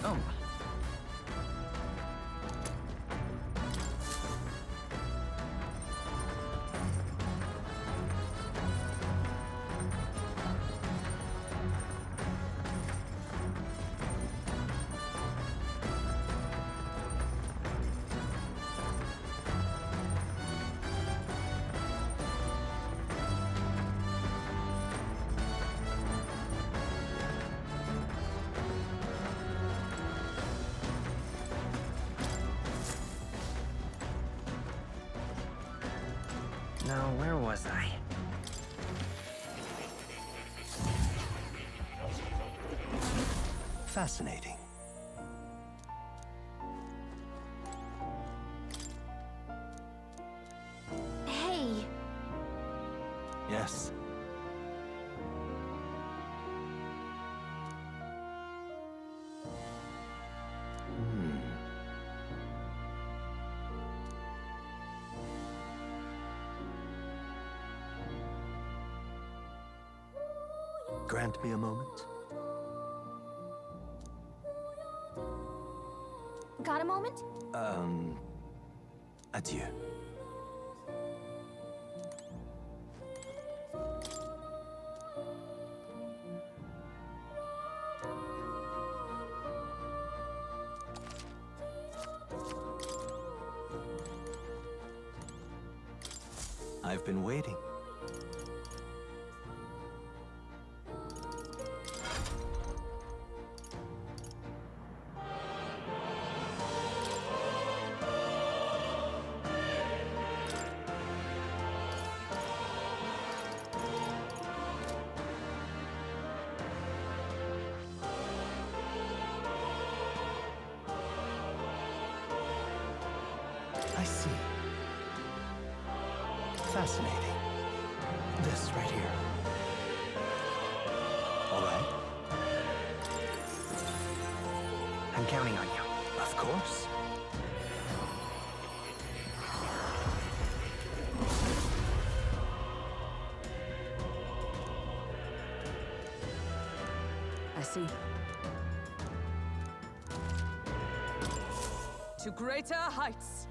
Oh. Now, where was I? Fascinating. Hey, Yes. Grant me a moment. got a moment? Adieu. I've been waiting. I see. Fascinating. This right here. All right. I'm counting on you. Of course. I see. To greater heights.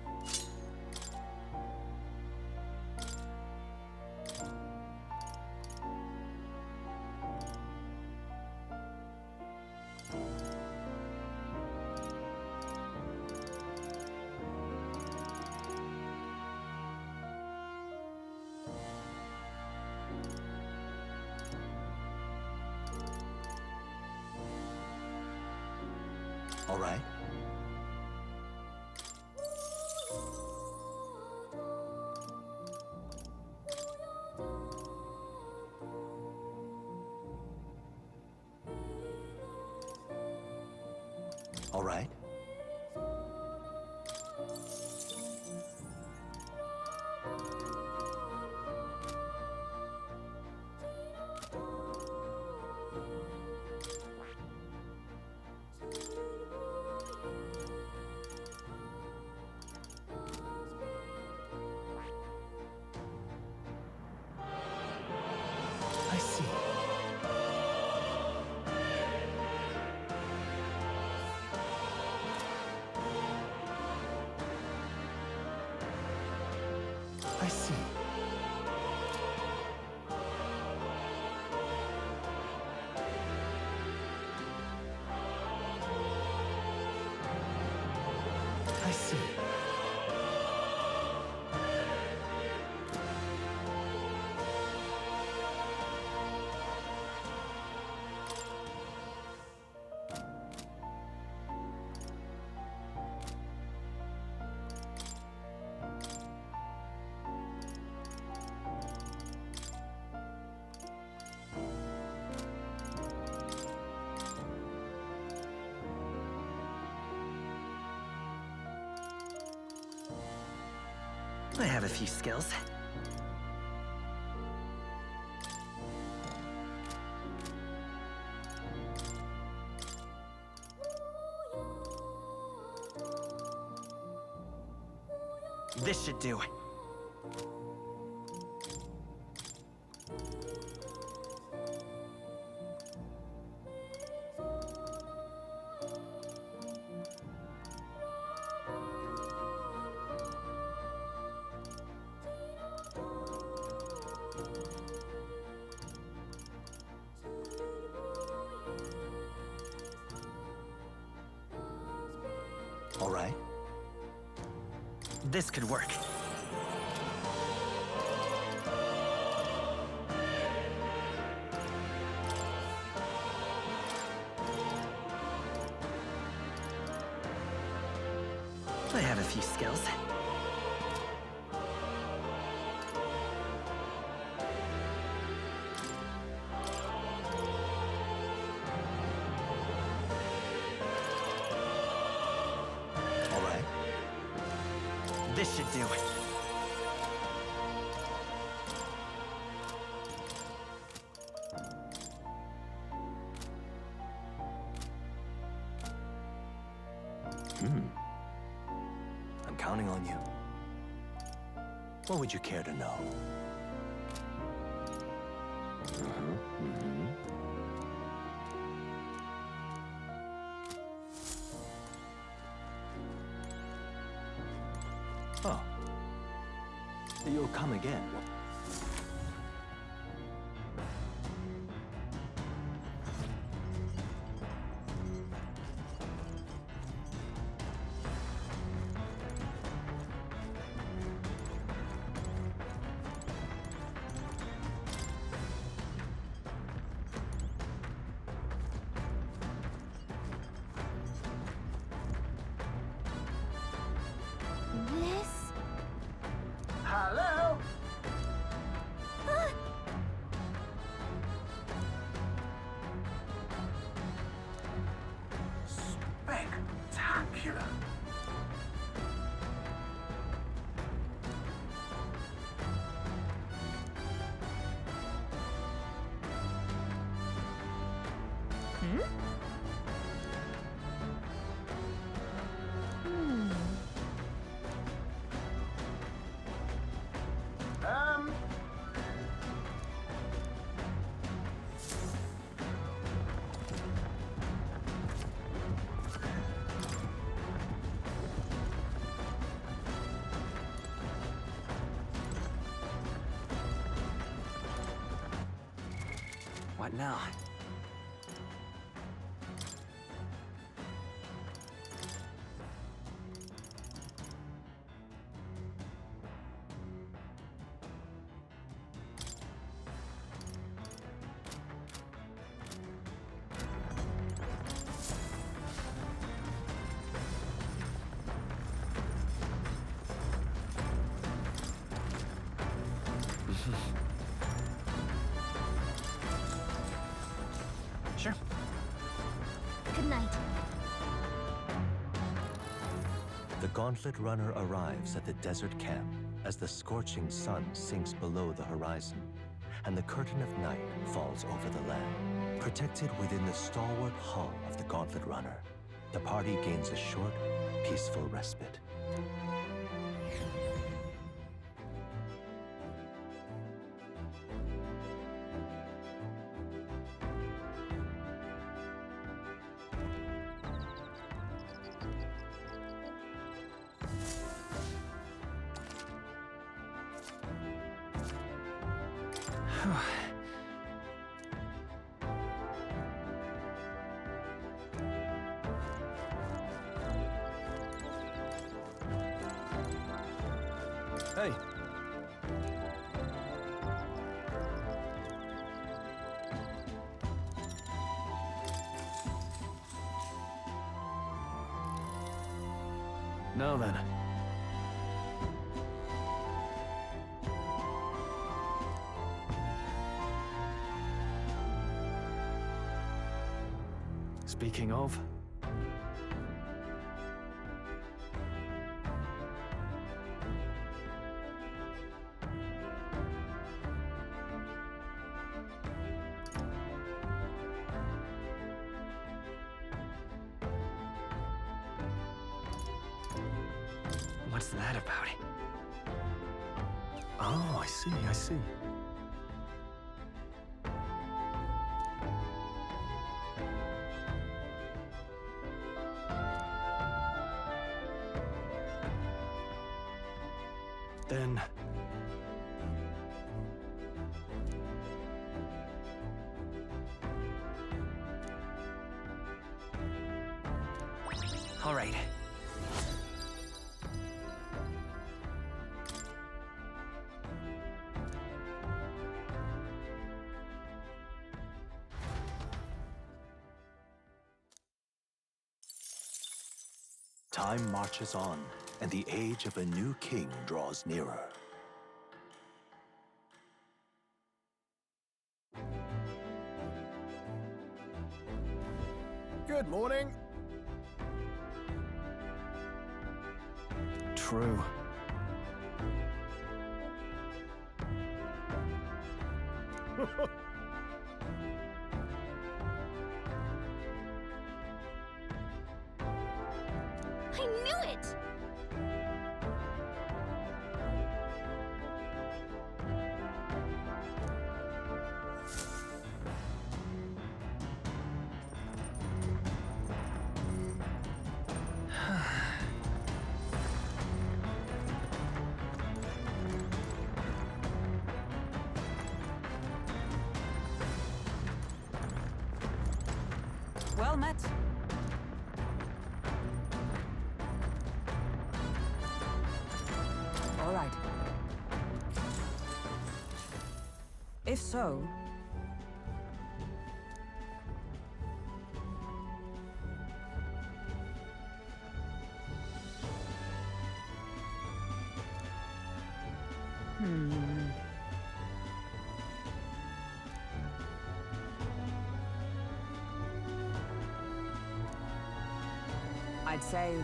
All right. All right. I see. I see. I see. I have a few skills. This should do. This could work. I have a few skills. All right. This should do it. I'm counting on you. What would you care to know? Oh. You'll come again. This... Hello? Ah! Spectacular. What now? Sure. Good night. The Gauntlet Runner arrives at the desert camp as the scorching sun sinks below the horizon and the curtain of night falls over the land. Protected within the stalwart hull of the Gauntlet Runner, the party gains a short, peaceful respite. Hey! Now then. Speaking of... What's that about? Oh, I see. Then... All right. Time marches on, and the age of a new king draws nearer. Good morning. True. I knew it! Well met. All right. If so... I'd say...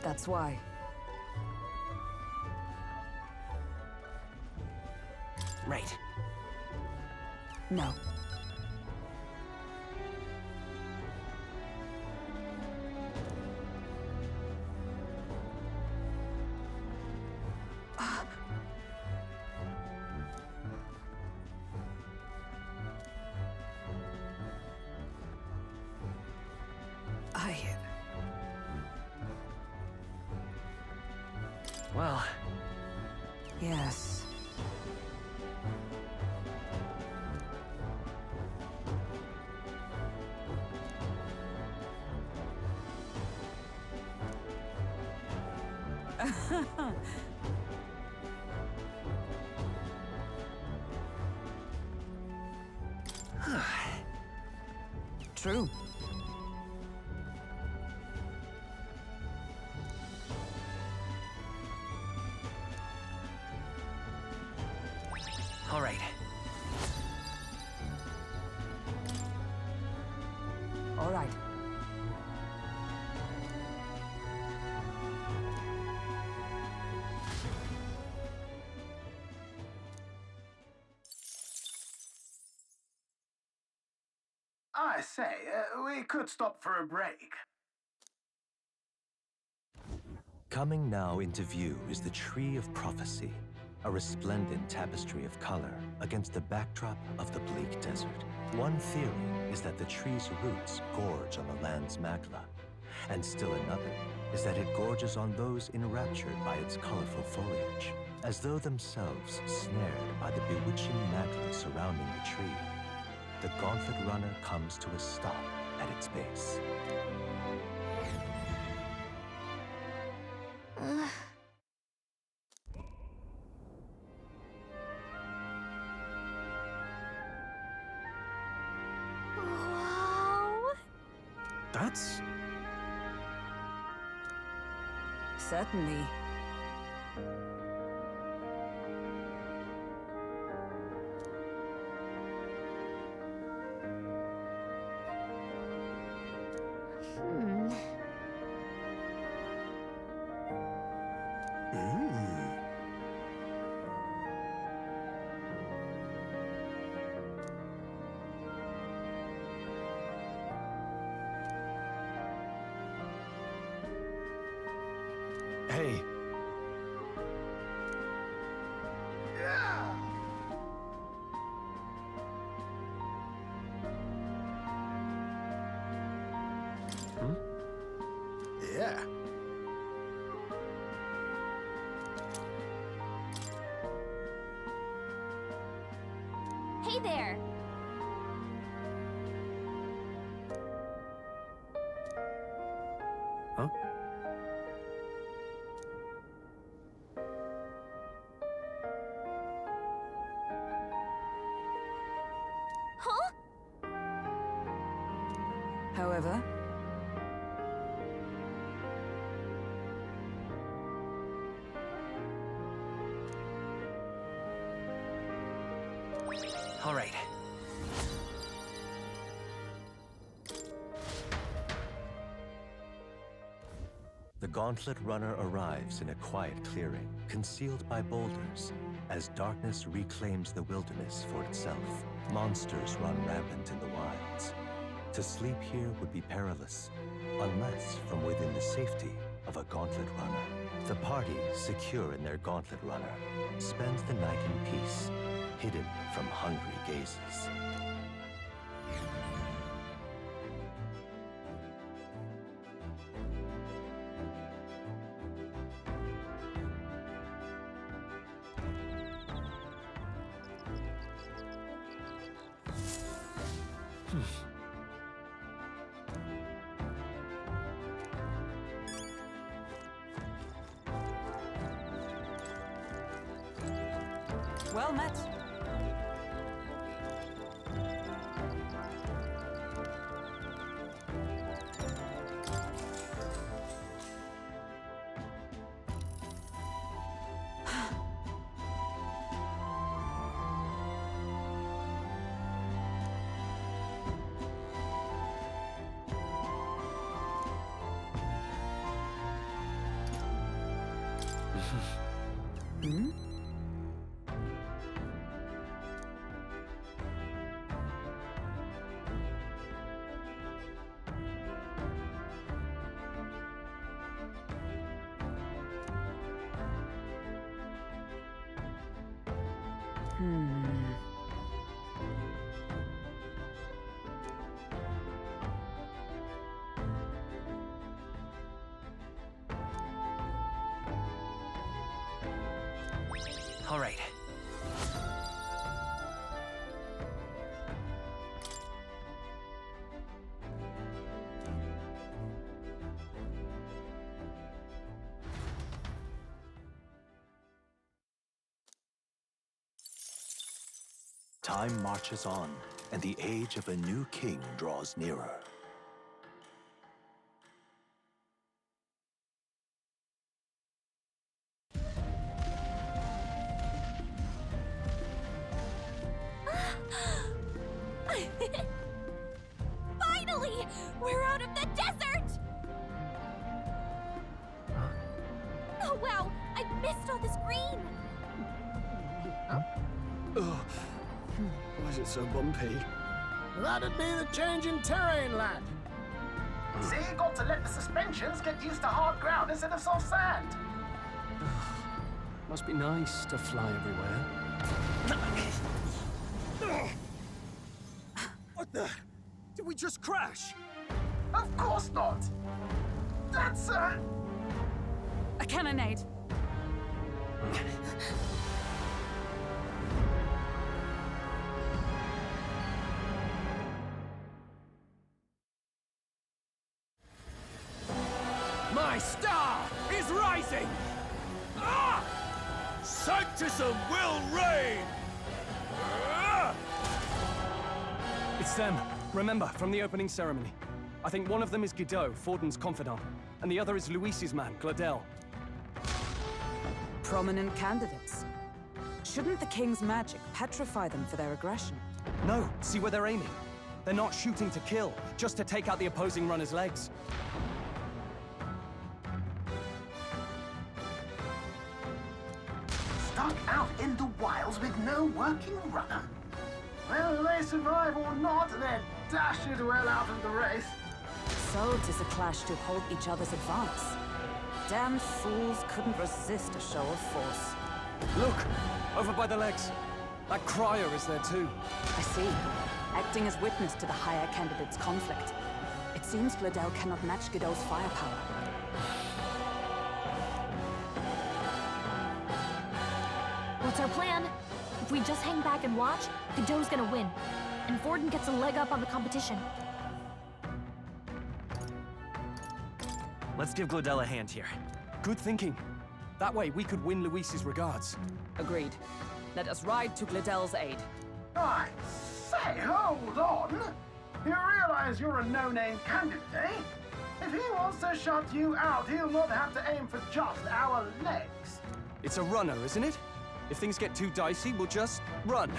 That's why. Right. No. I... Well, Yes. True. all right. All right. I say, we could stop for a break. Coming now into view is the Tree of Prophecy, a resplendent tapestry of color against the backdrop of the bleak desert. One theory is that the tree's roots gorge on the land's magla, and still another is that it gorges on those enraptured by its colorful foliage, as though themselves snared by the bewitching magla surrounding the tree. The gauntlet runner comes to a stop at its base. Wow! That's... Certainly. Hmm. Hey, Yeah. Hey there! huh? Huh? however. All right. The Gauntlet Runner arrives in a quiet clearing, concealed by boulders. As darkness reclaims the wilderness for itself, monsters run rampant in the wilds. To sleep here would be perilous, unless from within the safety of a Gauntlet Runner. The party, secure in their Gauntlet Runner, spends the night in peace, hidden from hungry gazes. Well met. Hmm? All right. Time marches on, and the age of a new king draws nearer. Finally! We're out of the desert! Oh wow, I missed all this green! Why is it so bumpy? That'd be the change in terrain, lad. See, you got to let the suspensions get used to hard ground instead of soft sand. Must be nice to fly everywhere. What the? Did we just crash? Of course not. That's A cannonade. My star is rising! Ah! Sanctism will reign! Ah! It's them. Remember, from the opening ceremony. I think one of them is Guido, Forden's confidant, and the other is Luis's man, Gladel. Prominent candidates. Shouldn't the king's magic petrify them for their aggression? No, see where they're aiming. They're not shooting to kill, just to take out the opposing runner's legs. stuck out in the wilds with no working runner. Whether they survive or not, they're dashed well out of the race. So 'tis a clash to hold each other's advance. Damn fools couldn't resist a show of force. Look! Over by the legs. That crier is there too. I see. Acting as witness to the higher candidate's conflict. It seems Gladel cannot match Guido's firepower. What's our plan? If we just hang back and watch, Guido's gonna win. And Forden gets a leg up on the competition. Let's give Gladel a hand here. Good thinking. That way we could win Luis's regards. Agreed. Let us ride to Gladel's aid. I say, hold on. You realize you're a no-name candidate, eh? If he wants to shut you out, he'll not have to aim for just our legs. It's a runner, isn't it? If things get too dicey, we'll just run.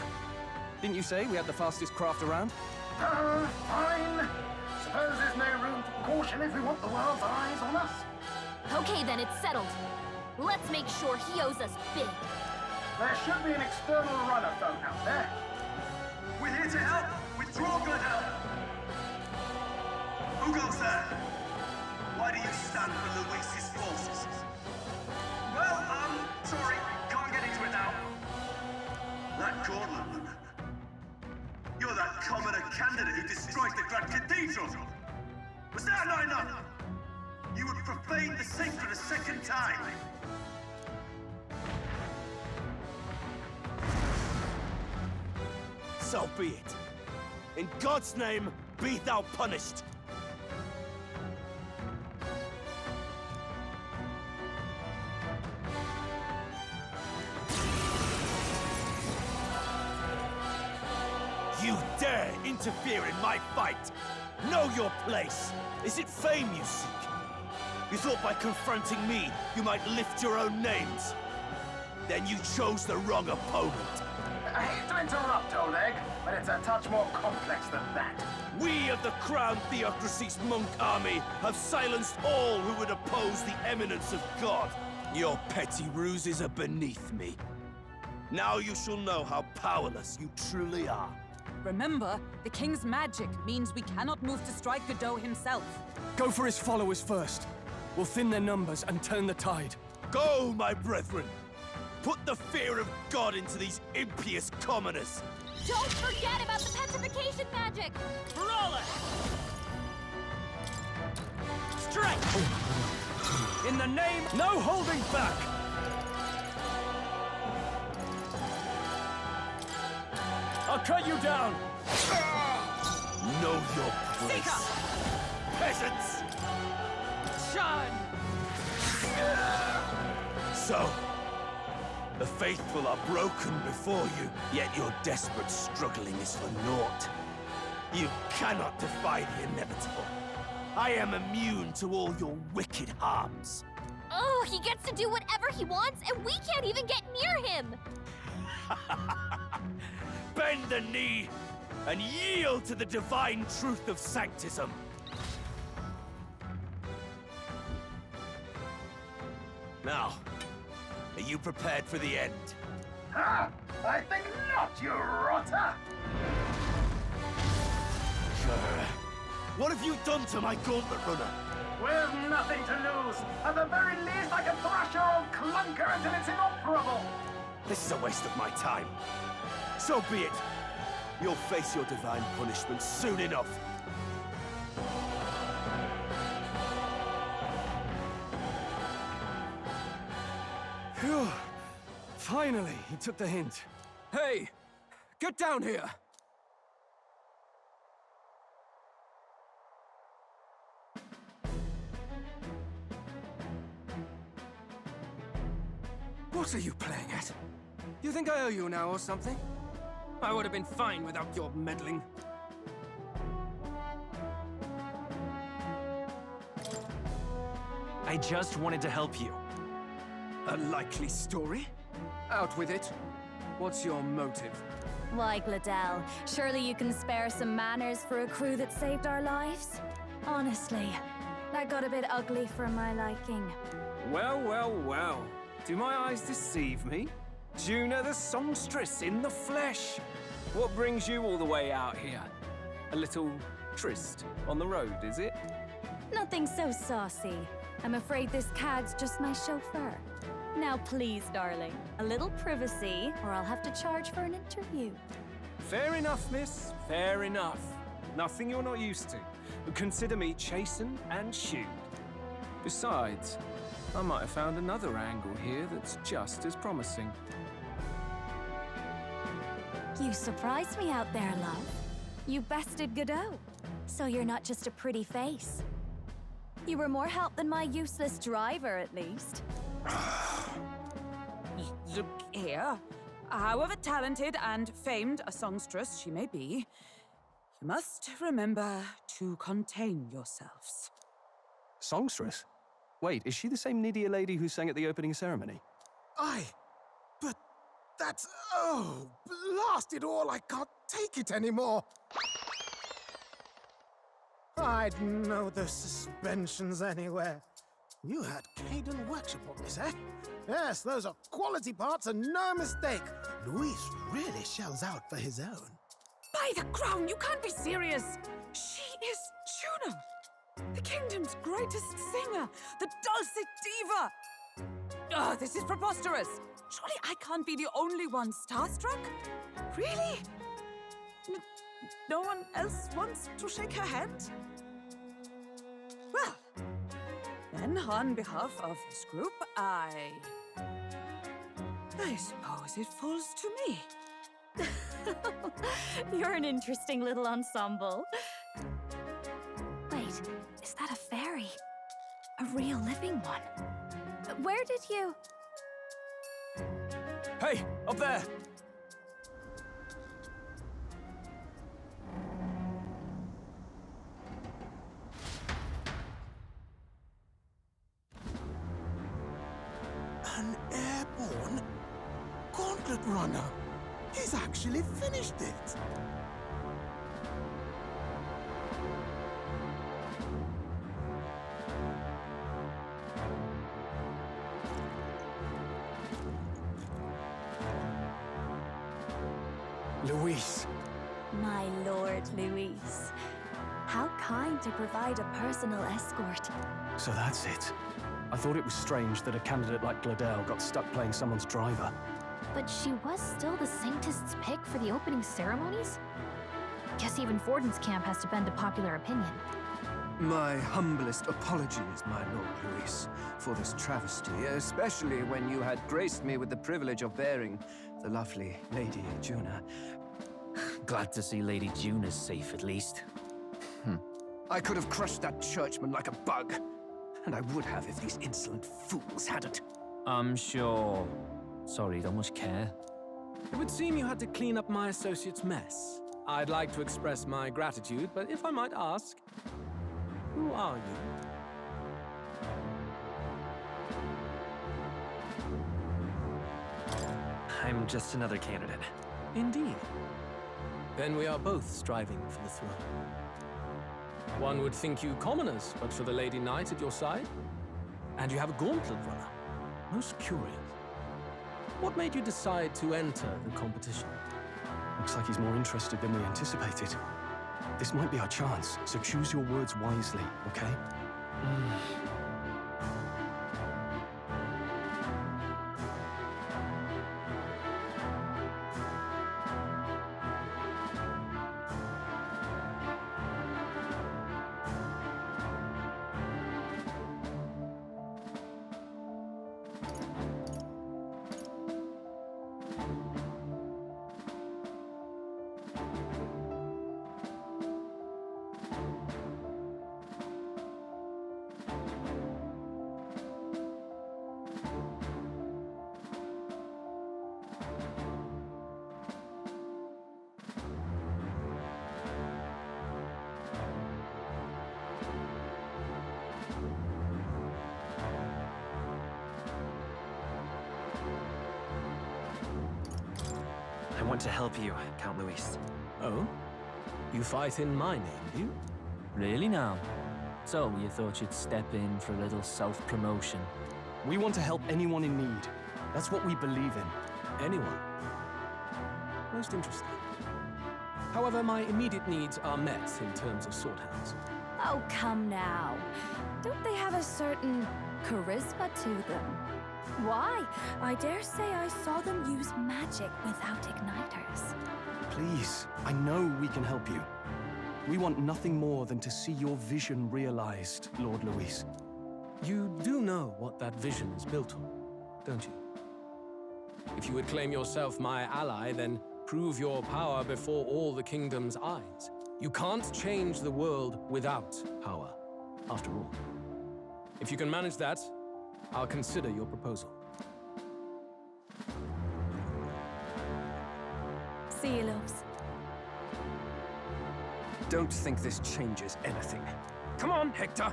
Didn't you say we had the fastest craft around? Fine. Suppose there's no room for caution if we want the world's eyes on us. Okay, then it's settled. Let's make sure he owes us big. There should be an external runner phone out there. We're here to help. Withdraw, good help. Who goes there? Why do you stand for Luis's forces? Well, sorry. Can't get into it now. That Gauntlet. You're that commoner candidate who destroyed the Grand Cathedral. Was that not enough? You would profane the sacred a second time. So be it. In God's name, be thou punished. You dare interfere in my fight! Know your place! Is it fame you seek? You thought by confronting me, you might lift your own names? Then you chose the wrong opponent. I hate to interrupt, Oleg, but it's a touch more complex than that. We of the Crown Theocracy's monk army have silenced all who would oppose the eminence of God. Your petty ruses are beneath me. Now you shall know how powerless you truly are. Remember, the king's magic means we cannot move to strike Godot himself. Go for his followers first. We'll thin their numbers and turn the tide. Go, my brethren! Put the fear of God into these impious commoners! Don't forget about the petrification magic! Brawler! Strike! In the name, no holding back! I'll cut you down! Know your place. Seeker! Peasants! Shun! So, the faithful are broken before you, yet your desperate struggling is for naught. You cannot defy the inevitable. I am immune to all your wicked harms. Oh, he gets to do whatever he wants, and we can't even get near him! Bend the knee and yield to the divine truth of sanctism. Now, are you prepared for the end? Ah, I think not, you rotter! What have you done to my gauntlet runner? We've nothing to lose. At the very least, I can thrash your old clunker until it's inoperable. This is a waste of my time. So be it. You'll face your divine punishment soon enough. Phew. Finally, he took the hint. Hey! Get down here! What are you playing at? You think I owe you now or something? I would have been fine without your meddling. I just wanted to help you. A likely story? Out with it. What's your motive? Why, Gladell, surely you can spare some manners for a crew that saved our lives? Honestly, that got a bit ugly for my liking. Well, well, well. Do my eyes deceive me? Juna the songstress in the flesh. What brings you all the way out here? A little tryst on the road, is it? Nothing so saucy. I'm afraid this cad's just my chauffeur. Now please, darling, a little privacy, or I'll have to charge for an interview. Fair enough, miss. Fair enough. Nothing you're not used to. But consider me chastened and shoed. Besides, I might have found another angle here that's just as promising. You surprised me out there, love. You bested Godot. So you're not just a pretty face. You were more help than my useless driver, at least. Look here. However talented and famed a songstress she may be, Must remember to contain yourselves. Songstress? Wait, is she the same Nydia lady who sang at the opening ceremony? Aye, but that's... Oh, blast it all, I can't take it anymore. I'd know those suspensions anywhere. You had Caden workshop on this, eh? Yes, those are quality parts and no mistake. Luis really shells out for his own. By the crown, you can't be serious! She is Juno, the kingdom's greatest singer, the dulcet diva! Oh, this is preposterous! Surely I can't be the only one starstruck? Really? No one else wants to shake her hand? Well, then on behalf of this group, I suppose it falls to me. You're an interesting little ensemble. Wait, is that a fairy? A real living one? Where did you... Hey, up there! An airborne gauntlet runner. He's actually finished it. Luis. My lord Luis. How kind to provide a personal escort. So that's it. I thought it was strange that a candidate like Gladel got stuck playing someone's driver. But she was still the Sanctist's pick for the opening ceremonies? Guess even Forden's camp has to bend to popular opinion. My humblest apologies, my Lord Luis, for this travesty, especially when you had graced me with the privilege of bearing the lovely Lady Juna. Glad to see Lady Juna's safe, at least. I could have crushed that churchman like a bug, and I would have if these insolent fools hadn't. I'm sure. Sorry, don't much care. It would seem you had to clean up my associate's mess. I'd like to express my gratitude, but if I might ask, who are you? I'm just another candidate. Indeed. Then we are both striving for the throne. One would think you commoners, but for the Lady Knight at your side. And you have a gauntlet runner. Most curious. What made you decide to enter the competition? Looks like he's more interested than we anticipated. This might be our chance, so choose your words wisely, okay? I want to help you, Count Luis. Oh? You fight in my name, do you? Really now? So, you thought you'd step in for a little self-promotion? We want to help anyone in need. That's what we believe in. Anyone? Most interesting. However, my immediate needs are met in terms of swordhands. Oh, come now. Don't they have a certain charisma to them? Why? I dare say I saw them use magic without igniters. Please, I know we can help you. We want nothing more than to see your vision realized, Lord Luis. You do know what that vision is built on, don't you? If you would claim yourself my ally, then prove your power before all the kingdom's eyes. You can't change the world without power, after all. If you can manage that, I'll consider your proposal. See you, loves. don't think this changes anything. Come on, Hector!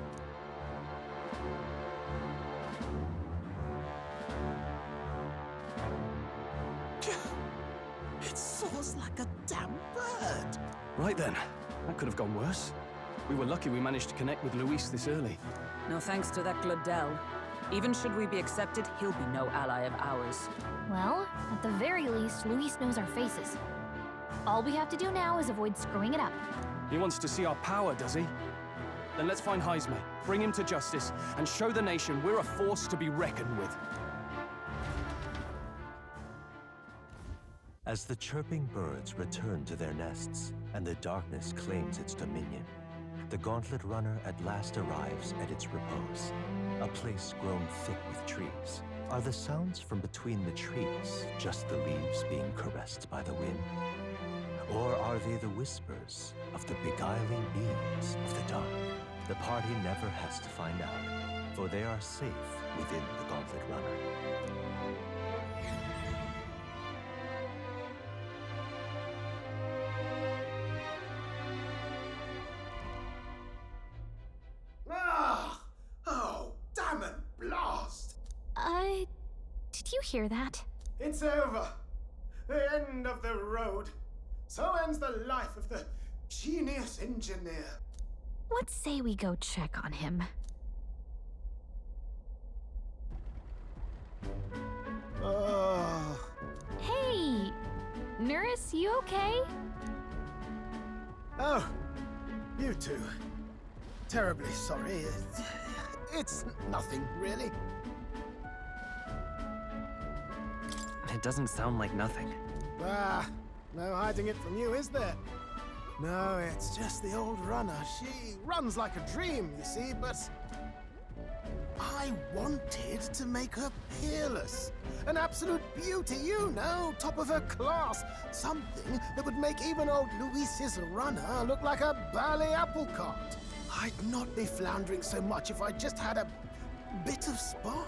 It soars like a damn bird. Right then. That could have gone worse. We were lucky we managed to connect with Luis this early. No thanks to that Gladel. Even should we be accepted, he'll be no ally of ours. Well, at the very least, Luis knows our faces. All we have to do now is avoid screwing it up. He wants to see our power, does he? Then let's find Heisme, bring him to justice, and show the nation we're a force to be reckoned with. As the chirping birds return to their nests and the darkness claims its dominion, the Gauntlet Runner at last arrives at its repose, a place grown thick with trees. Are the sounds from between the trees just the leaves being caressed by the wind? Or are they the whispers of the beguiling beams of the dark? The party never has to find out, for they are safe within the Gauntlet Runner. Oh, damn it, blast! Did you hear that? It's over. The end of the road. So ends the life of the genius engineer. Let's say we go check on him. Oh. Hey! Nurse, you okay? Oh, you two. Terribly sorry. It's nothing, really. It doesn't sound like nothing. Ah, no hiding it from you, is there? No, it's just the old runner. She runs like a dream, you see, but I wanted to make her peerless. An absolute beauty, you know, top of her class. Something that would make even old Luis's runner look like a bally apple cart. I'd not be floundering so much if I just had a bit of spark.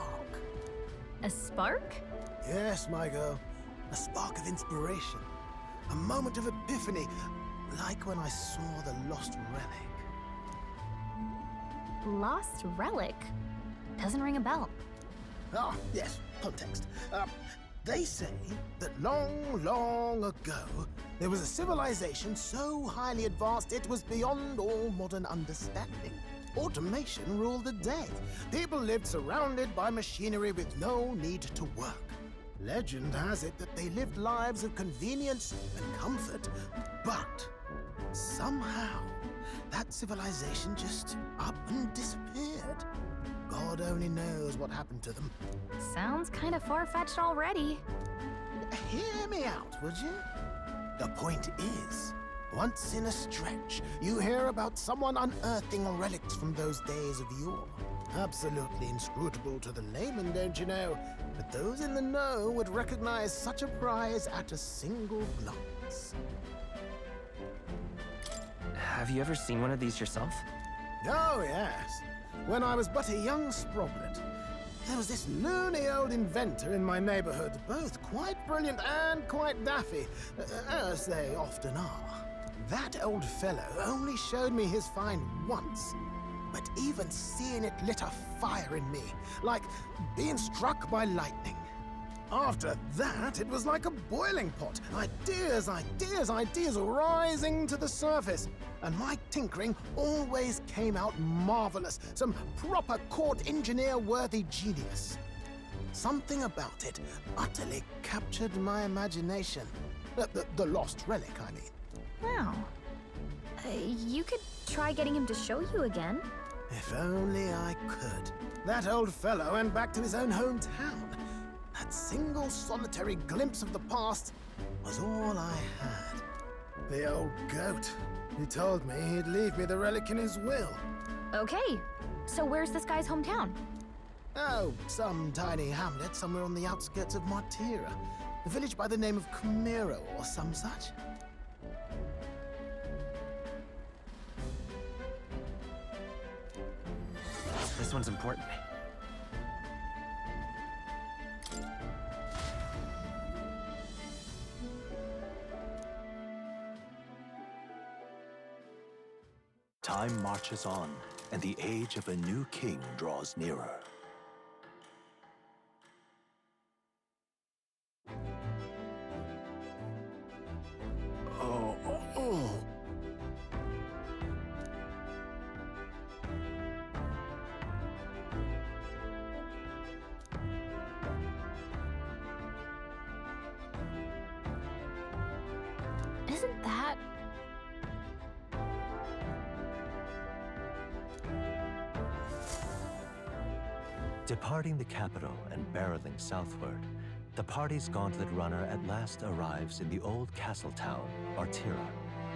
A spark? Yes, my girl. A spark of inspiration. A moment of epiphany, like when I saw the lost relic. Lost relic? Doesn't ring a bell. Ah, yes, context. They say that long, long ago, there was a civilization so highly advanced it was beyond all modern understanding. Automation ruled the day. People lived surrounded by machinery with no need to work. Legend has it that they lived lives of convenience and comfort, but somehow that civilization just up and disappeared. God only knows what happened to them. Sounds kind of far-fetched already. Hear me out, would you? The point is, once in a stretch, you hear about someone unearthing relics from those days of yore. Absolutely inscrutable to the layman, don't you know? But those in the know would recognize such a prize at a single glance. Have you ever seen one of these yourself? Oh, yes. When I was but a young sproglet, there was this loony old inventor in my neighborhood, both quite brilliant and quite daffy, as they often are. That old fellow only showed me his find once, but even seeing it lit a fire in me, like being struck by lightning. After that, it was like a boiling pot. Ideas, ideas, ideas rising to the surface. And my tinkering always came out marvelous. Some proper court engineer-worthy genius. Something about it utterly captured my imagination. The lost relic, I mean. Wow. You could try getting him to show you again. If only I could. That old fellow went back to his own hometown. That single solitary glimpse of the past was all I had. The old goat. He told me he'd leave me the relic in his will. Okay, so where's this guy's hometown? Oh, some tiny hamlet somewhere on the outskirts of Martira. A village by the name of Camiro or some such. This one's important. Time marches on, and the age of a new king draws nearer. Isn't that... Departing the capital and barreling southward, the party's gauntlet runner at last arrives in the old castle town, Artira,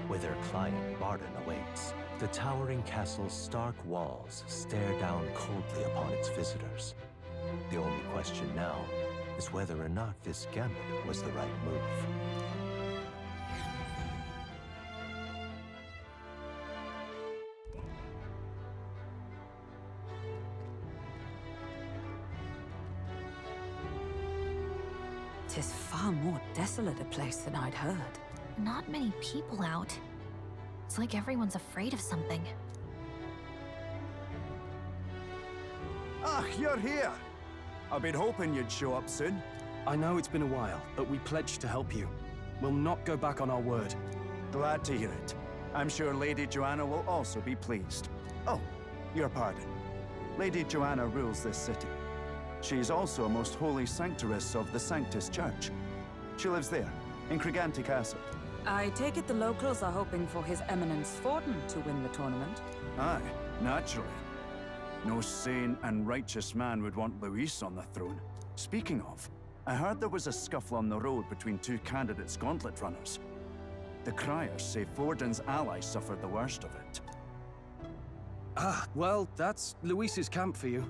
where their client Barden awaits. The towering castle's stark walls stare down coldly upon its visitors. The only question now is whether or not this gambit was the right move. Tis far more desolate a place than I'd heard. Not many people out. It's like everyone's afraid of something. Ah, you're here! I've been hoping you'd show up soon. I know it's been a while, but we pledged to help you. We'll not go back on our word. Glad to hear it. I'm sure Lady Joanna will also be pleased. Oh, your pardon. Lady Joanna rules this city. She's also a most holy sanctoress of the Sanctus Church. She lives there, in Criganti Castle. I take it the locals are hoping for His Eminence Forden to win the tournament. Aye, naturally. No sane and righteous man would want Luis on the throne. Speaking of, I heard there was a scuffle on the road between two candidates gauntlet runners. The criers say Forden's ally suffered the worst of it. Ah, well, that's Luis's camp for you.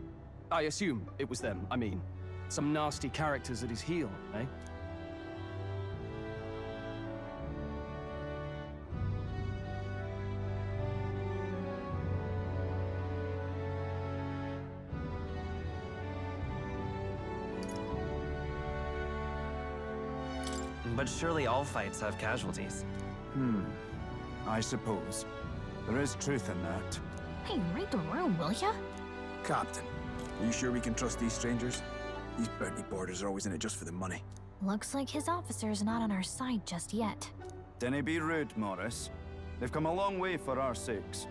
I assume it was them, I mean. Some nasty characters at his heel, eh? But surely all fights have casualties. I suppose. There is truth in that. Hey, read the room, will ya? Captain, are you sure we can trust these strangers? These bounty boarders are always in it just for the money. Looks like his officer's not on our side just yet. Dinna be rude, Morris. They've come a long way for our sakes.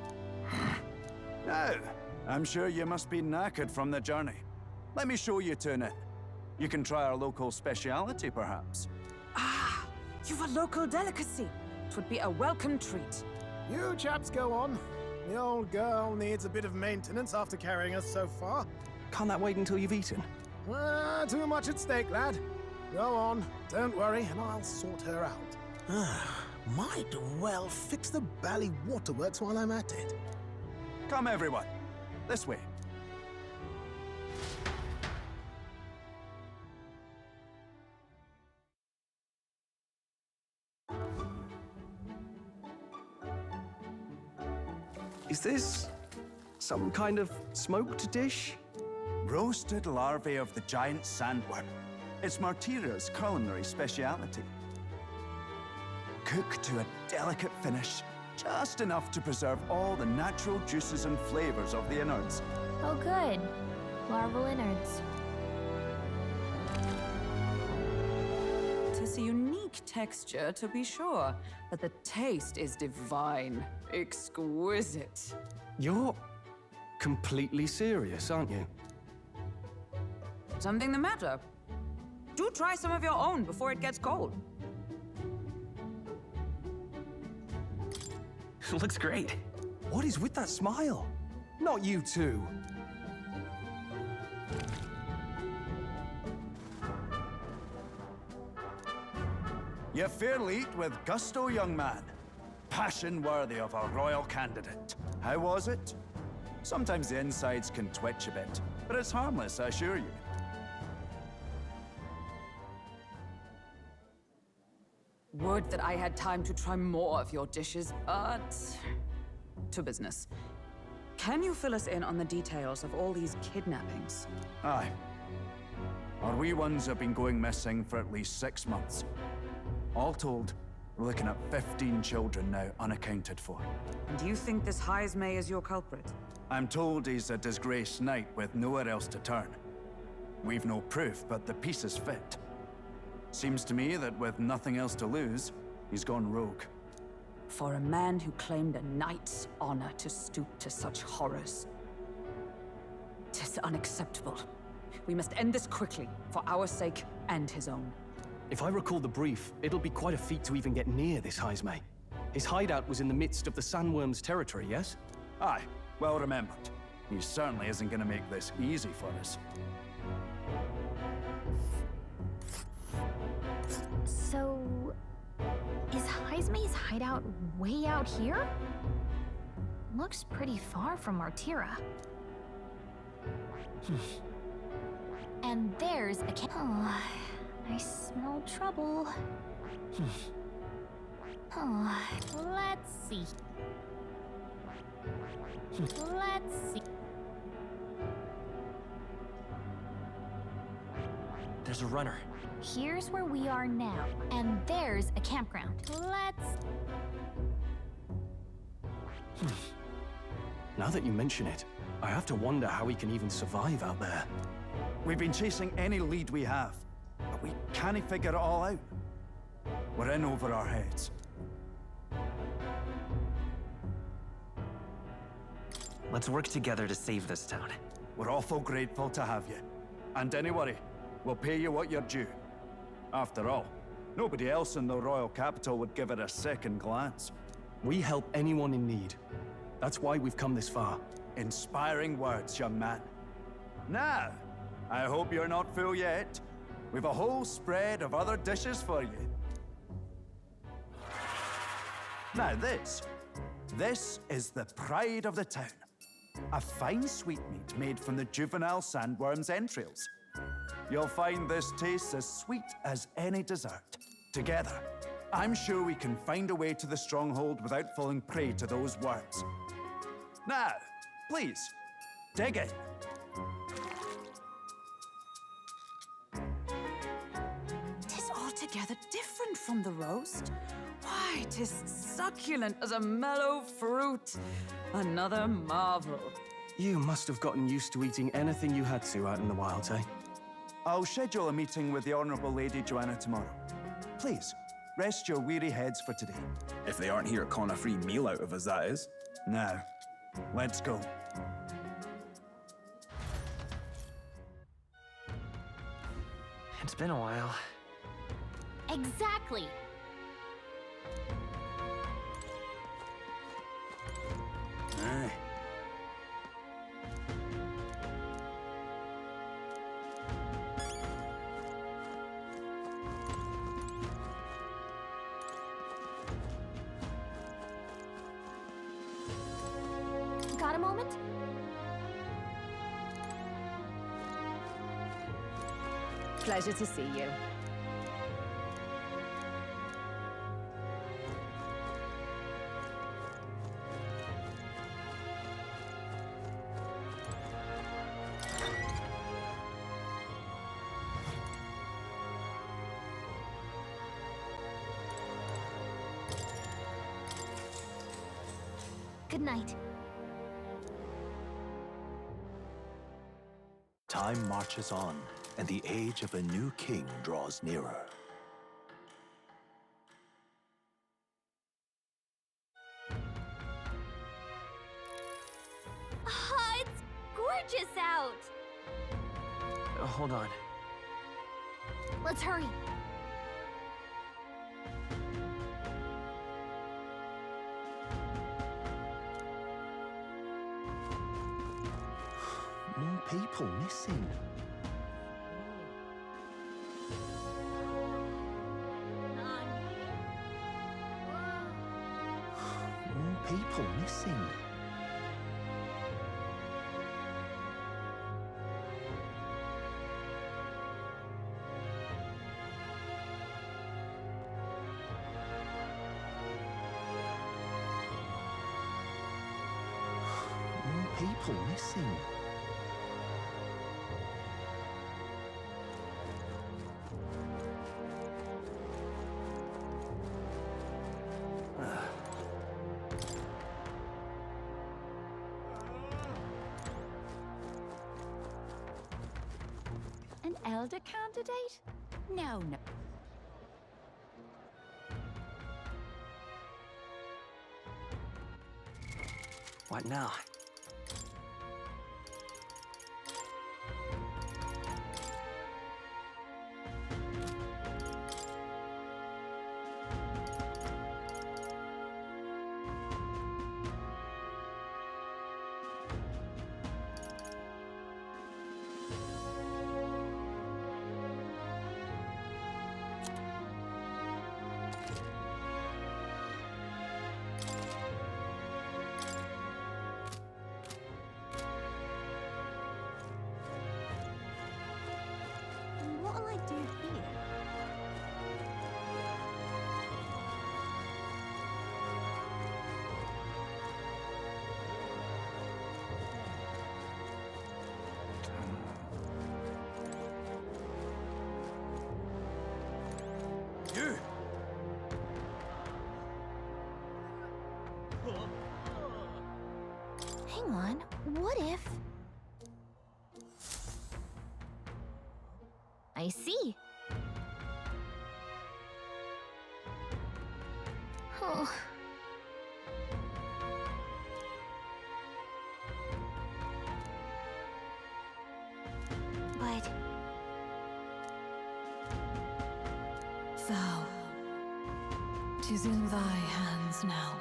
Now, I'm sure you must be knackered from the journey. Let me show you to an inn. You can try our local speciality, perhaps. Ah, you've a local delicacy. It would be a welcome treat. You chaps go on. The old girl needs a bit of maintenance after carrying us so far. Can't that wait until you've eaten? Too much at stake, lad. Go on, don't worry, and I'll sort her out. Might well fix the bally waterworks while I'm at it. Come, everyone. This way. Is this some kind of smoked dish? Roasted larvae of the giant sandworm. It's Martira's culinary speciality. Cooked to a delicate finish, just enough to preserve all the natural juices and flavors of the innards. Oh good. Larval innards. Tis a unique texture, to be sure, but the taste is divine. Exquisite. You're completely serious, aren't you? Something the matter? Do try some of your own before it gets cold. Looks great. What is with that smile? Not you two. You fairly eat with gusto, young man. Passion worthy of a royal candidate. How was it? Sometimes the insides can twitch a bit, but it's harmless, I assure you. Would that I had time to try more of your dishes, but... to business. Can you fill us in on the details of all these kidnappings? Aye. Our wee ones have been going missing for at least 6 months. All told, We're looking at 15 children now unaccounted for. And you think this Heismay is your culprit? I'm told he's a disgraced knight with nowhere else to turn. We've no proof, but the pieces fit. Seems to me that with nothing else to lose, he's gone rogue. For a man who claimed a knight's honor to stoop to such horrors. 'Tis unacceptable. We must end this quickly, for our sake and his own. If I recall the brief, it'll be quite a feat to even get near this Heismay. His hideout was in the midst of the Sandworm's territory, yes? Aye, well remembered. He certainly isn't going to make this easy for us. So... is Heismay's hideout way out here? Looks pretty far from Martira. And there's a Oh, I smell trouble. Oh, let's see. Let's see. There's a runner. Here's where we are now, and there's a campground. Let's... Now that you mention it, I have to wonder how he can even survive out there. We've been chasing any lead we have, but we can't figure it all out. We're in over our heads. Let's work together to save this town. We're awful grateful to have you. And don't worry, we'll pay you what you're due. After all, nobody else in the royal capital would give it a second glance. We help anyone in need. That's why we've come this far. Inspiring words, young man. Now, I hope you're not full yet. We've a whole spread of other dishes for you. Now this is the pride of the town. A fine sweetmeat made from the juvenile sandworm's entrails. You'll find this tastes as sweet as any dessert. Together, I'm sure we can find a way to the stronghold without falling prey to those worms. Now, please, dig in. Tis altogether different from the roast. Why, 'tis succulent as a mellow fruit. Another marvel. You must have gotten used to eating anything you had to out in the wilds, eh? I'll schedule a meeting with the Honorable Lady Joanna tomorrow. Please, rest your weary heads for today. If they aren't here calling a free meal out of us, that is. Now, let's go. It's been a while. Exactly. Aye. Got a moment? Pleasure to see you. Good night. Time marches on, and the age of a new king draws nearer. Ah, it's gorgeous out! Hold on. Let's hurry. More people missing. More people missing. More people missing. elder candidate? No, no. What now? What'll I do here? You! Hang on, what if... I see. Oh. But... Thou. 'Tis in thy hands now.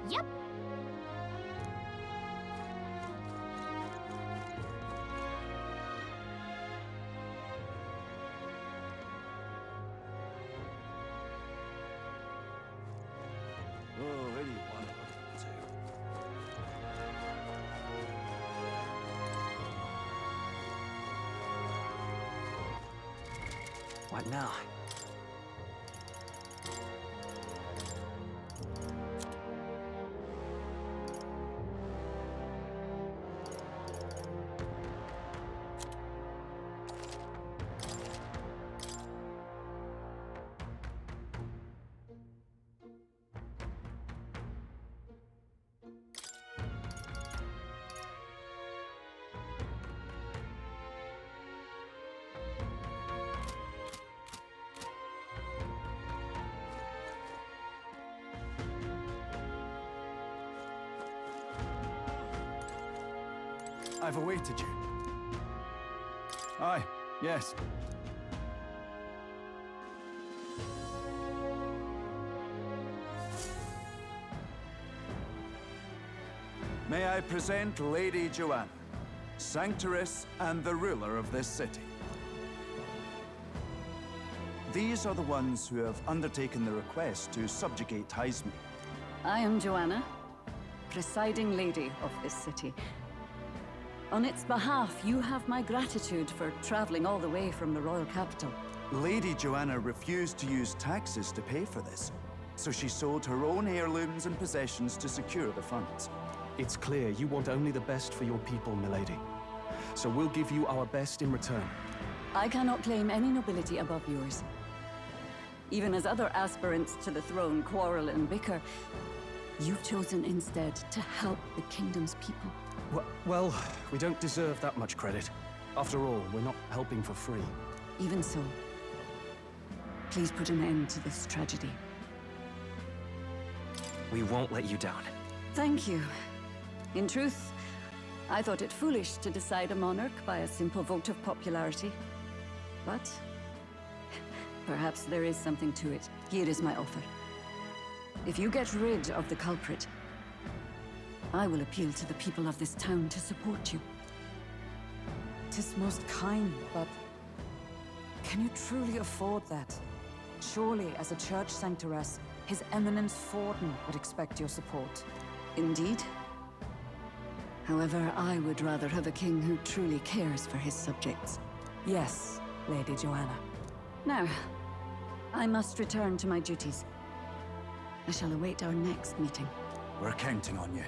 Yep. Oh, any one of them will do. What now? I've awaited you. Aye, yes. May I present Lady Joanna, Sanctoress and the ruler of this city. These are the ones who have undertaken the request to subjugate Heisme. I am Joanna, presiding lady of this city. On its behalf, you have my gratitude for traveling all the way from the royal capital. Lady Joanna refused to use taxes to pay for this, so she sold her own heirlooms and possessions to secure the funds. It's clear you want only the best for your people, milady. So we'll give you our best in return. I cannot claim any nobility above yours. Even as other aspirants to the throne quarrel and bicker, you've chosen instead to help the kingdom's people. Well, we don't deserve that much credit. After all, we're not helping for free. Even so, please put an end to this tragedy. We won't let you down. Thank you. In truth, I thought it foolish to decide a monarch by a simple vote of popularity. But perhaps there is something to it. Here is my offer. If you get rid of the culprit, I will appeal to the people of this town to support you. 'Tis most kind, but can you truly afford that? Surely, as a church sanctoress, His Eminence Forden would expect your support. Indeed. However, I would rather have a king who truly cares for his subjects. Yes, Lady Joanna. Now, I must return to my duties. I shall await our next meeting. We're counting on you.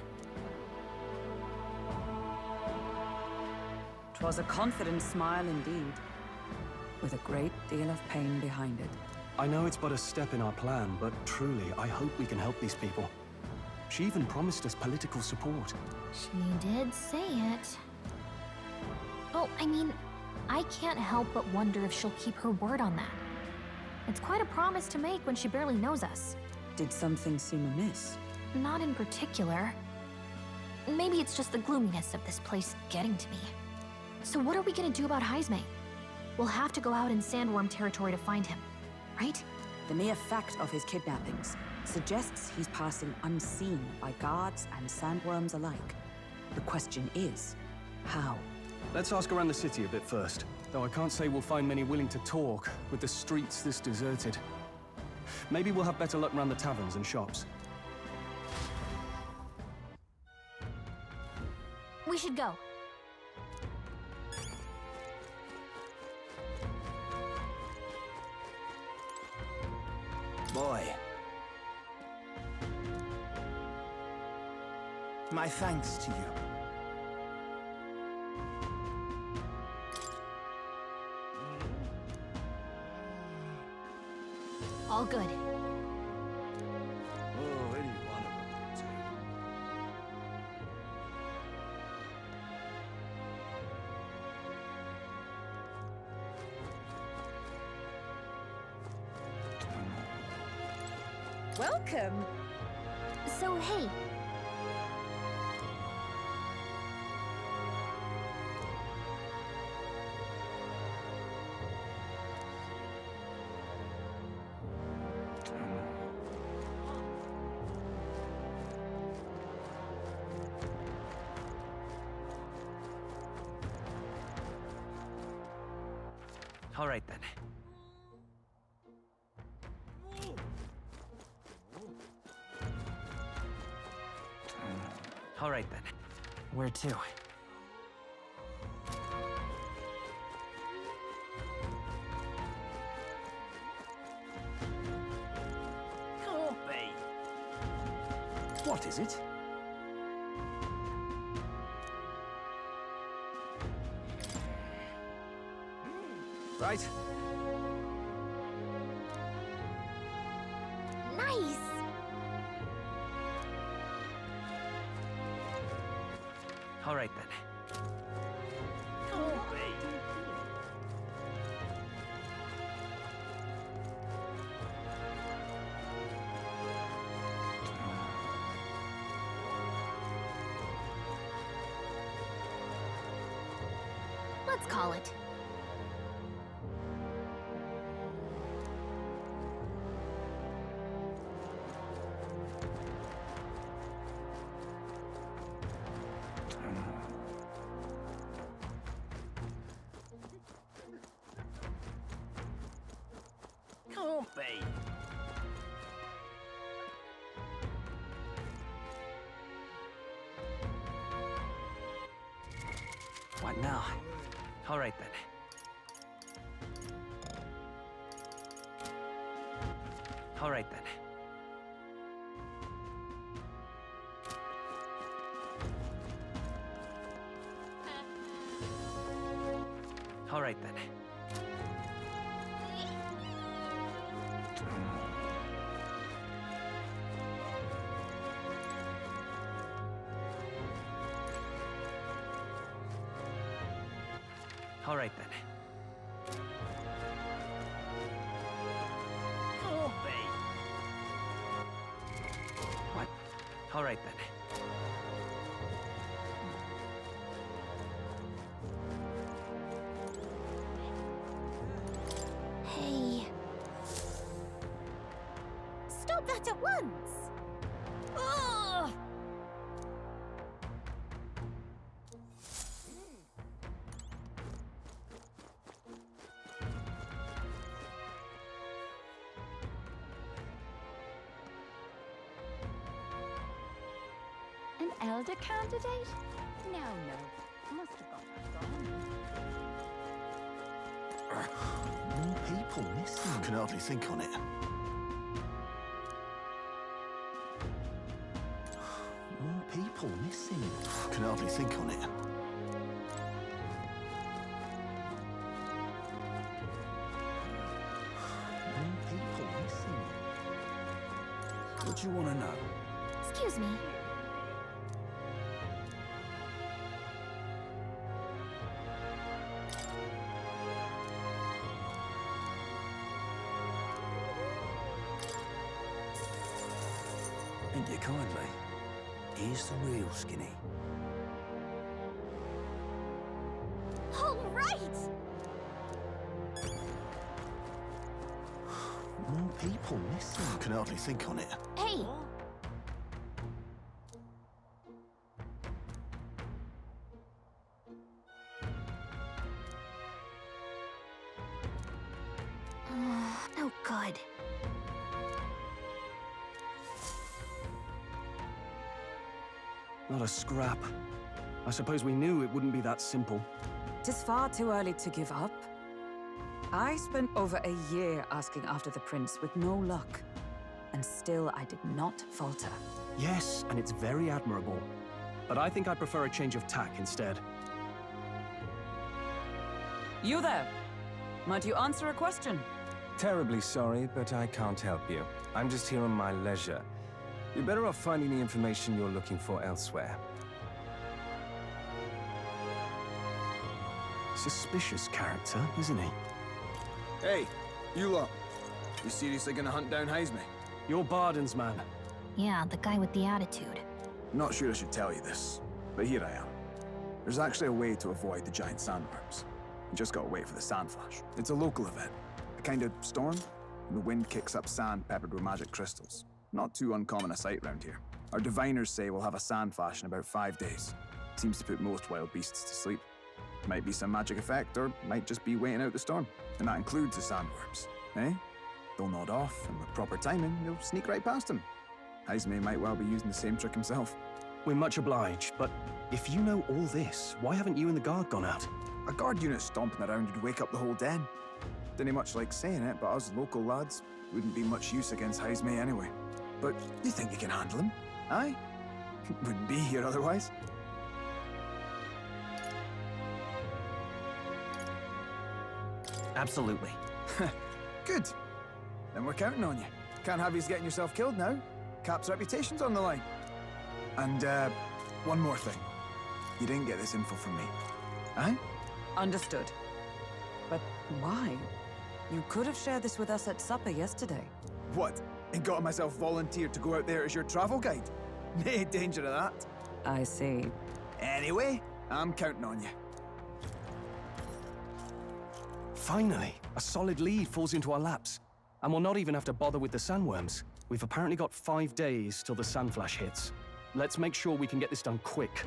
'Twas a confident smile indeed, with a great deal of pain behind it. I know it's but a step in our plan, but truly, I hope we can help these people. She even promised us political support. She did say it. Oh, I mean, I can't help but wonder if she'll keep her word on that. It's quite a promise to make when she barely knows us. Did something seem amiss? Not in particular. Maybe it's just the gloominess of this place getting to me. So what are we gonna do about Heisme? We'll have to go out in Sandworm territory to find him, right? The mere fact of his kidnappings suggests he's passing unseen by guards and sandworms alike. The question is, how? Let's ask around the city a bit first. Though I can't say we'll find many willing to talk with the streets this deserted. Maybe we'll have better luck around the taverns and shops. We should go. Boy. My thanks to you. All good. Oh, any one of them will do. Welcome! So, hey. All right, then. All right, then. Where to? Can't be. What is it? Right. Nice! All right, then. Can't be. Let's call it. Can't be. What now? All right, then. All right, then. All right, then. All right, then. Can't be. What? All right, then. Hey. Stop that at once! Ugh! An elder candidate? No, no. Must have got that wrong. More people missing. I can hardly think on it. More people missing. I can hardly think on it. More people missing. What do you want to know? It's Excuse me. Thank you kindly. Here's the real skinny. All right! More people missing. I can hardly think on it. Hey! No good. Not a scrap. I suppose we knew it wouldn't be that simple. It is far too early to give up. I spent over a year asking after the prince with no luck. And still I did not falter. Yes, and it's very admirable. But I think I prefer a change of tack instead. You there! Might you answer a question? Terribly sorry, but I can't help you. I'm just here on my leisure. You're better off finding the information you're looking for elsewhere. Suspicious character, isn't he? Hey, you lot. You seriously gonna hunt down Hazme? You're Barden's man. Yeah, the guy with the attitude. Not sure I should tell you this, but here I am. There's actually a way to avoid the giant sandworms. You just gotta wait for the sand flash. It's a local event. A kind of storm, and the wind kicks up sand peppered with magic crystals. Not too uncommon a sight round here. Our diviners say we'll have a sand flash in about 5 days. Seems to put most wild beasts to sleep. Might be some magic effect, or might just be waiting out the storm. And that includes the sandworms, eh? They'll nod off, and with proper timing, you'll sneak right past them. Hazme might well be using the same trick himself. We're much obliged, but if you know all this, why haven't you and the guard gone out? A guard unit stomping around would wake up the whole den. Didn't much like saying it, but us local lads wouldn't be much use against Hazme anyway. But you think you can handle him? Aye? Wouldn't be here otherwise. Absolutely. Good. Then we're counting on you. Can't have you getting yourself killed now. Cap's reputation's on the line. And, one more thing. You didn't get this info from me. Aye? Understood. But why? You could have shared this with us at supper yesterday. What? And got myself volunteered to go out there as your travel guide? Nae danger of that. I see. Anyway, I'm counting on you. Finally, a solid lead falls into our laps. And we'll not even have to bother with the sandworms. We've apparently got 5 days till the sandflash hits. Let's make sure we can get this done quick.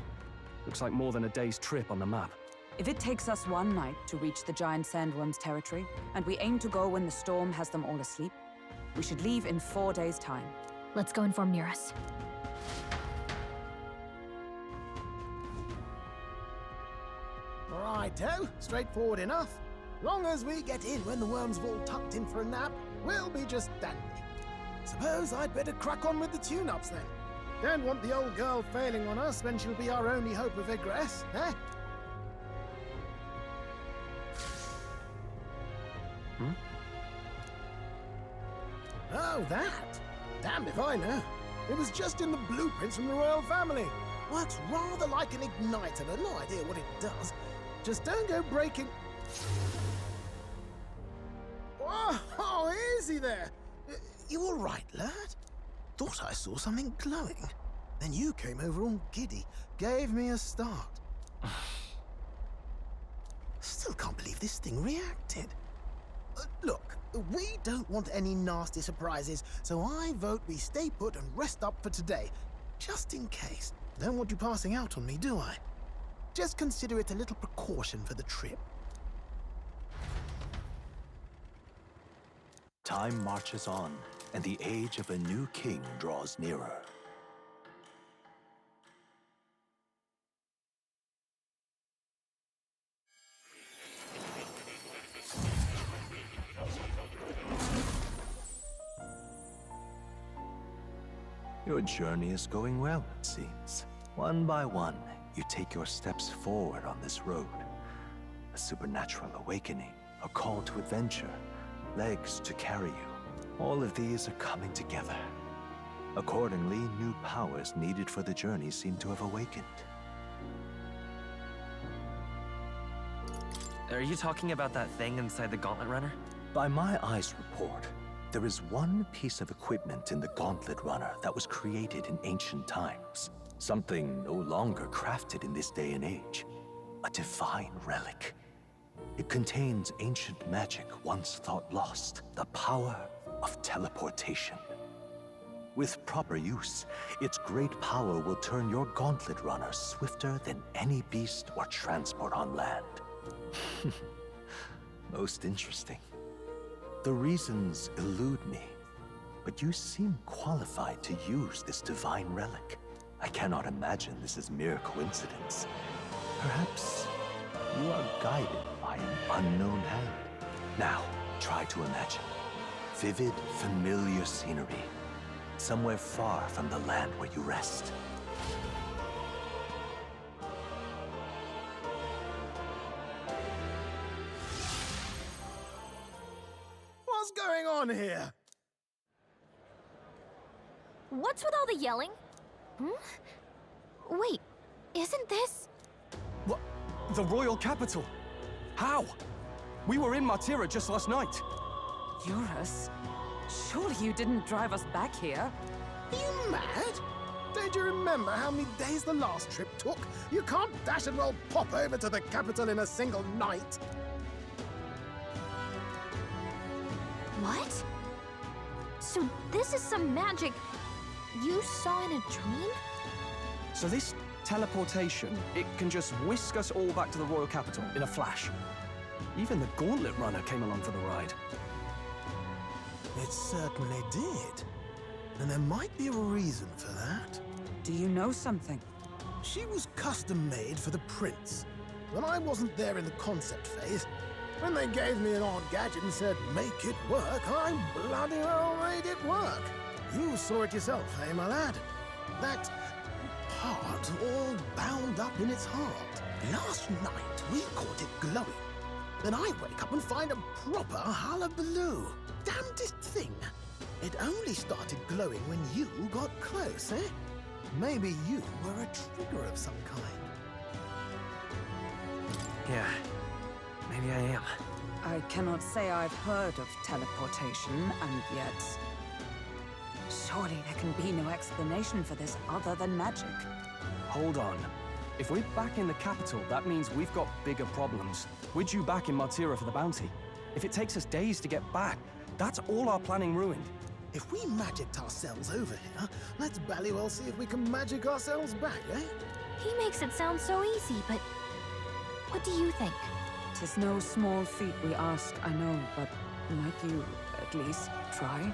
Looks like more than a day's trip on the map. If it takes us one night to reach the giant sandworm's territory, and we aim to go when the storm has them all asleep, we should leave in 4 days' time. Let's go inform Nearest. Righto, straightforward enough. Long as we get in when the worms have all tucked in for a nap, we'll be just dandy. Suppose I'd better crack on with the tune-ups then. Don't want the old girl failing on us when she'll be our only hope of egress, eh? Oh, that? Damned if I know. It was just in the blueprints from the royal family. Works rather like an igniter, but no idea what it does. Just don't go breaking... Oh, easy there. You all right, lad? Thought I saw something glowing. Then you came over all giddy, gave me a start. Still can't believe this thing reacted. Look, we don't want any nasty surprises, so I vote we stay put and rest up for today. Just in case. Don't want you passing out on me, do I? Just consider it a little precaution for the trip. Time marches on, and the age of a new king draws nearer. Your journey is going well, it seems. One by one, you take your steps forward on this road. A supernatural awakening, a call to adventure, legs to carry you. All of these are coming together. Accordingly, new powers needed for the journey seem to have awakened. Are you talking about that thing inside the Gauntlet Runner? By my eyes report, there is one piece of equipment in the Gauntlet Runner that was created in ancient times. Something no longer crafted in this day and age. A divine relic. It contains ancient magic once thought lost. The power of teleportation. With proper use, its great power will turn your Gauntlet Runner swifter than any beast or transport on land. Most interesting. The reasons elude me, but you seem qualified to use this divine relic. I cannot imagine this is mere coincidence. Perhaps you are guided by an unknown hand. Now, try to imagine. Vivid, familiar scenery. Somewhere far from the land where you rest. What's going on here? What's with all the yelling? Wait, isn't this... What? The royal capital? How? We were in Martira just last night. Eurus? Surely you didn't drive us back here? Are you mad? Don't you remember how many days the last trip took? You can't dash and roll pop over to the capital in a single night. What? So this is some magic you saw in a dream? So this teleportation, it can just whisk us all back to the royal capital in a flash. Even the Gauntlet Runner came along for the ride. It certainly did. And there might be a reason for that. Do you know something? She was custom-made for the prince. When I wasn't there in the concept phase, when they gave me an odd gadget and said, make it work, I bloody well made it work. You saw it yourself, eh, my lad? That part all bound up in its heart. Last night, we caught it glowing. Then I wake up and find a proper hullabaloo. Damnedest thing. It only started glowing when you got close, eh? Maybe you were a trigger of some kind. Yeah, maybe I am. I cannot say I've heard of teleportation, and yet... Surely there can be no explanation for this other than magic. Hold on. If we're back in the capital, that means we've got bigger problems. We're due back in Martira for the bounty. If it takes us days to get back, that's all our planning ruined. If we magicked ourselves over here, let's bally well see if we can magic ourselves back, eh? He makes it sound so easy, but what do you think? 'Tis no small feat we ask, I know, but might you at least try?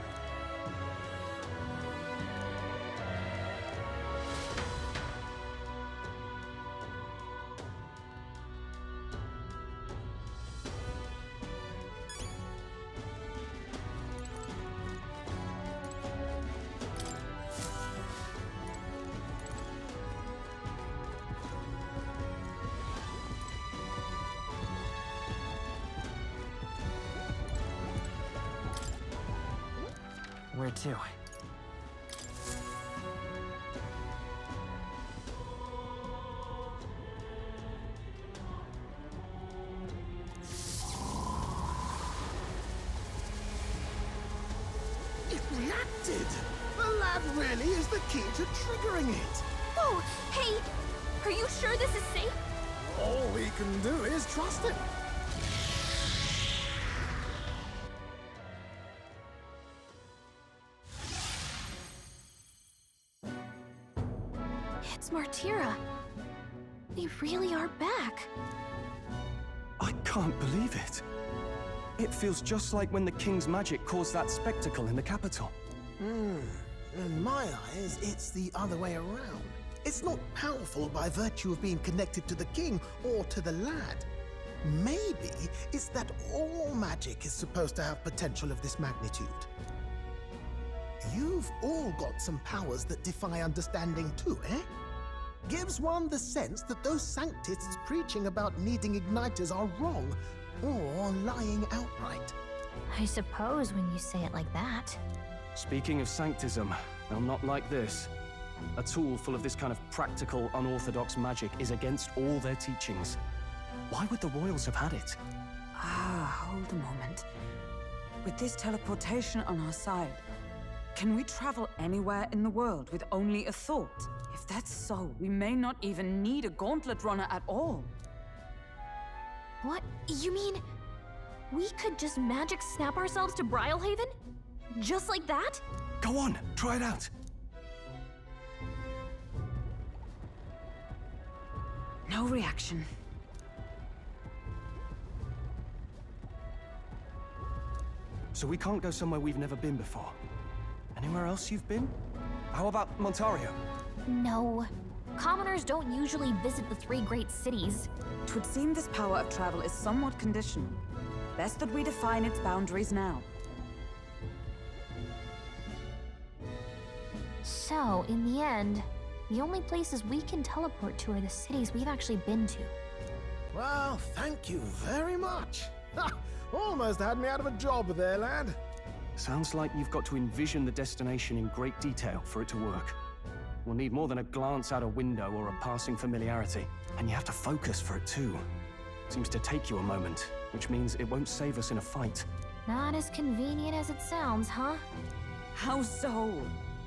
Where to? It reacted! The lad really is the key to triggering it! Oh, hey! Are you sure this is safe? All we can do is trust him. It's Martira. We really are back. I can't believe it. It feels just like when the king's magic caused that spectacle in the capital. In my eyes, it's the other way around. It's not powerful by virtue of being connected to the king or to the lad. Maybe it's that all magic is supposed to have potential of this magnitude. You've all got some powers that defy understanding too, eh? Gives one the sense that those sanctists preaching about needing igniters are wrong, or lying outright. I suppose when you say it like that. Speaking of sanctism, Now, not like this. A tool full of this kind of practical, unorthodox magic is against all their teachings. Why would the royals have had it? Hold a moment. With this teleportation on our side, can we travel anywhere in the world with only a thought? If that's so, we may not even need a gauntlet runner at all. What? You mean we could just magic snap ourselves to Brylehaven? Just like that? Go on, try it out. No reaction. So we can't go somewhere we've never been before. Anywhere else you've been? How about Montario? No. Commoners don't usually visit the three great cities. It would seem this power of travel is somewhat conditional. Best that we define its boundaries now. So, in the end, the only places we can teleport to are the cities we've actually been to. Well, thank you very much. Ha! Almost had me out of a job there, lad. Sounds like you've got to envision the destination in great detail for it to work. We'll need more than a glance out a window or a passing familiarity. And you have to focus for it too. Seems to take you a moment, which means it won't save us in a fight. Not as convenient as it sounds, huh? How so?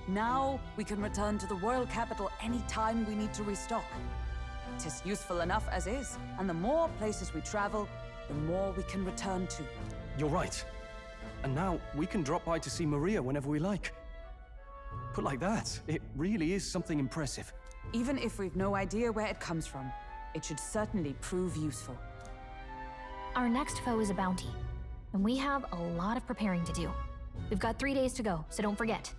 Now we can return to the royal capital any time we need to restock. It is useful enough as is, and the more places we travel, the more we can return to. You're right. And now we can drop by to see Maria whenever we like. Put like that, it really is something impressive. Even if we've no idea where it comes from, it should certainly prove useful. Our next foe is a bounty, and we have a lot of preparing to do. We've got 3 days to go, so don't forget.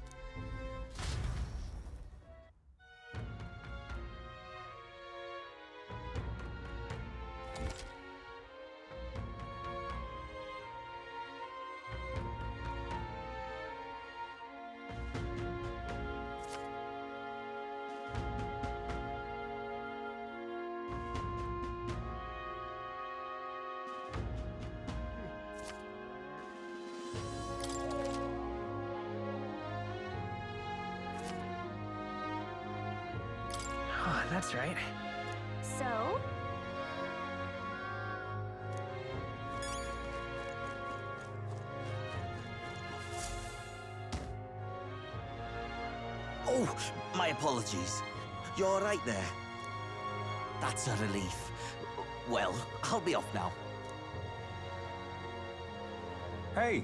Oh, that's right. So? Oh, my apologies. You're all right there? That's a relief. Well, I'll be off now. Hey,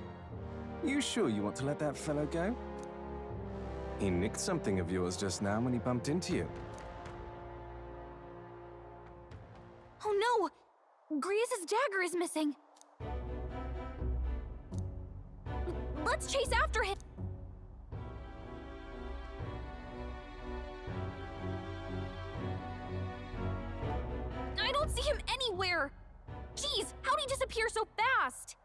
you sure you want to let that fellow go? He nicked something of yours just now when he bumped into you. Oh no! Griez's dagger is missing! Let's chase after him! I don't see him anywhere! Jeez, how'd he disappear so fast?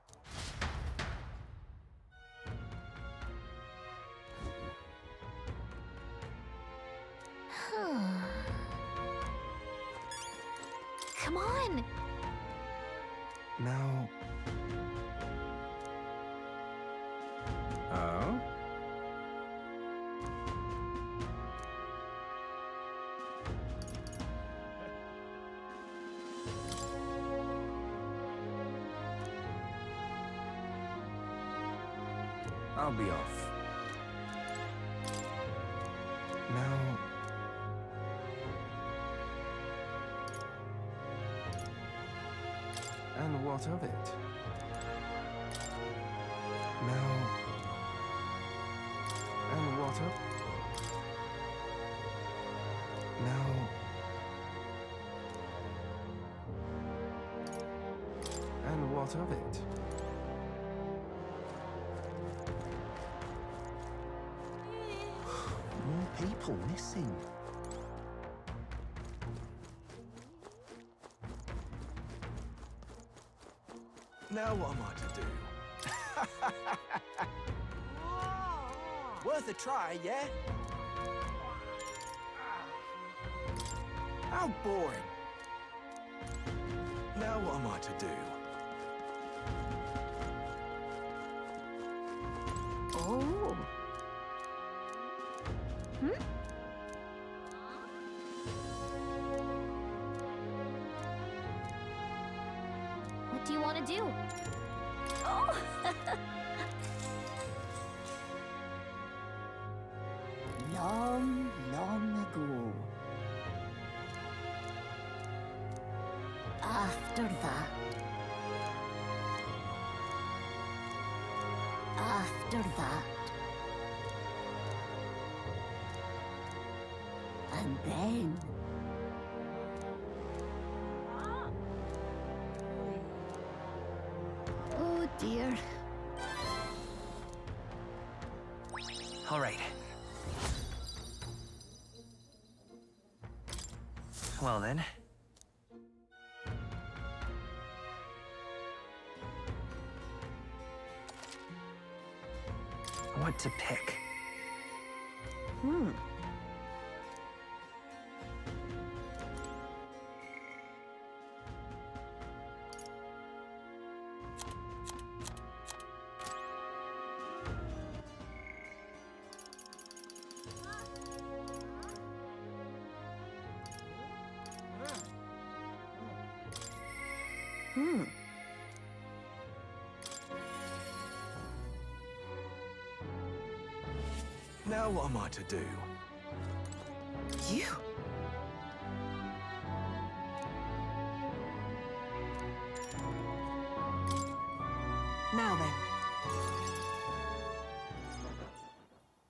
Come on! Now... Oh? I'll be off. Now... And what of it? Now... And what of... Now... And what of it? More people missing. Now what am I to do? Worth a try, yeah? How boring. Now what am I to do? Oh. What do you want to do? Oh! Long, long ago. After that. After that. And then. Oh dear. All right. Well then. What to pick? Now what am I to do? You? Now then.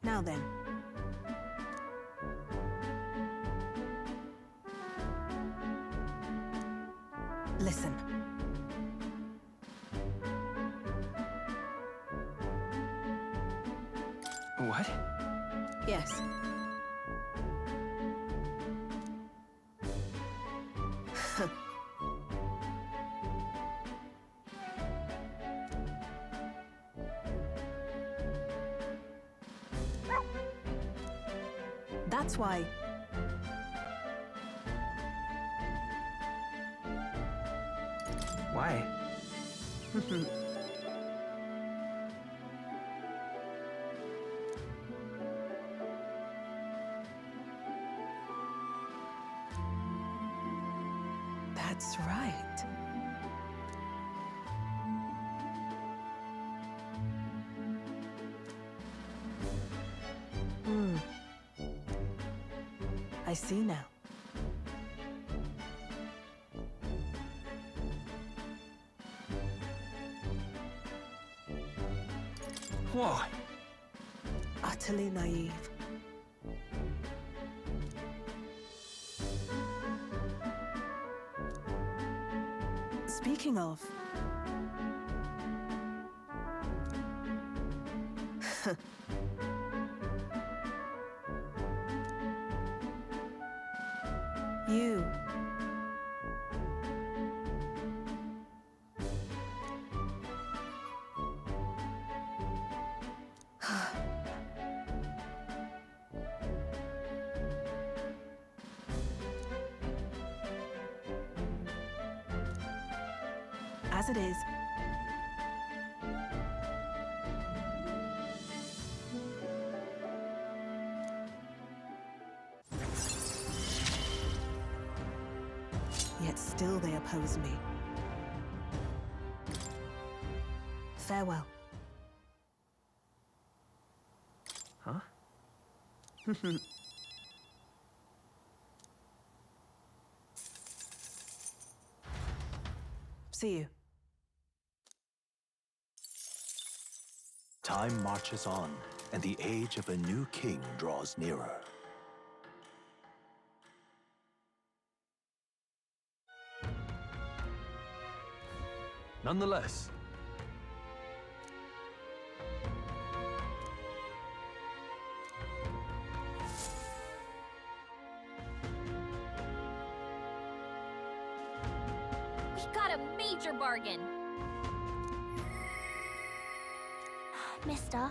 Now then. Listen. What? Yes. That's why. Why? That's right. I see now. What? Utterly naive. Speaking of... you... As it is. Yet still they oppose me. Farewell. Huh? See you. Time marches on, and the age of a new king draws nearer. Nonetheless, We got a major bargain! Mister,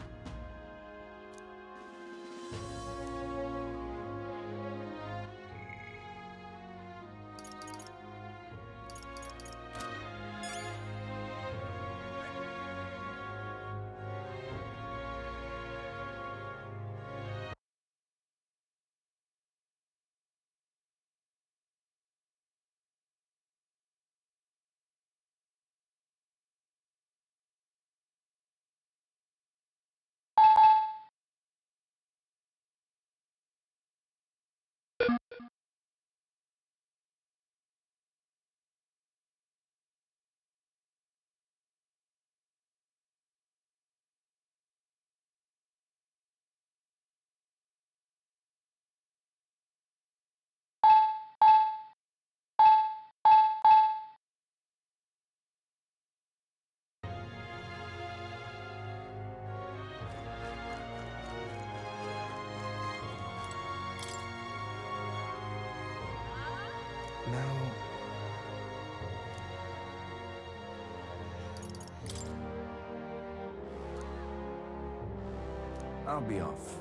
I'll be off.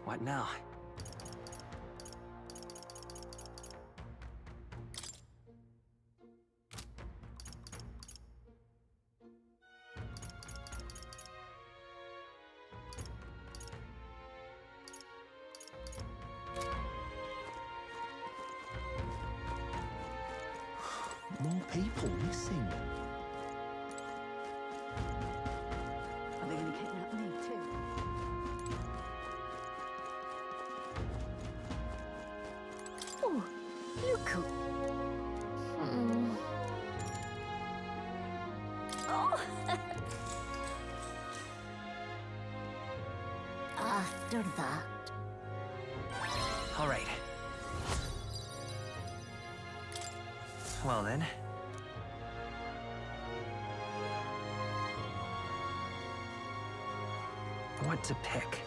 What now? More people missing. Are they going to kidnap me too? Oh, look who... Oh! After that, All right. Well then. What to pick?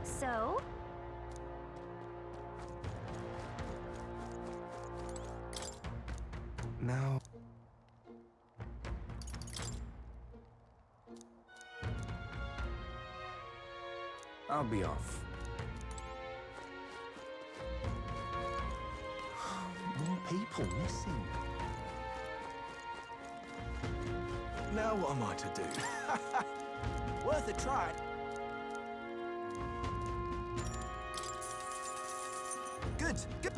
So? Now... I'll be off. More people missing. Now what am I to do? Worth a try. Good, good.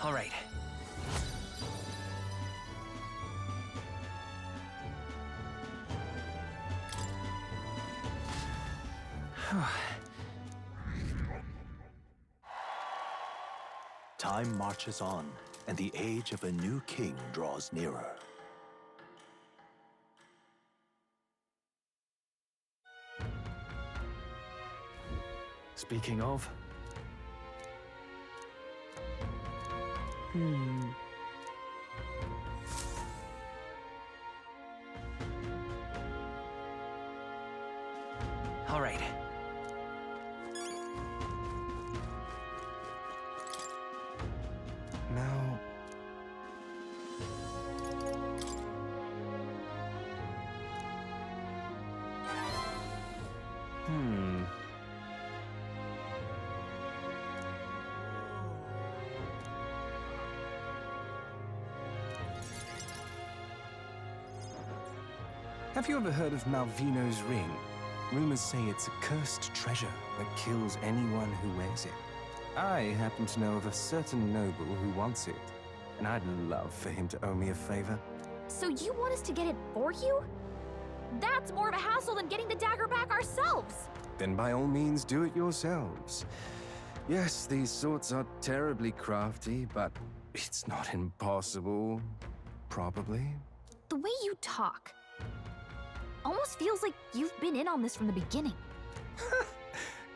All right. Time marches on, and the age of a new king draws nearer. Speaking of... All right. Now... Have you ever heard of Malvino's ring? Rumors say it's a cursed treasure that kills anyone who wears it. I happen to know of a certain noble who wants it, and I'd love for him to owe me a favor. So you want us to get it for you? That's more of a hassle than getting the dagger back ourselves! Then by all means do it yourselves. Yes, these sorts are terribly crafty, but it's not impossible. Probably. The way you talk almost feels like you've been in on this from the beginning.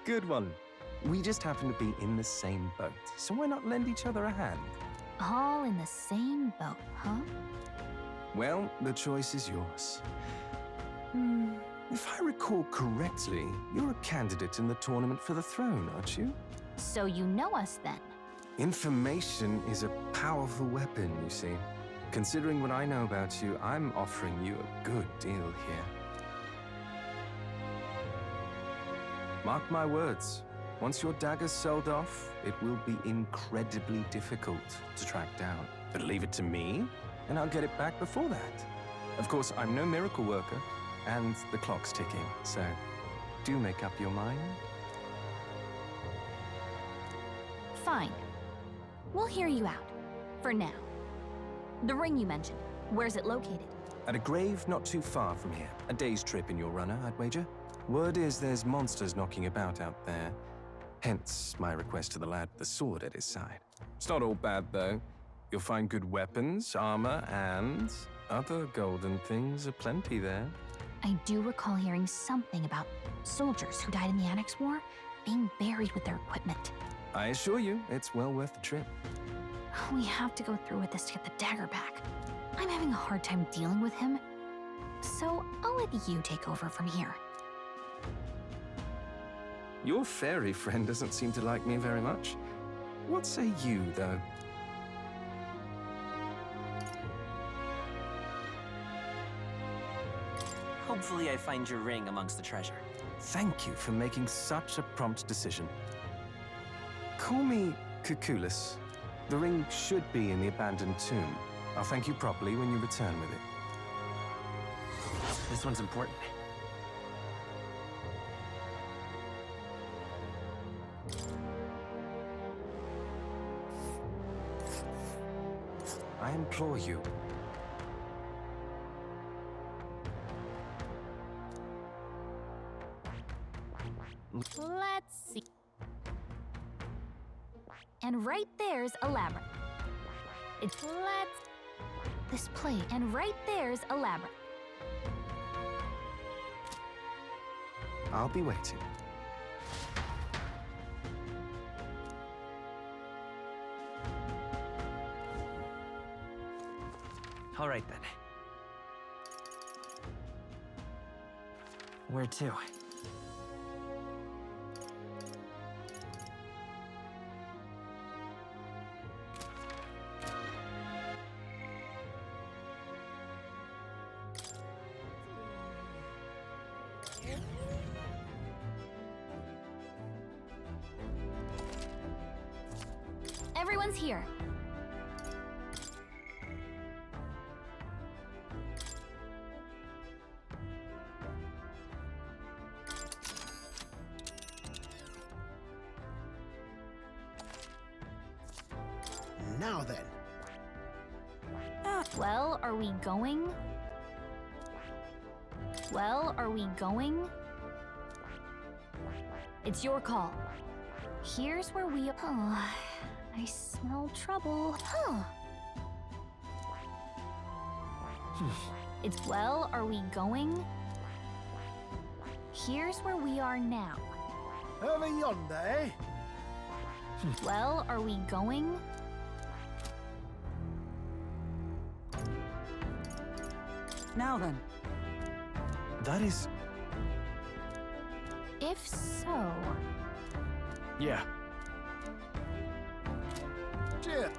Good one. We just happen to be in the same boat, so why not lend each other a hand? All in the same boat, huh? Well, the choice is yours. If I recall correctly, you're a candidate in the tournament for the throne, aren't you? So you know us then? Information is a powerful weapon, you see. Considering what I know about you, I'm offering you a good deal here. Mark my words. Once your dagger's sold off, it will be incredibly difficult to track down. But leave it to me, and I'll get it back before that. Of course, I'm no miracle worker, and the clock's ticking, so do make up your mind. Fine. We'll hear you out. For now. The ring you mentioned, where's it located? At a grave not too far from here. A day's trip in your runner, I'd wager. Word is there's monsters knocking about out there. Hence my request to the lad with the sword at his side. It's not all bad, though. You'll find good weapons, armor, and other golden things aplenty there. I do recall hearing something about soldiers who died in the Annex War being buried with their equipment. I assure you, it's well worth the trip. We have to go through with this to get the dagger back. I'm having a hard time dealing with him, so I'll let you take over from here. Your fairy friend doesn't seem to like me very much. What say you, though? Hopefully I find your ring amongst the treasure. Thank you for making such a prompt decision. Call me Cuculus. The ring should be in the abandoned tomb. I'll thank you properly when you return with it. This one's important. I implore you. Let's see. And right there's a labyrinth. This plate. And right there's a labyrinth. I'll be waiting. All right, then. Where to? Everyone's here. Now then. Well, are we going? Well, are we going? It's your call. Here's where we... Oh, I smell trouble. Huh. It's... Well, are we going? Here's where we are now. Over yonder, eh? Well, are we going? Now then. That is... If so... Yeah. Cheer.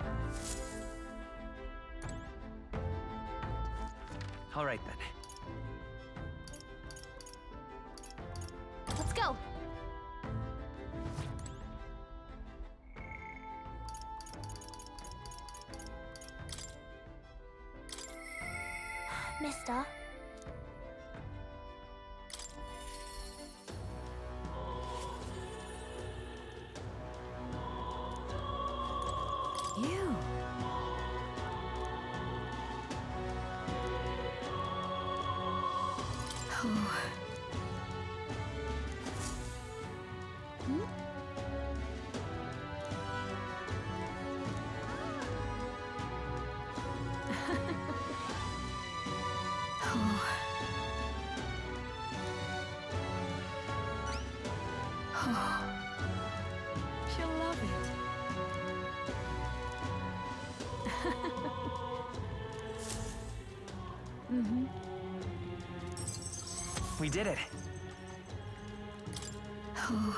All right, then. Let's go. Mister. You. Oh. She'll love it. Mm-hmm. We did it. Oh.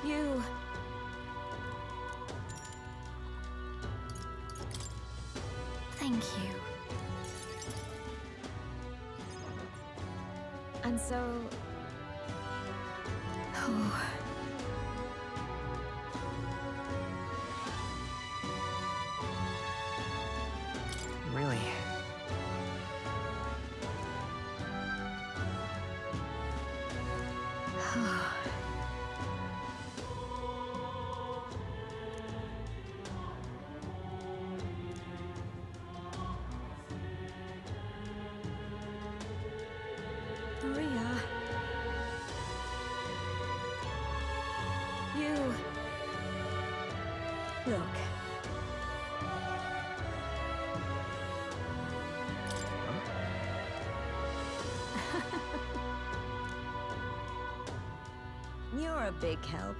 You... Thank you. And so... Oh. Maria. You. Look. You're a big help.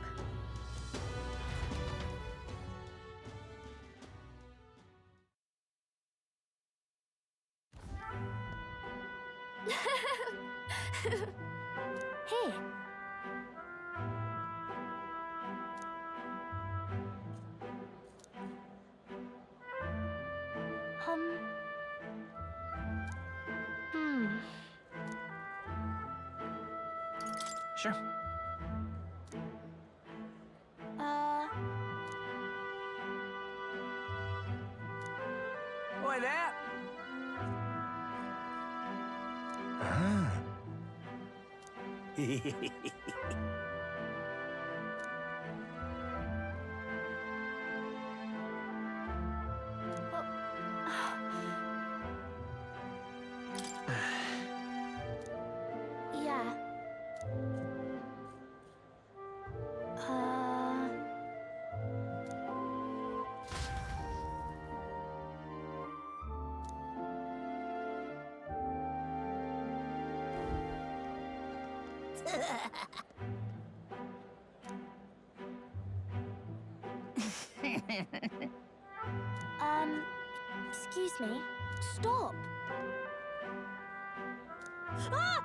Hey. Sure. Oi there! Ah. Yeah. Excuse me. Stop. Ah!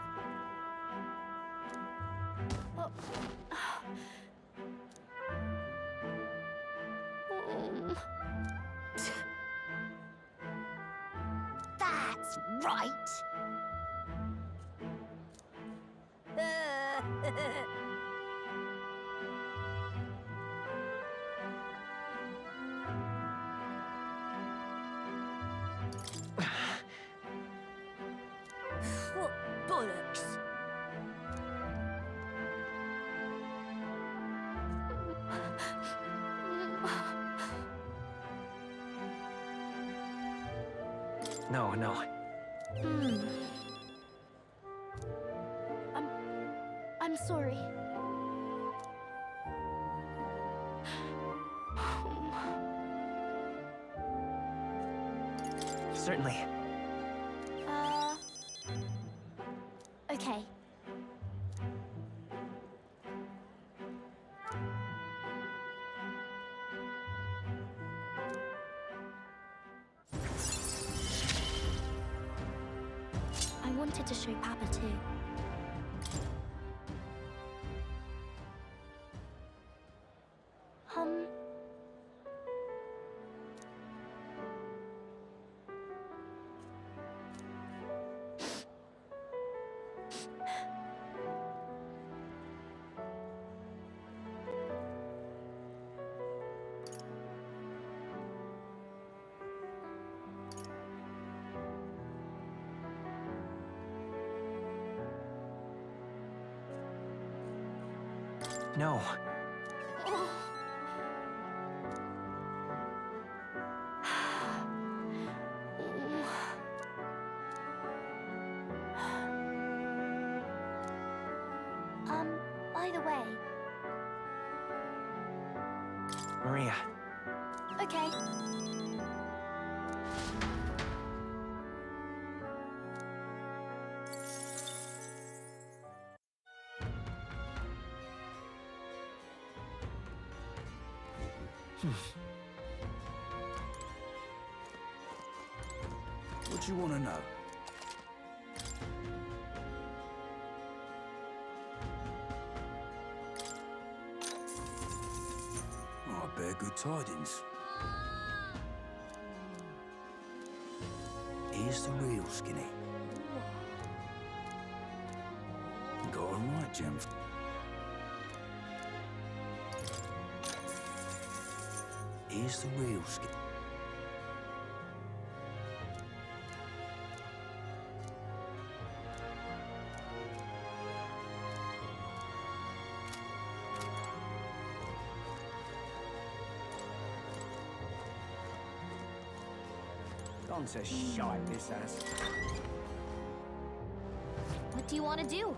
Oh. That's right. What bollocks? No, no. I'm sorry. Certainly. Okay. I wanted to show Papa too. No. By the way. Maria. Okay. What do you want to know? Oh, I bear good tidings. Here's the real skinny. Got a right gem. Here's the real skinny. Gone to shite, this has. What do you want to do?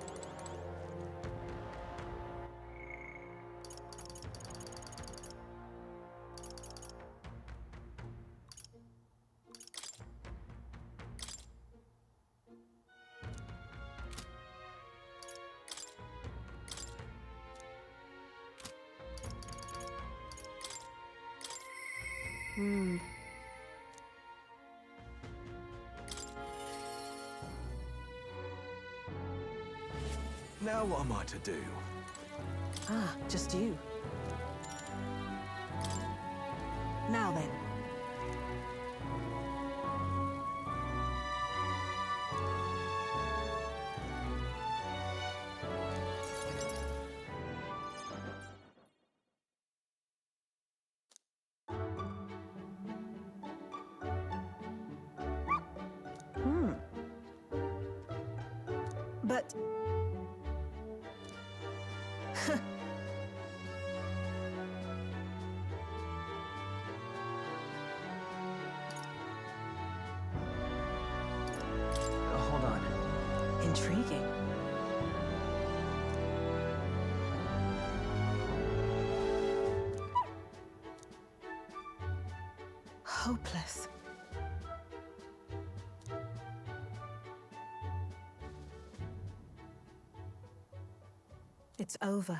Now what am I to do? Ah, just you. Now then. But... Hold on. Intriguing. Hopeless. It's over.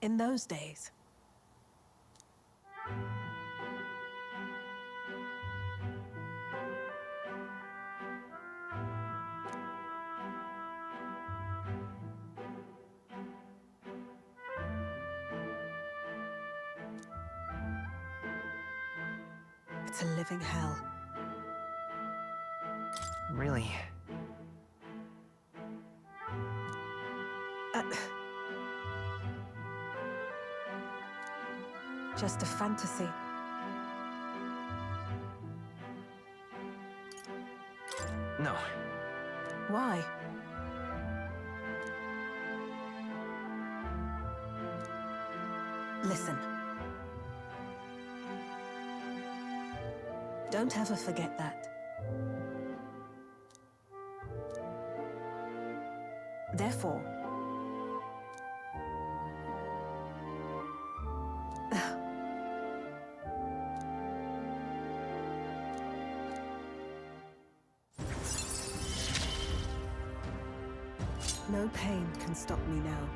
In those days, it's a living hell. Really? Just a fantasy. No. Why? Listen. Don't ever forget that. Therefore, no pain can stop me now.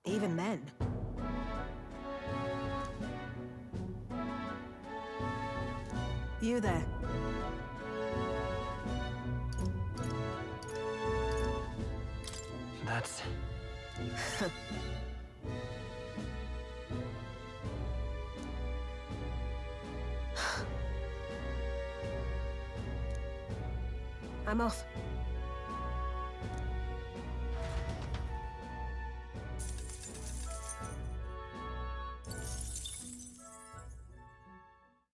Even then. You there. That's... I'm off.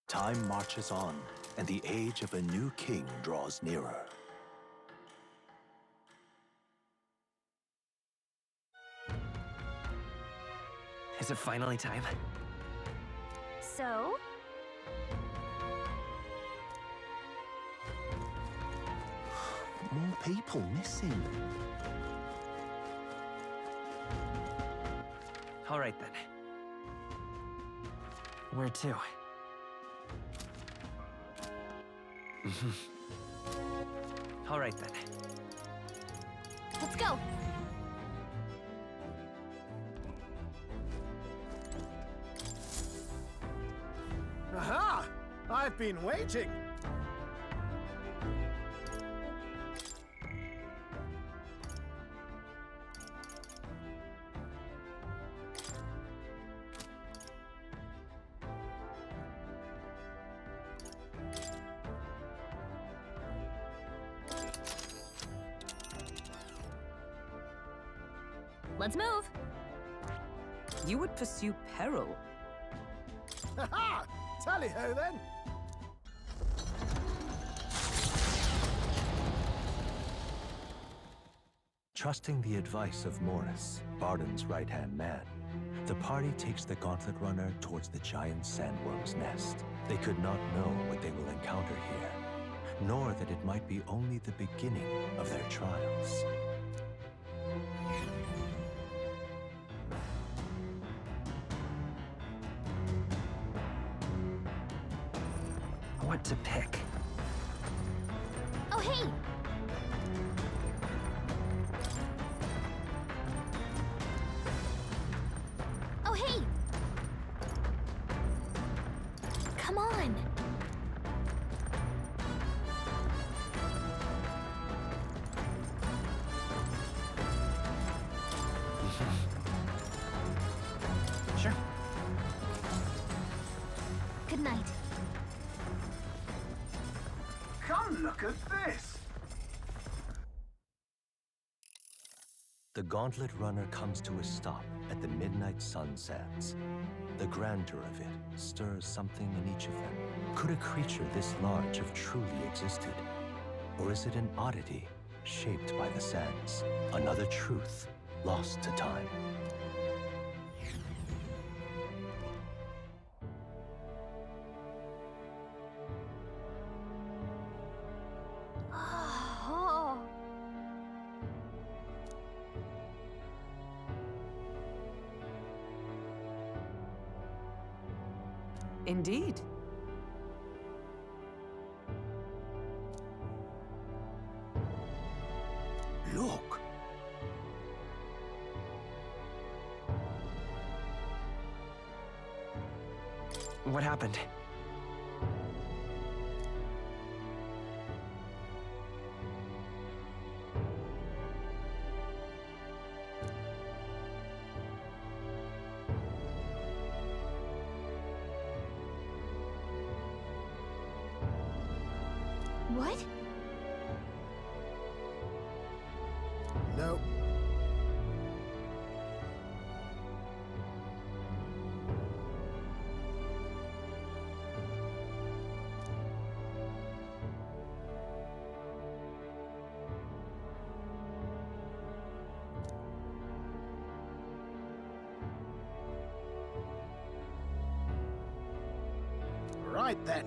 Time marches on, and the age of a new king draws nearer. Is it finally time? So? More people missing. All right, then. Where to? All right, then. Let's go! Aha! I've been waiting. Let's move! You would pursue peril. Ha ha! Tally-ho then! Trusting the advice of Morris, Barden's right-hand man, the party takes the Gauntlet Runner towards the giant sandworm's nest. They could not know what they will encounter here, nor that it might be only the beginning of their trials. What to pick? Oh, hey! Oh, hey! Come on! Sure. Good night. Come look at this! The Gauntlet Runner comes to a stop at the midnight sun sands. The grandeur of it stirs something in each of them. Could a creature this large have truly existed? Or is it an oddity shaped by the sands? Another truth lost to time. Oh. Indeed. Look! What happened? What? No. Right then.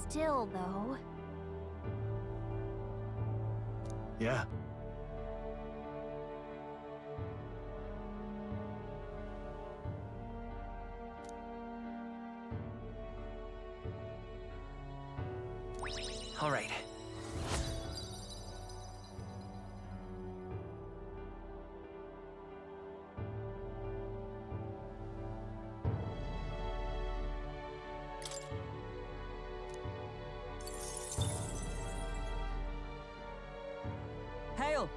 Still, though. Yeah. All right. Hail!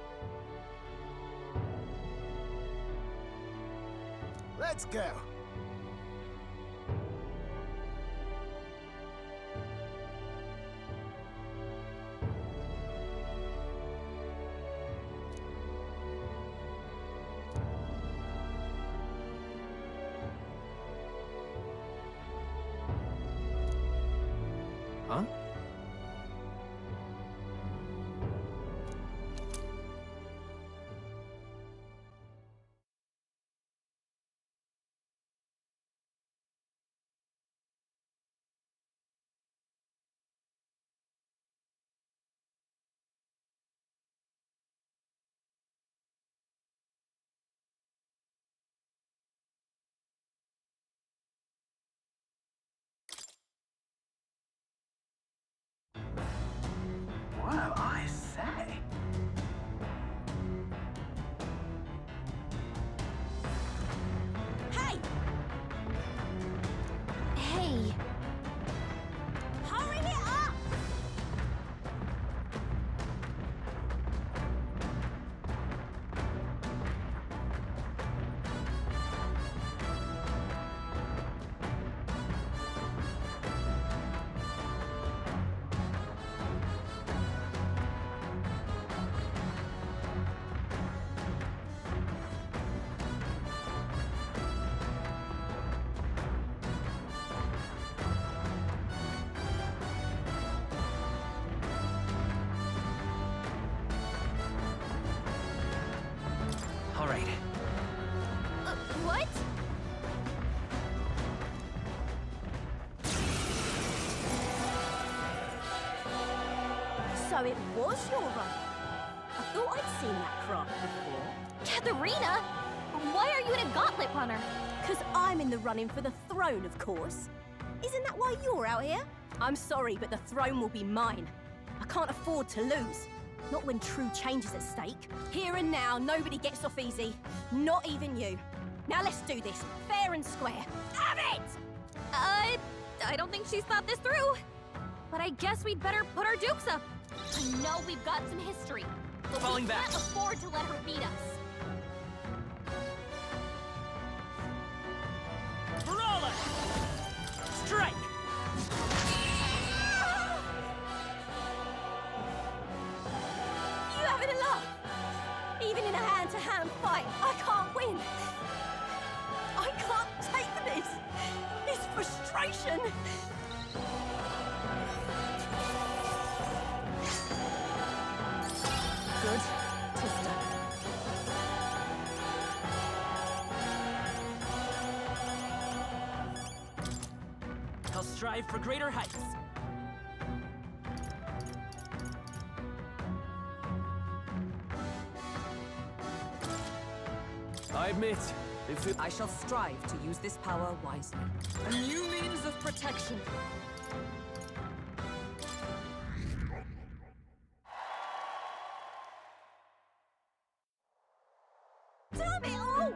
Let's go. Huh? So it was your run. I thought I'd seen that craft before. Katharina! Why are you in a gauntlet runner? Because I'm in the running for the throne, of course. Isn't that why you're out here? I'm sorry, but the throne will be mine. I can't afford to lose. Not when true change is at stake. Here and now, nobody gets off easy. Not even you. Now let's do this, fair and square. Have it! I don't think she's thought this through. But I guess we'd better put our dukes up. I know we've got some history, but Falling we back. can't afford to let her beat us. Brawler! Strike! You having a laugh? Even in a hand-to-hand fight, I can't win. I can't take this. This frustration. Good. Tista. I'll strive for greater heights. I admit, if it... I shall strive to use this power wisely. A new means of protection. Damn it all!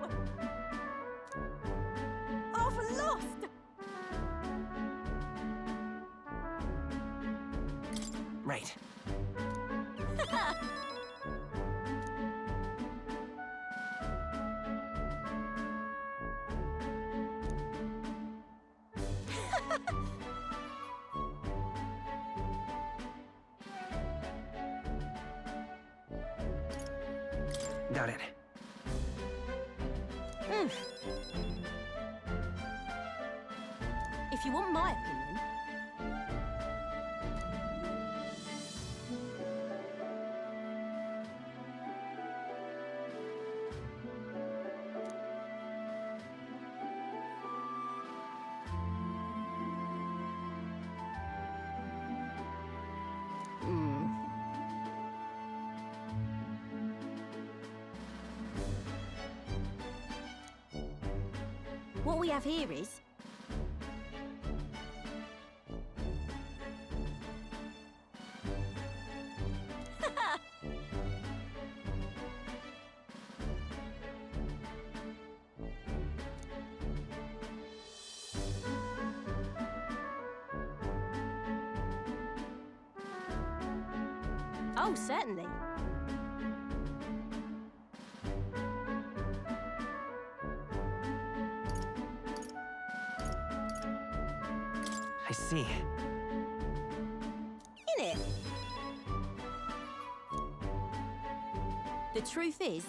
I've lost! Right. Got it. If you want my opinion, what we have here is oh, certainly. I see. In it. The truth is,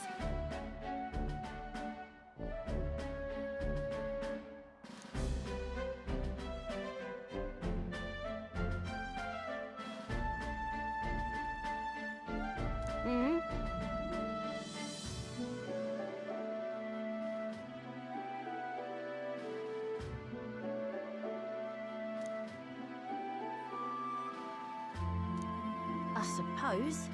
I suppose.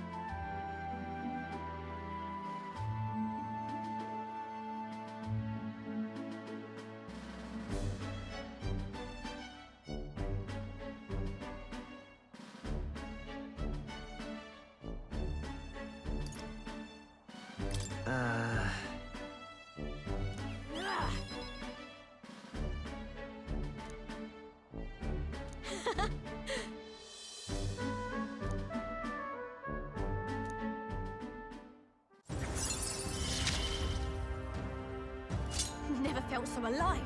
Never felt so alive.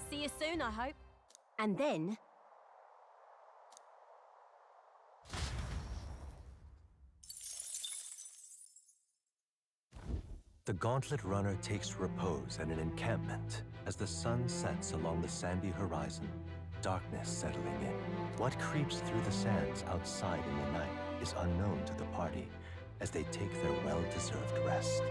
See you soon, I hope. And then... The Gauntlet Runner takes repose at an encampment as the sun sets along the sandy horizon, darkness settling in. What creeps through the sands outside in the night is unknown to the party as they take their well-deserved rest.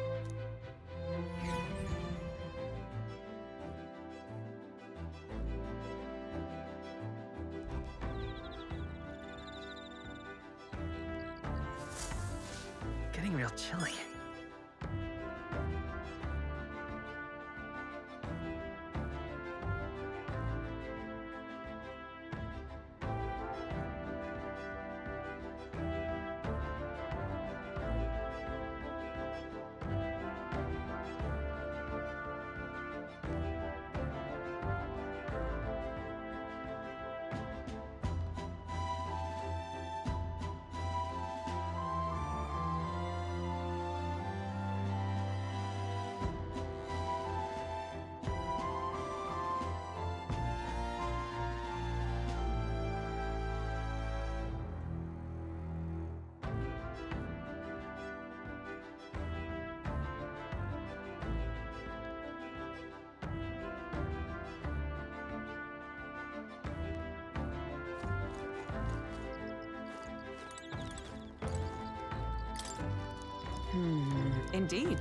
getting real chilly. Indeed.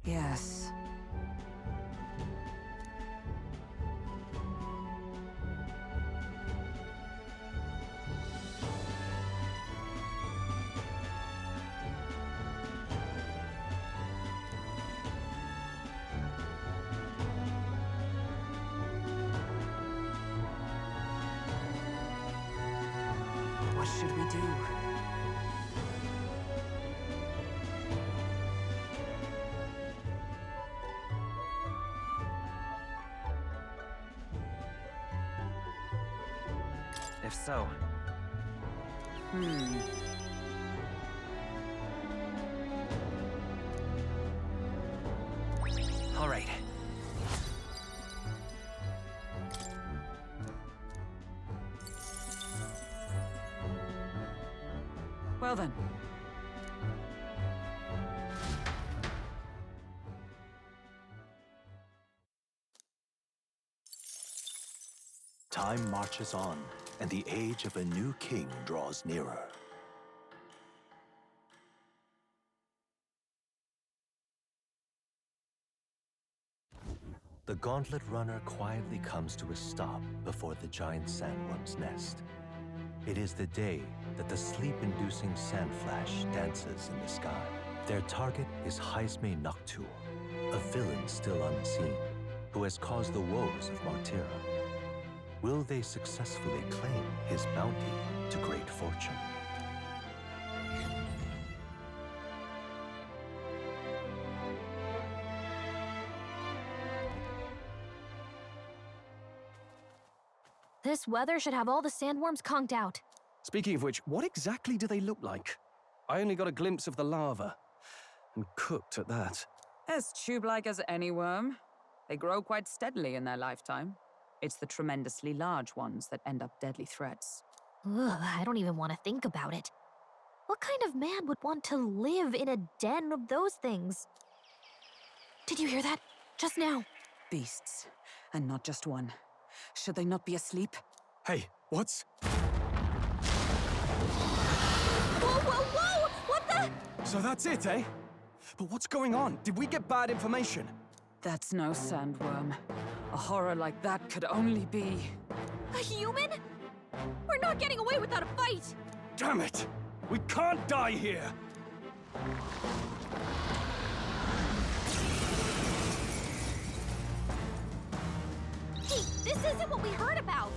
Yes. What should we do? If so, all right. Well then. Time marches on, and the age of a new king draws nearer. The Gauntlet Runner quietly comes to a stop before the giant sandworm's nest. It is the day that the sleep-inducing sandflash dances in the sky. Their target is Haisme Noctur, a villain still unseen, who has caused the woes of Martira. Will they successfully claim his bounty to great fortune? This weather should have all the sandworms conked out. Speaking of which, what exactly do they look like? I only got a glimpse of the lava. And cooked at that. As tube-like as any worm. They grow quite steadily in their lifetime. It's the tremendously large ones that end up deadly threats. Ugh, I don't even want to think about it. What kind of man would want to live in a den of those things? Did you hear that? Just now. Beasts. And not just one. Should they not be asleep? Hey, what's... Whoa, whoa, whoa! What the? So that's it, eh? But what's going on? Did we get bad information? That's no sandworm. A horror like that could only be... A human? We're not getting away without a fight! Damn it! We can't die here! Hey, this isn't what we heard about!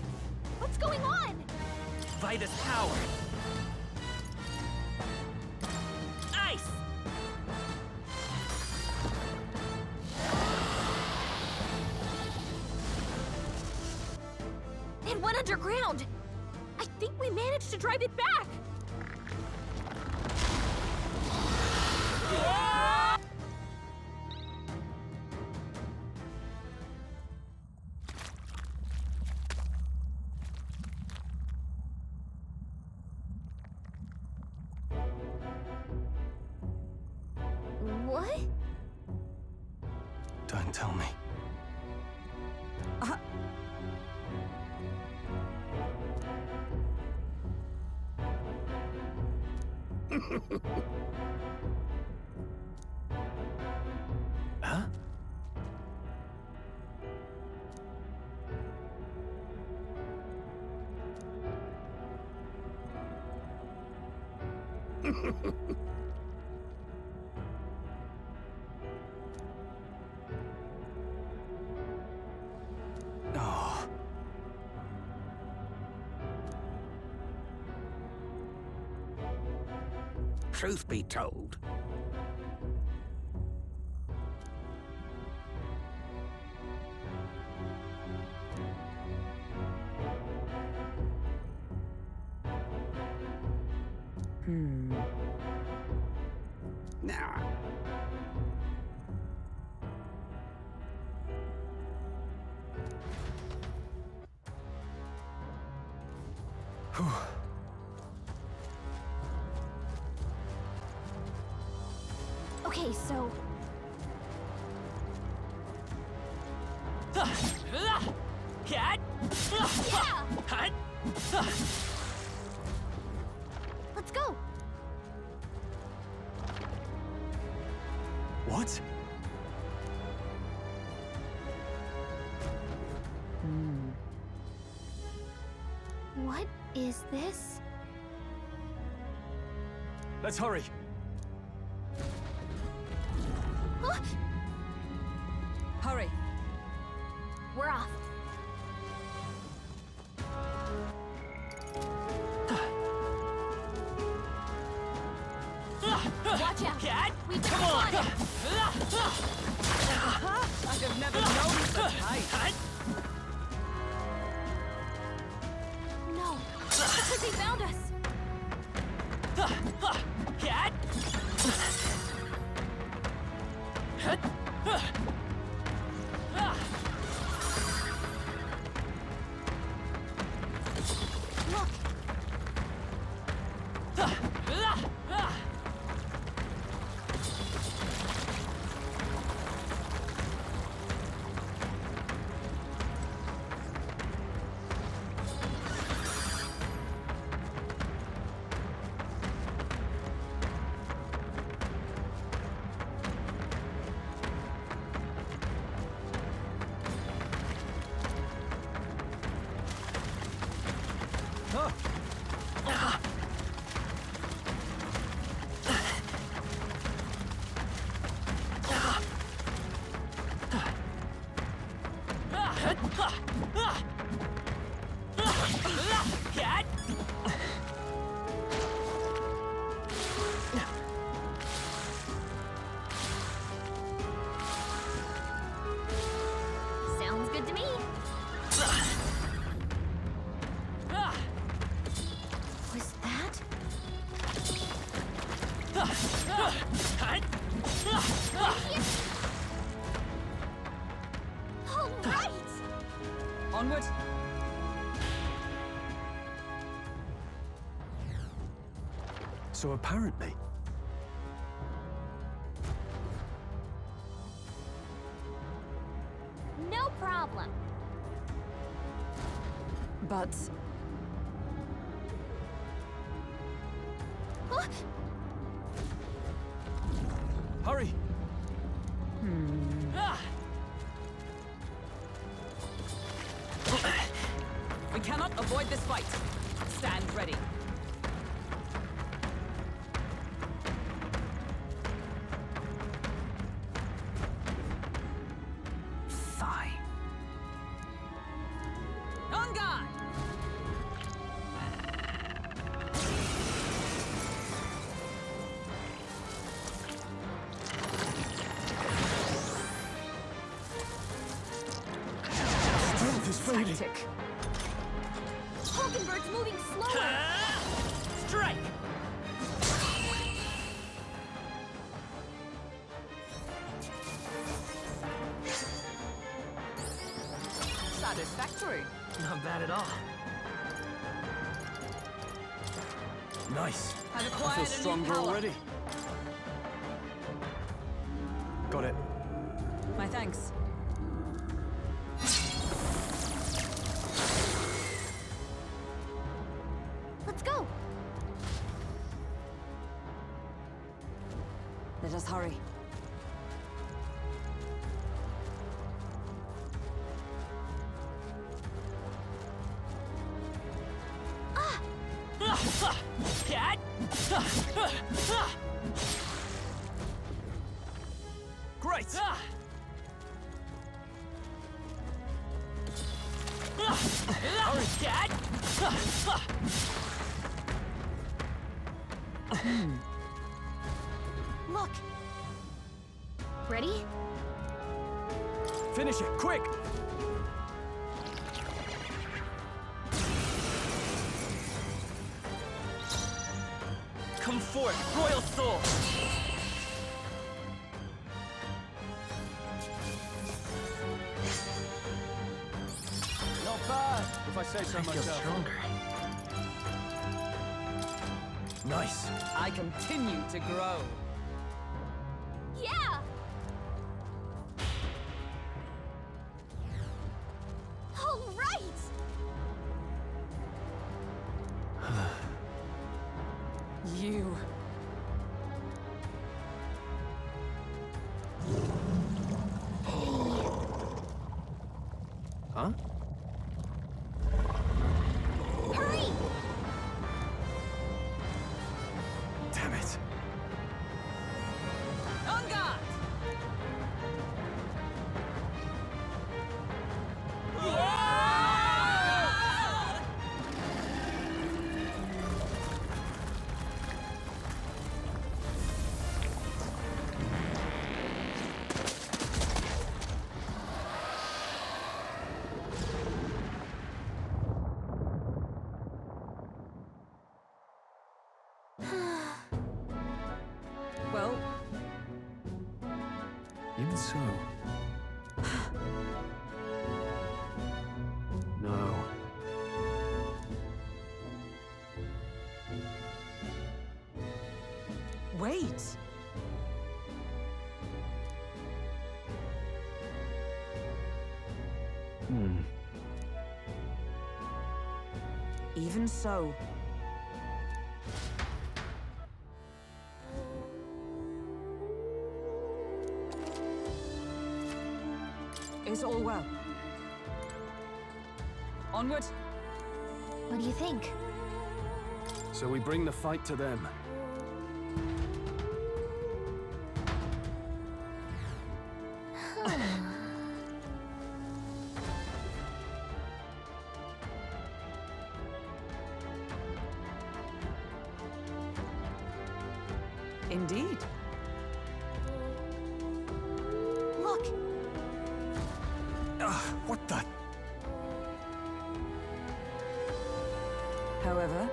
What's going on? Vitus power. Ice. It went underground! I think we managed to drive it back! What? Don't tell me. Huh? Oh. Truth be told, nah. Okay, so... Yeah! Let's go! What? What is this? Let's hurry. Huh? Hurry. We're off. Watch out! We don't want it! I'd have never known such height. No! Because he found us! Look! Sounds good to me. Was that? All right! Onward. So apparently... No problem. But Huh? Hurry! we cannot avoid this fight. Stand ready. Fine. On guard! Strength is fading. Tactic. Hulkenberg's moving slower. Strike! Satisfactory. Not bad at all. Nice. I've I acquired feel a new stronger power. already. Got it. My thanks. Let's go. Let us hurry. Great! Dad! Look! Ready? Finish it, quick! Come forth, royal soul! Not bad, if I say so myself. Stronger. Nice. I continue to grow. Yeah! All right! You. Huh? Hurry! Damn it. On guard! Well, Even so. No. wait. Even so. Is all well? Onward? What do you think? So we bring the fight to them. Indeed. Look! What the? However,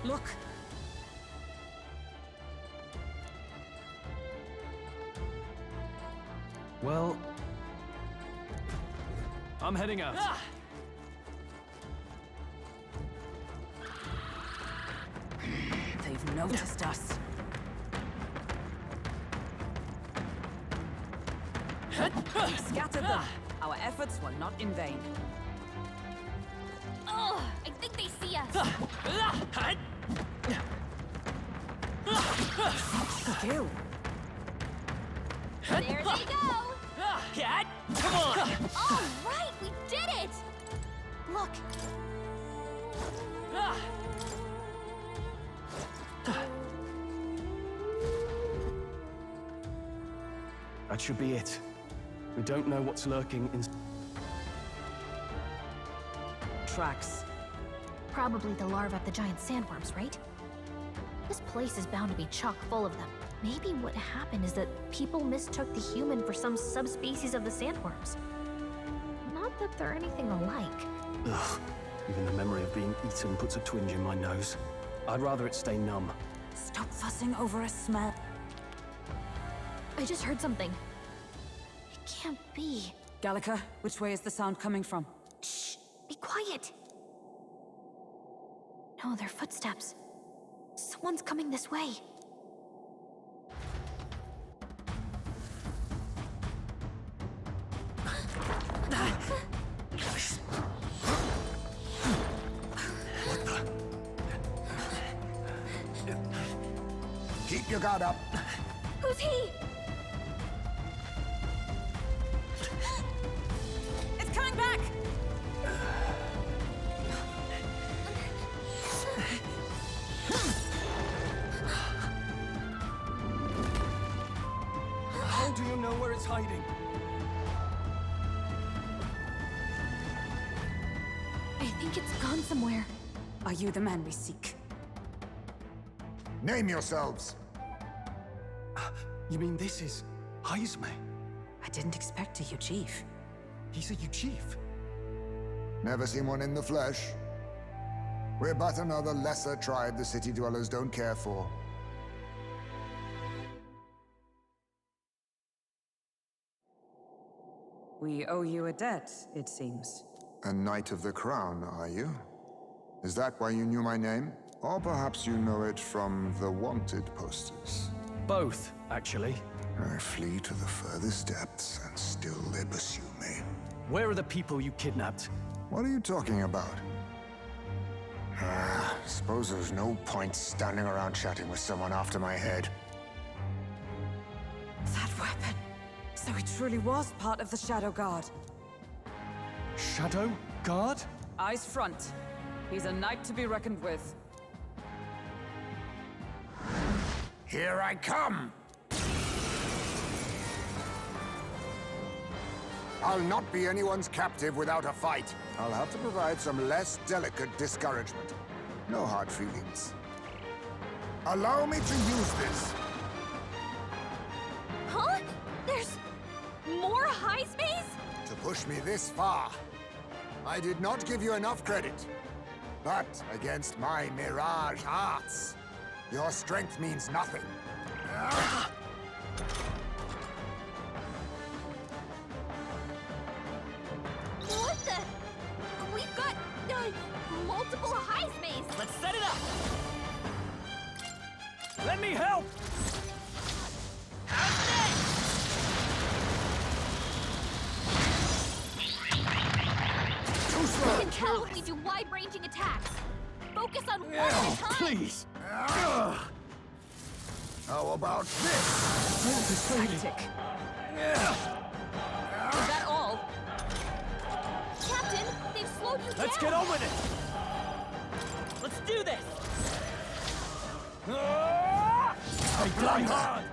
look. Well, I'm heading out. They've noticed us. We've scattered them. Our efforts were not in vain. Oh, I think they see us. Skill. There they go. Cat, come on! All right, we did it. Look. That should be it. We don't know what's lurking in... Tracks. Probably the larvae of the giant sandworms, right? This place is bound to be chock full of them. Maybe what happened is that people mistook the human for some subspecies of the sandworms. Not that they're anything alike. Ugh. Even the memory of being eaten puts a twinge in my nose. I'd rather it stay numb. Stop fussing over a smell. I just heard something. It can't be. Gallica, which way is the sound coming from? Shh! Be quiet! No, they're footsteps. Someone's coming this way. Keep your guard up. Who's he? It's coming back! hiding? I think it's gone somewhere. Are you the man we seek? Name yourselves. You mean this is Heisme? I didn't expect a Chief. He's a chief. Never seen one in the flesh. We're but another lesser tribe the city dwellers don't care for. We owe you a debt, it seems. A Knight of the Crown, are you? Is that why you knew my name? Or perhaps you know it from the wanted posters? Both, actually. I flee to the furthest depths, and still they pursue me. Where are the people you kidnapped? What are you talking about? Suppose there's no point standing around chatting with someone after my head. That weapon! So he truly was part of the Shadow Guard. Shadow Guard? Eyes front. He's a knight to be reckoned with. Here I come! I'll not be anyone's captive without a fight. I'll have to provide some less delicate discouragement. No hard feelings. Allow me to use this. Huh? There's more Heismes? To push me this far. I did not give you enough credit. But against my mirage arts, your strength means nothing. What the? We've got multiple Heismes. Let's set it up! Let me help! You can tell when we do wide-ranging attacks. Focus on one at a time. Please! How about this? Tactic. Is that all? Captain, they've slowed you down. Let's get on with it! Let's do this! Hey, blinder!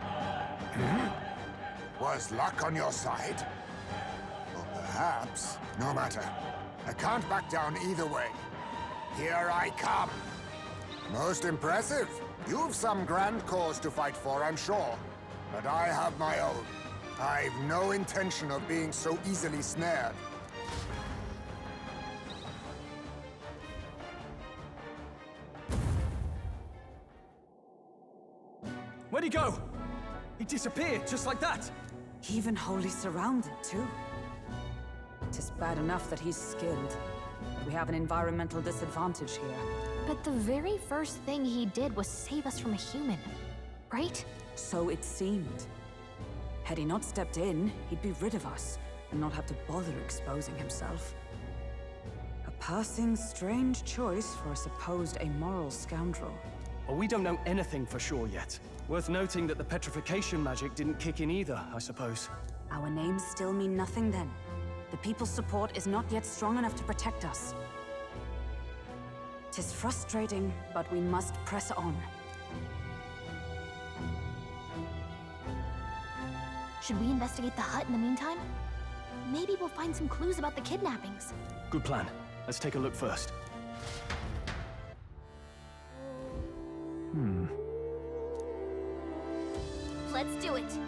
Was luck on your side? Or perhaps, no matter. I can't back down either way. Here I come. Most impressive. You've some grand cause to fight for, I'm sure. But I have my own. I've no intention of being so easily snared. Where'd he go? He disappeared, just like that. Even wholly surrounded, too. Tis bad enough that he's skilled. We have an environmental disadvantage here. But the very first thing he did was save us from a human, right? So it seemed. Had he not stepped in, he'd be rid of us, and not have to bother exposing himself. A passing, strange choice for a supposed amoral scoundrel. Well, we don't know anything for sure yet. Worth noting that the petrification magic didn't kick in either, I suppose. Our names still mean nothing then. The people's support is not yet strong enough to protect us. 'Tis frustrating, but we must press on. Should we investigate the hut in the meantime? Maybe we'll find some clues about the kidnappings. Good plan. Let's take a look first. Let's do it.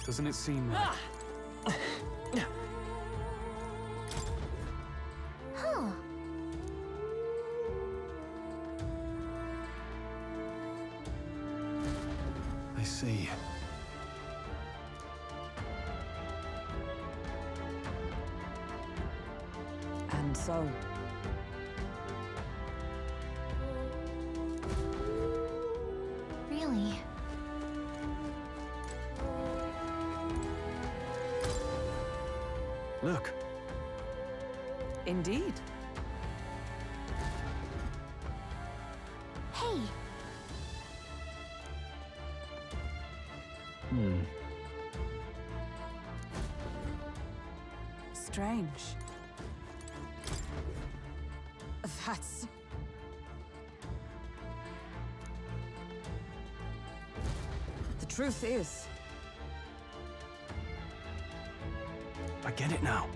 Doesn't it seem... Huh. I see. And so... Really? Look. Indeed. Hey! Strange. That's... The truth is, I get it now.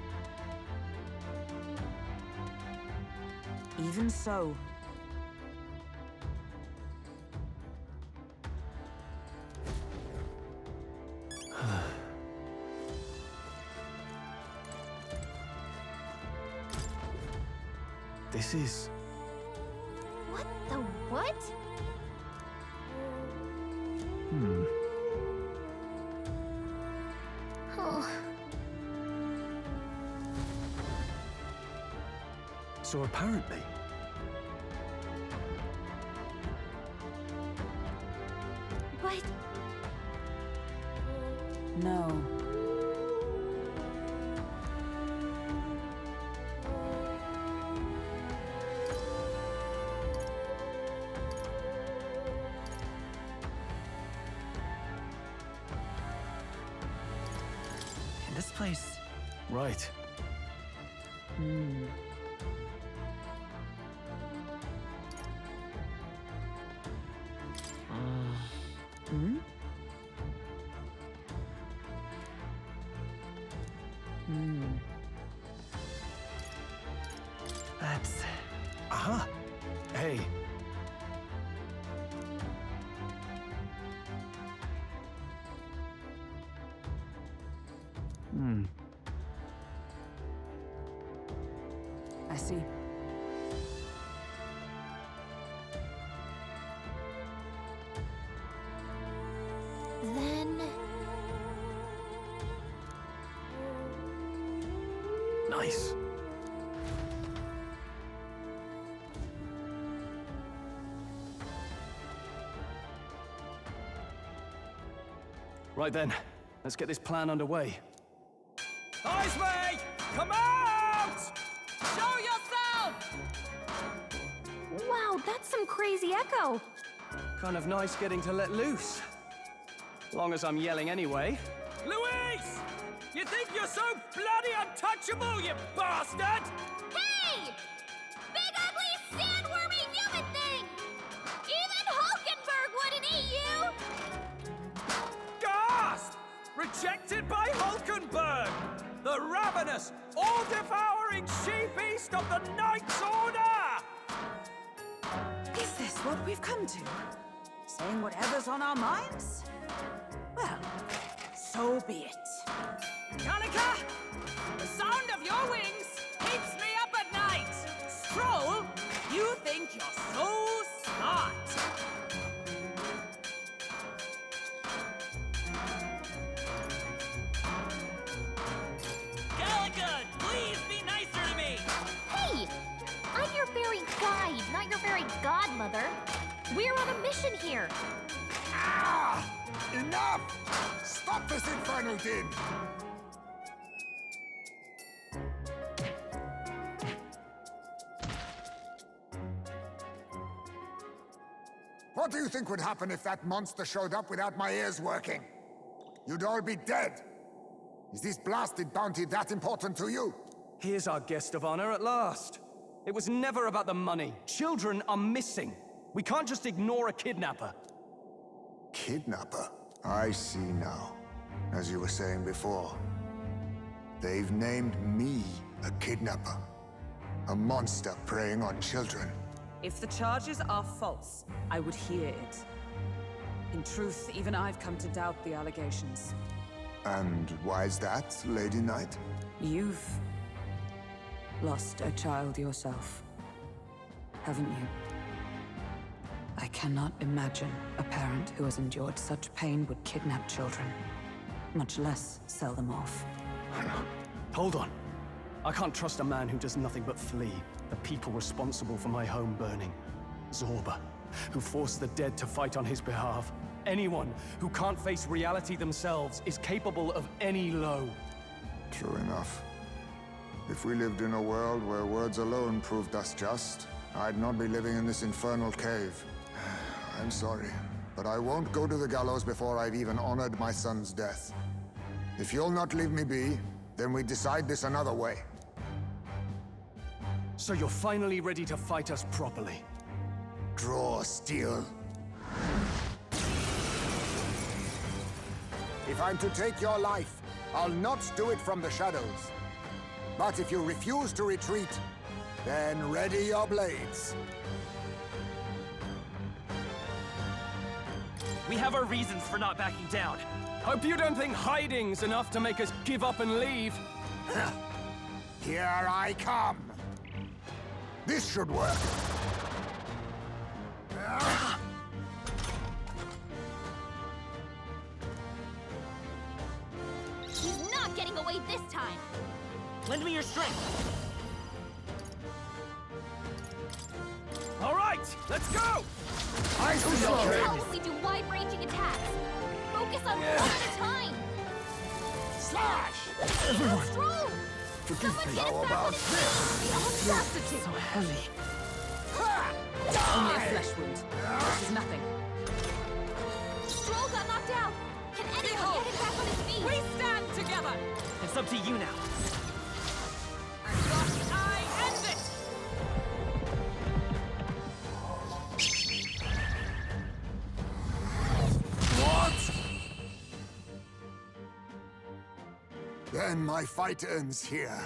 even so, This is... What the what? Oh, So apparently... but no. In this place. Right. That's... Aha! Hey. I see. then Nice. Right then, let's get this plan underway. Heismay! Come out! Show yourself! wow, that's some crazy echo. Kind of nice getting to let loose. Long as I'm yelling anyway. Luis! You think you're so bloody untouchable, you bastard? Hey! Big ugly sandwormy human thing! Even Hulkenberg wouldn't eat you! Gasp! Rejected by Hulkenberg! The ravenous, all-devouring she-beast of the Knight's Order! Is this what we've come to? Saying whatever's on our minds? Well, so be it. Kalika! The sound of your wings keeps me up at night! Stroll, you think you're so smart! Kalika, please be nicer to me! Hey! I'm your fairy guide, not your fairy godmother. We're on a mission here. Ah! Enough! Stop this infernal din! What do you think would happen if that monster showed up without my ears working? You'd all be dead. Is this blasted bounty that important to you? Here's our guest of honor at last. It was never about the money. Children are missing. We can't just ignore a kidnapper. Kidnapper? I see now. As you were saying before, they've named me a kidnapper. A monster preying on children. If the charges are false, I would hear it. In truth, even I've come to doubt the allegations. And why's that, Lady Knight? You've lost a child yourself, haven't you? I cannot imagine a parent who has endured such pain would kidnap children, much less sell them off. Hold on. I can't trust a man who does nothing but flee the people responsible for my home burning. Zorba, who forced the dead to fight on his behalf. Anyone who can't face reality themselves is capable of any low. True enough. If we lived in a world where words alone proved us just, I'd not be living in this infernal cave. I'm sorry, but I won't go to the gallows before I've even honored my son's death. If you'll not leave me be, then we decide this another way. So you're finally ready to fight us properly? Draw steel. If I'm to take your life, I'll not do it from the shadows. But if you refuse to retreat, then ready your blades. We have our reasons for not backing down. Hope you don't think hiding's enough to make us give up and leave. Here I come. This should work. He's not getting away this time! Lend me your strength. All right, let's go! I see your How can we do wide-ranging attacks? Focus on one at a time! Slash! Everyone! Strong! Forgive me. How about this? The audacity! So heavy. Only a flesh wound. This is nothing. Stroll got knocked out! Can anyone get him back on his feet? We stand together! It's up to you now. And thus I end it! What? Then my fight ends here.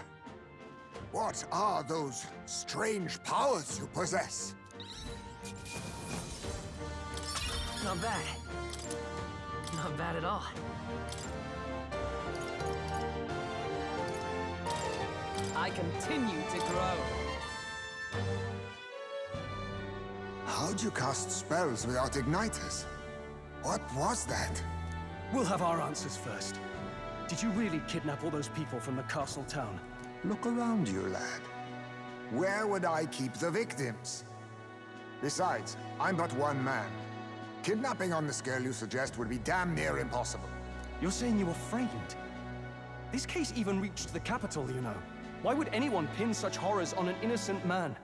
What are those strange powers you possess? Not bad. Not bad at all. I continue to grow. How'd you cast spells without igniters? What was that? We'll have our answers first. Did you really kidnap all those people from the castle town? Look around you, lad. Where would I keep the victims? Besides, I'm but one man. Kidnapping on the scale you suggest would be damn near impossible. You're saying you were framed? This case even reached the capital, you know. Why would anyone pin such horrors on an innocent man?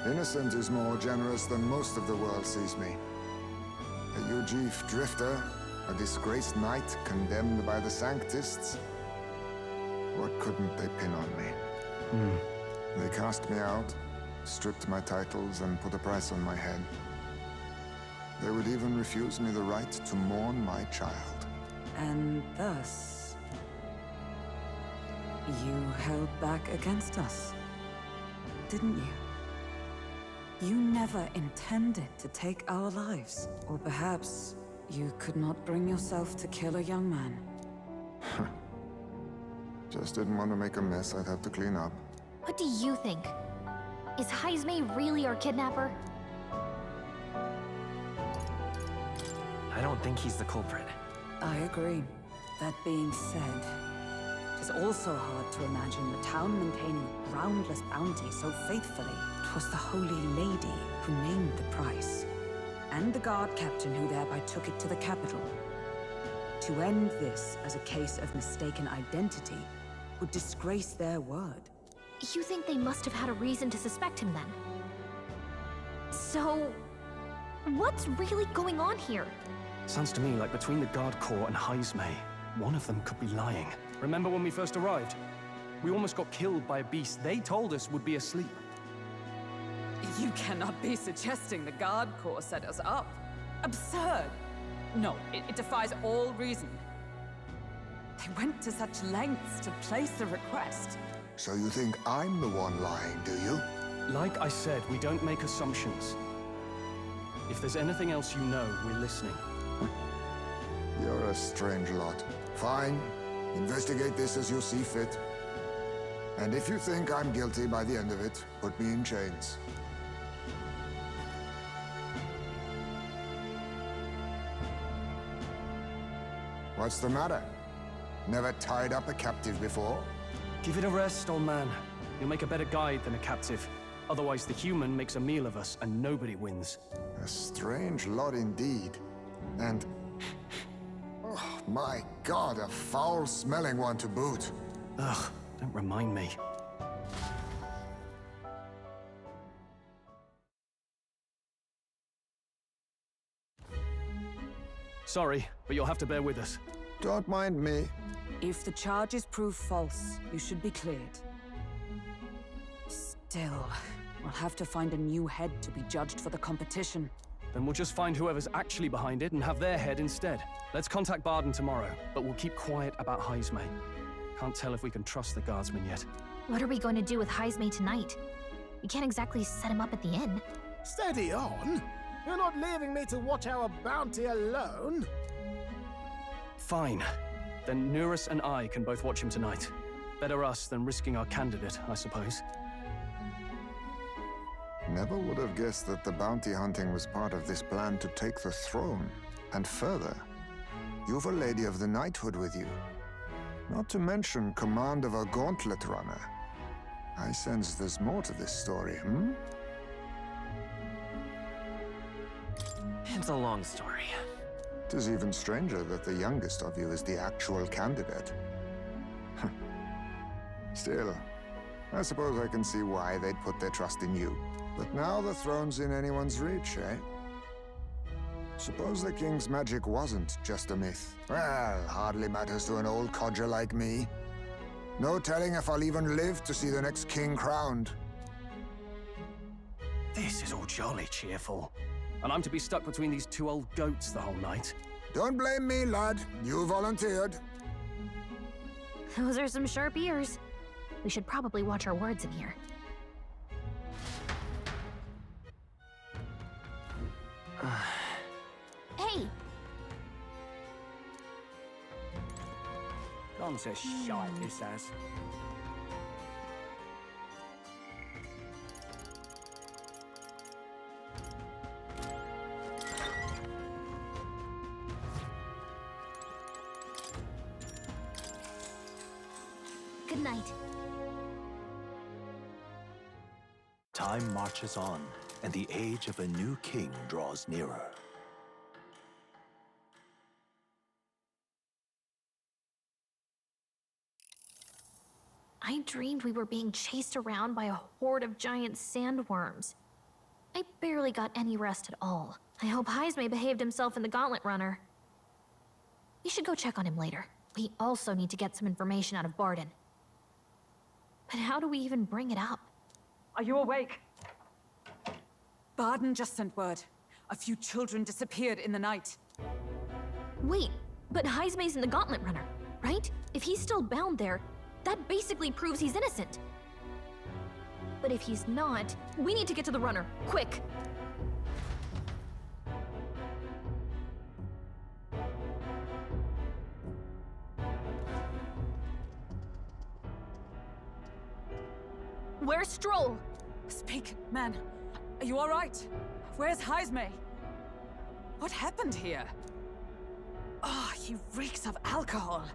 Innocent is more generous than most of the world sees me. A Ujif drifter, a disgraced knight condemned by the Sanctists. What couldn't they pin on me? They cast me out, stripped my titles, and put a price on my head. They would even refuse me the right to mourn my child. And thus, you held back against us, didn't you? You never intended to take our lives. Or perhaps you could not bring yourself to kill a young man. Just didn't want to make a mess I'd have to clean up. What do you think? Is Heismay really our kidnapper? I don't think he's the culprit. I agree. That being said, it is also hard to imagine the town maintaining a groundless bounty so faithfully. It was the Holy Lady who named the price, and the guard captain who thereby took it to the capital. To end this as a case of mistaken identity would disgrace their word. You think they must have had a reason to suspect him then? So, what's really going on here? Sounds to me like between the Guard Corps and Heismay, one of them could be lying. Remember when we first arrived? We almost got killed by a beast they told us would be asleep. You cannot be suggesting the Guard Corps set us up. Absurd! No, it defies all reason. They went to such lengths to place the request. So you think I'm the one lying, do you? Like I said, we don't make assumptions. If there's anything else you know, we're listening. You're a strange lot. Fine. Investigate this as you see fit. And if you think I'm guilty by the end of it, put me in chains. What's the matter? Never tied up a captive before? Give it a rest, old man. You'll make a better guide than a captive. Otherwise, the human makes a meal of us, and nobody wins. A strange lot indeed. And... oh, my God, a foul-smelling one to boot. Ugh, don't remind me. Sorry, but you'll have to bear with us. Don't mind me. If the charges prove false, you should be cleared. Still, we'll have to find a new head to be judged for the competition. Then we'll just find whoever's actually behind it and have their head instead. Let's contact Barden tomorrow, but we'll keep quiet about Heismay. Can't tell if we can trust the guardsman yet. What are we going to do with Heismay tonight? We can't exactly set him up at the inn. Steady on! You're not leaving me to watch our bounty alone! Fine. Then Nurus and I can both watch him tonight. Better us than risking our candidate, I suppose. Never would have guessed that the bounty hunting was part of this plan to take the throne. And further, you've a Lady of the Knighthood with you. Not to mention command of a gauntlet runner. I sense there's more to this story, hmm? It's a long story. It is even stranger that the youngest of you is the actual candidate. Still, I suppose I can see why they'd put their trust in you. But now the throne's in anyone's reach, eh? Suppose the king's magic wasn't just a myth. Well, hardly matters to an old codger like me. No telling if I'll even live to see the next king crowned. This is all jolly cheerful. And I'm to be stuck between these two old goats the whole night. Don't blame me, lad. You volunteered. Those are some sharp ears. We should probably watch our words in here. Hey! Gone to shite, this has. Good night. Time marches on, and the age of a new king draws nearer. I dreamed we were being chased around by a horde of giant sandworms. I barely got any rest at all. I hope Heismay behaved himself in the Gauntlet Runner. We should go check on him later. We also need to get some information out of Barden. But how do we even bring it up? Are you awake? Barden just sent word. A few children disappeared in the night. Wait, but Heismay's in the Gauntlet Runner, right? If he's still bound there, that basically proves he's innocent. But if he's not, we need to get to the runner, quick! Where's Stroll? Speak, man. Are you all right? Where's Heismay? What happened here? Ah, he reeks of alcohol.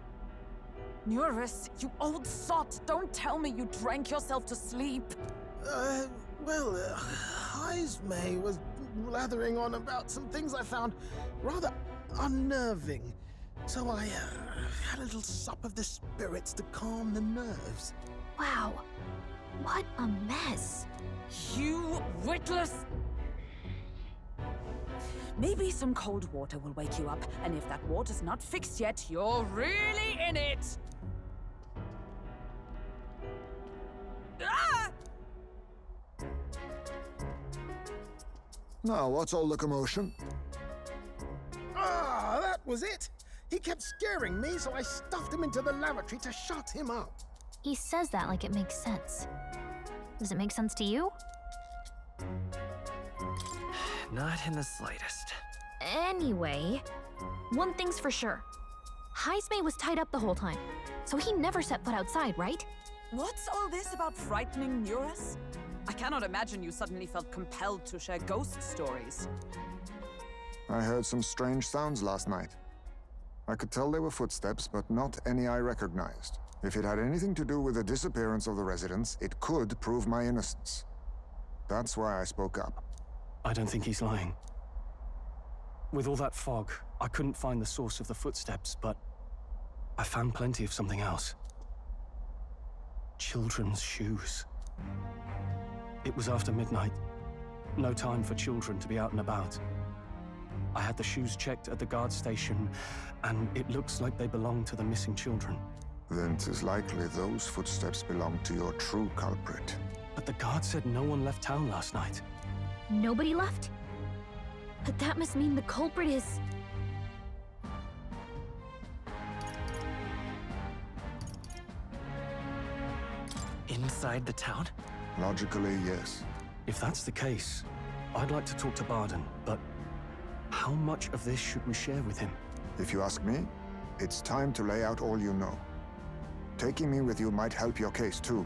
Nurus, you old sot, don't tell me you drank yourself to sleep. Heismay was blathering on about some things I found rather unnerving. So I had a little sup of the spirits to calm the nerves. Wow, what a mess. You witless... Maybe some cold water will wake you up, and if that water's not fixed yet, you're really in it! Ah! Now, what's all the commotion? Ah, that was it! He kept scaring me, so I stuffed him into the lavatory to shut him up. He says that like it makes sense. Does it make sense to you? Not in the slightest. Anyway, one thing's for sure. Heismay was tied up the whole time, so he never set foot outside, right? What's all this about frightening Nurus? I cannot imagine you suddenly felt compelled to share ghost stories. I heard some strange sounds last night. I could tell they were footsteps, but not any I recognized. If it had anything to do with the disappearance of the residents, it could prove my innocence. That's why I spoke up. I don't think he's lying. With all that fog, I couldn't find the source of the footsteps, but I found plenty of something else. Children's shoes. It was after midnight. No time for children to be out and about. I had the shoes checked at the guard station, and it looks like they belong to the missing children. Then 'tis likely those footsteps belong to your true culprit. But the guard said no one left town last night. Nobody left? But that must mean the culprit is... Inside the town? Logically, yes. If that's the case, I'd like to talk to Barden, but how much of this should we share with him? If you ask me, it's time to lay out all you know. Taking me with you might help your case, too.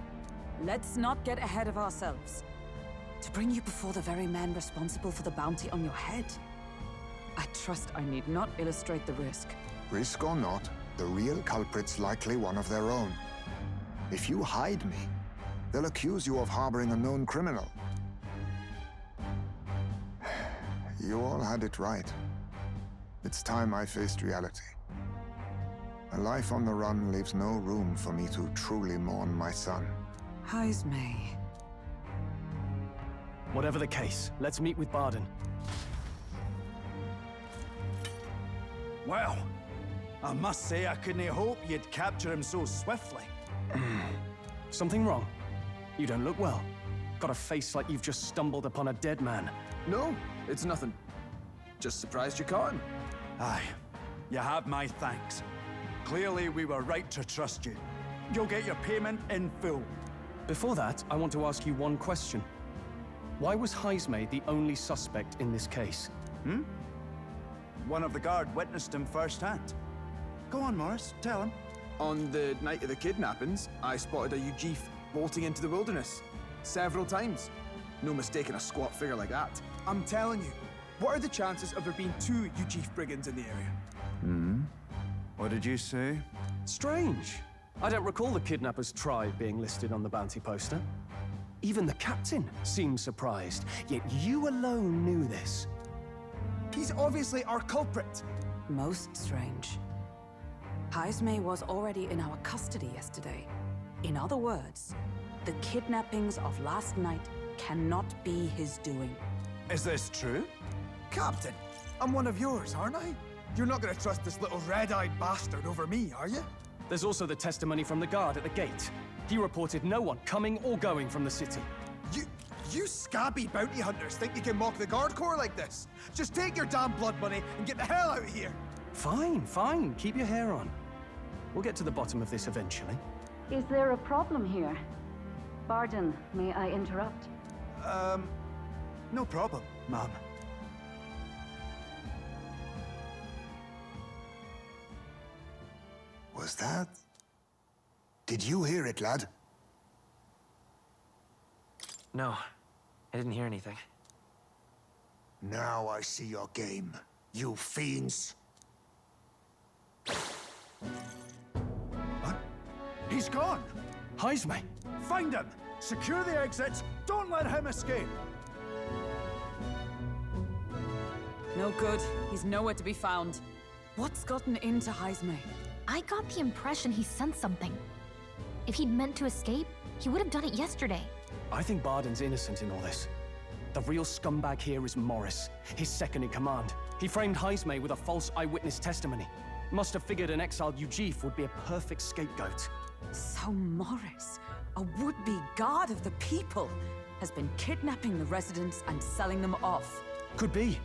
Let's not get ahead of ourselves. To bring you before the very man responsible for the bounty on your head, I trust I need not illustrate the risk. Risk or not, the real culprit's likely one of their own. If you hide me, they'll accuse you of harboring a known criminal. You all had it right. It's time I faced reality. A life on the run leaves no room for me to truly mourn my son. Heismay. Whatever the case, let's meet with Barden. Well, I must say I couldn't hope you'd capture him so swiftly. Something wrong? You don't look well. Got a face like you've just stumbled upon a dead man. No, it's nothing. Just surprised you caught him. Aye, you have my thanks. Clearly we were right to trust you. You'll get your payment in full. Before that, I want to ask you one question. Why was Heismay the only suspect in this case? One of the guard witnessed him firsthand. Go on, Morris, tell him. On the night of the kidnappings, I spotted a Ujif bolting into the wilderness. Several times. No mistaking a squat figure like that. I'm telling you, what are the chances of there being 2 Ujif brigands in the area? What did you say? Strange. I don't recall the kidnappers' tribe being listed on the bounty poster. Even the captain seemed surprised, yet you alone knew this. He's obviously our culprit. Most strange. Heismay was already in our custody yesterday. In other words, the kidnappings of last night cannot be his doing. Is this true? Captain, I'm one of yours, aren't I? You're not gonna trust this little red-eyed bastard over me, are you? There's also the testimony from the guard at the gate. He reported no one coming or going from the city. You scabby bounty hunters think you can mock the guard corps like this? Just take your damn blood money and get the hell out of here! Fine. Keep your hair on. We'll get to the bottom of this eventually. Is there a problem here? Barden, may I interrupt? No problem, ma'am. Was that? Did you hear it, lad? No, I didn't hear anything. Now I see your game, you fiends. What? He's gone! Heismay! Find him! Secure the exits! Don't let him escape! No good. He's nowhere to be found. What's gotten into Heismay? I got the impression he sensed something. If he'd meant to escape, he would have done it yesterday. I think Barden's innocent in all this. The real scumbag here is Morris, his second in command. He framed Heismay with a false eyewitness testimony. Must have figured an exiled Ujif would be a perfect scapegoat. So Morris, a would-be god of the people, has been kidnapping the residents and selling them off. Could be.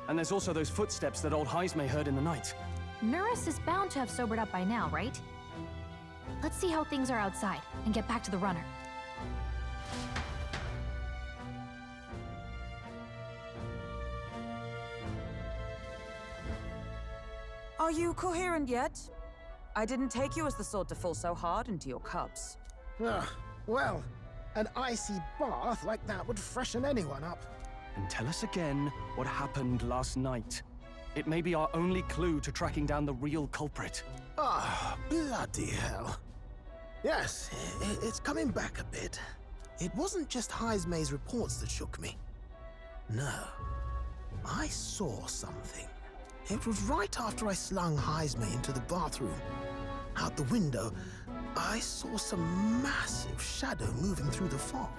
And there's also those footsteps that old Heismay heard in the night. Nurus is bound to have sobered up by now, right? Let's see how things are outside and get back to the runner. Are you coherent yet? I didn't take you as the sort to fall so hard into your cups. Well, an icy bath like that would freshen anyone up. And tell us again what happened last night. It may be our only clue to tracking down the real culprit. Bloody hell. Yes, it's coming back a bit. It wasn't just Heismay's reports that shook me. No, I saw something. It was right after I slung Heismay into the bathroom. Out the window, I saw some massive shadow moving through the fog.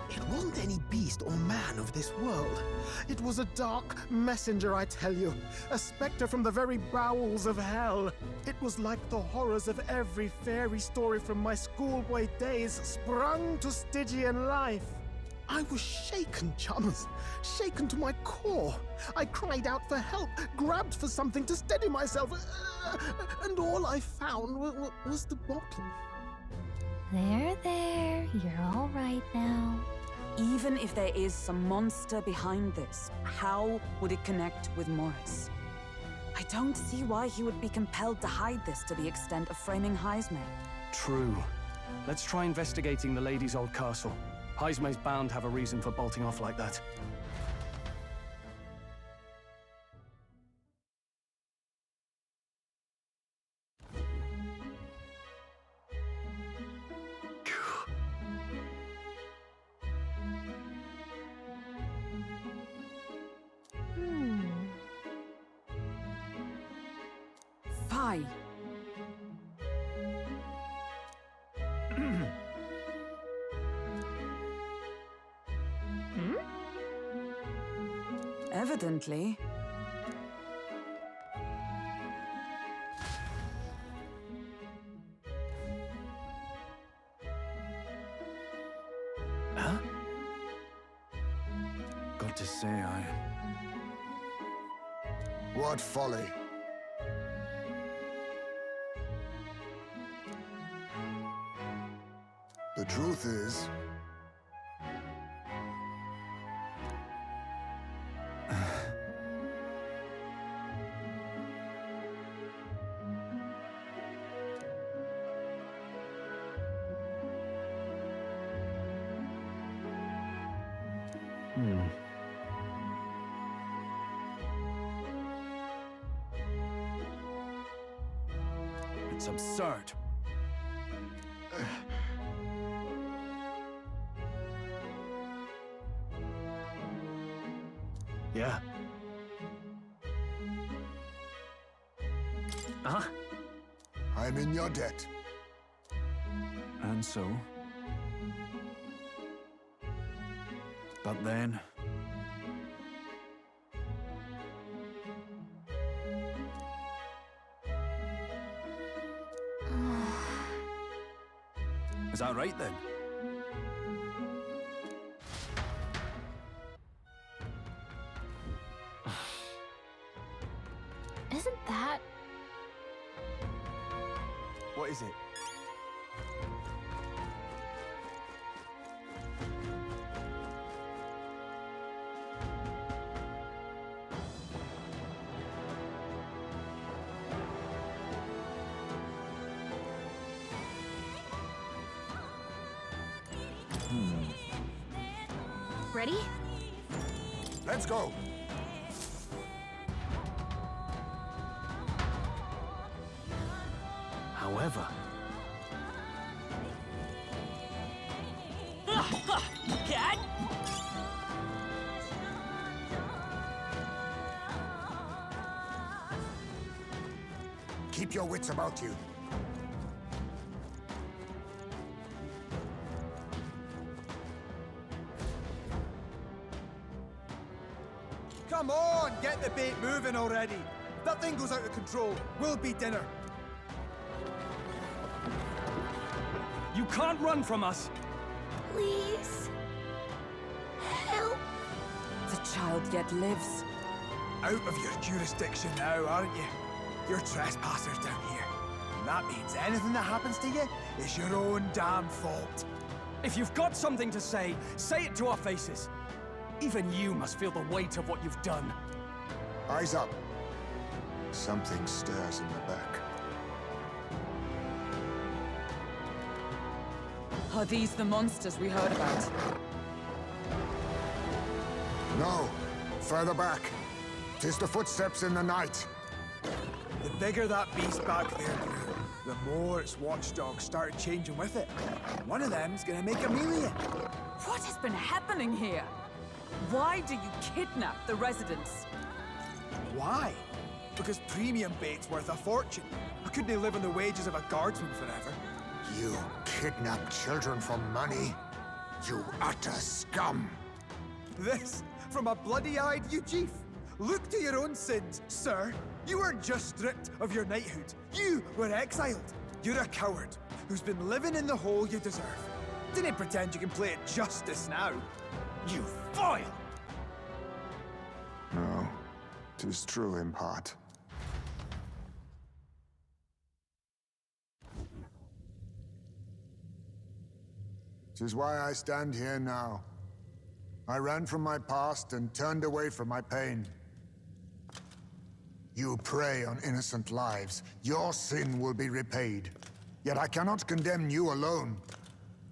It wasn't any beast or man of this world. It was a dark messenger, I tell you. A specter from the very bowels of hell. It was like the horrors of every fairy story from my schoolboy days sprung to Stygian life. I was shaken, chums. Shaken to my core. I cried out for help, grabbed for something to steady myself, and all I found was the bottle. There. You're all right now. Even if there is some monster behind this, how would it connect with Morris? I don't see why he would be compelled to hide this to the extent of framing Heisme. True. Let's try investigating the lady's old castle. Heisme's bound to have a reason for bolting off like that. Fie. Evidently. Huh? Got to say, What folly. The truth is, it's absurd. Yeah. Huh? I'm in your debt. And so? But then... Is that right then? Isn't that... What is it? Ready? Let's go. However... Cat? Keep your wits about you. Come on, get the bait moving already. If that thing goes out of control, we'll be dinner. You can't run from us! Please. Help. The child yet lives. Out of your jurisdiction now, aren't you? You're trespassers down here. And that means anything that happens to you is your own damn fault. If you've got something to say it to our faces. Even you must feel the weight of what you've done. Eyes up. Something stirs in the back. Are these the monsters we heard about? No. Further back. 'Tis the footsteps in the night. The bigger that beast back there grew, the more its watchdogs started changing with it. One of them's gonna make a million. What has been happening here? Why do you kidnap the residents? Why? Because premium bait's worth a fortune. I couldn't live on the wages of a guardsman forever. You kidnap children for money? You utter scum! This from a bloody-eyed Eugene. Look to your own sins, sir. You weren't just stripped of your knighthood. You were exiled. You're a coward who's been living in the hole you deserve. Didn't pretend you can play at justice now. You foil! No, 'tis true in part. Tis why I stand here now. I ran from my past and turned away from my pain. You prey on innocent lives. Your sin will be repaid. Yet I cannot condemn you alone.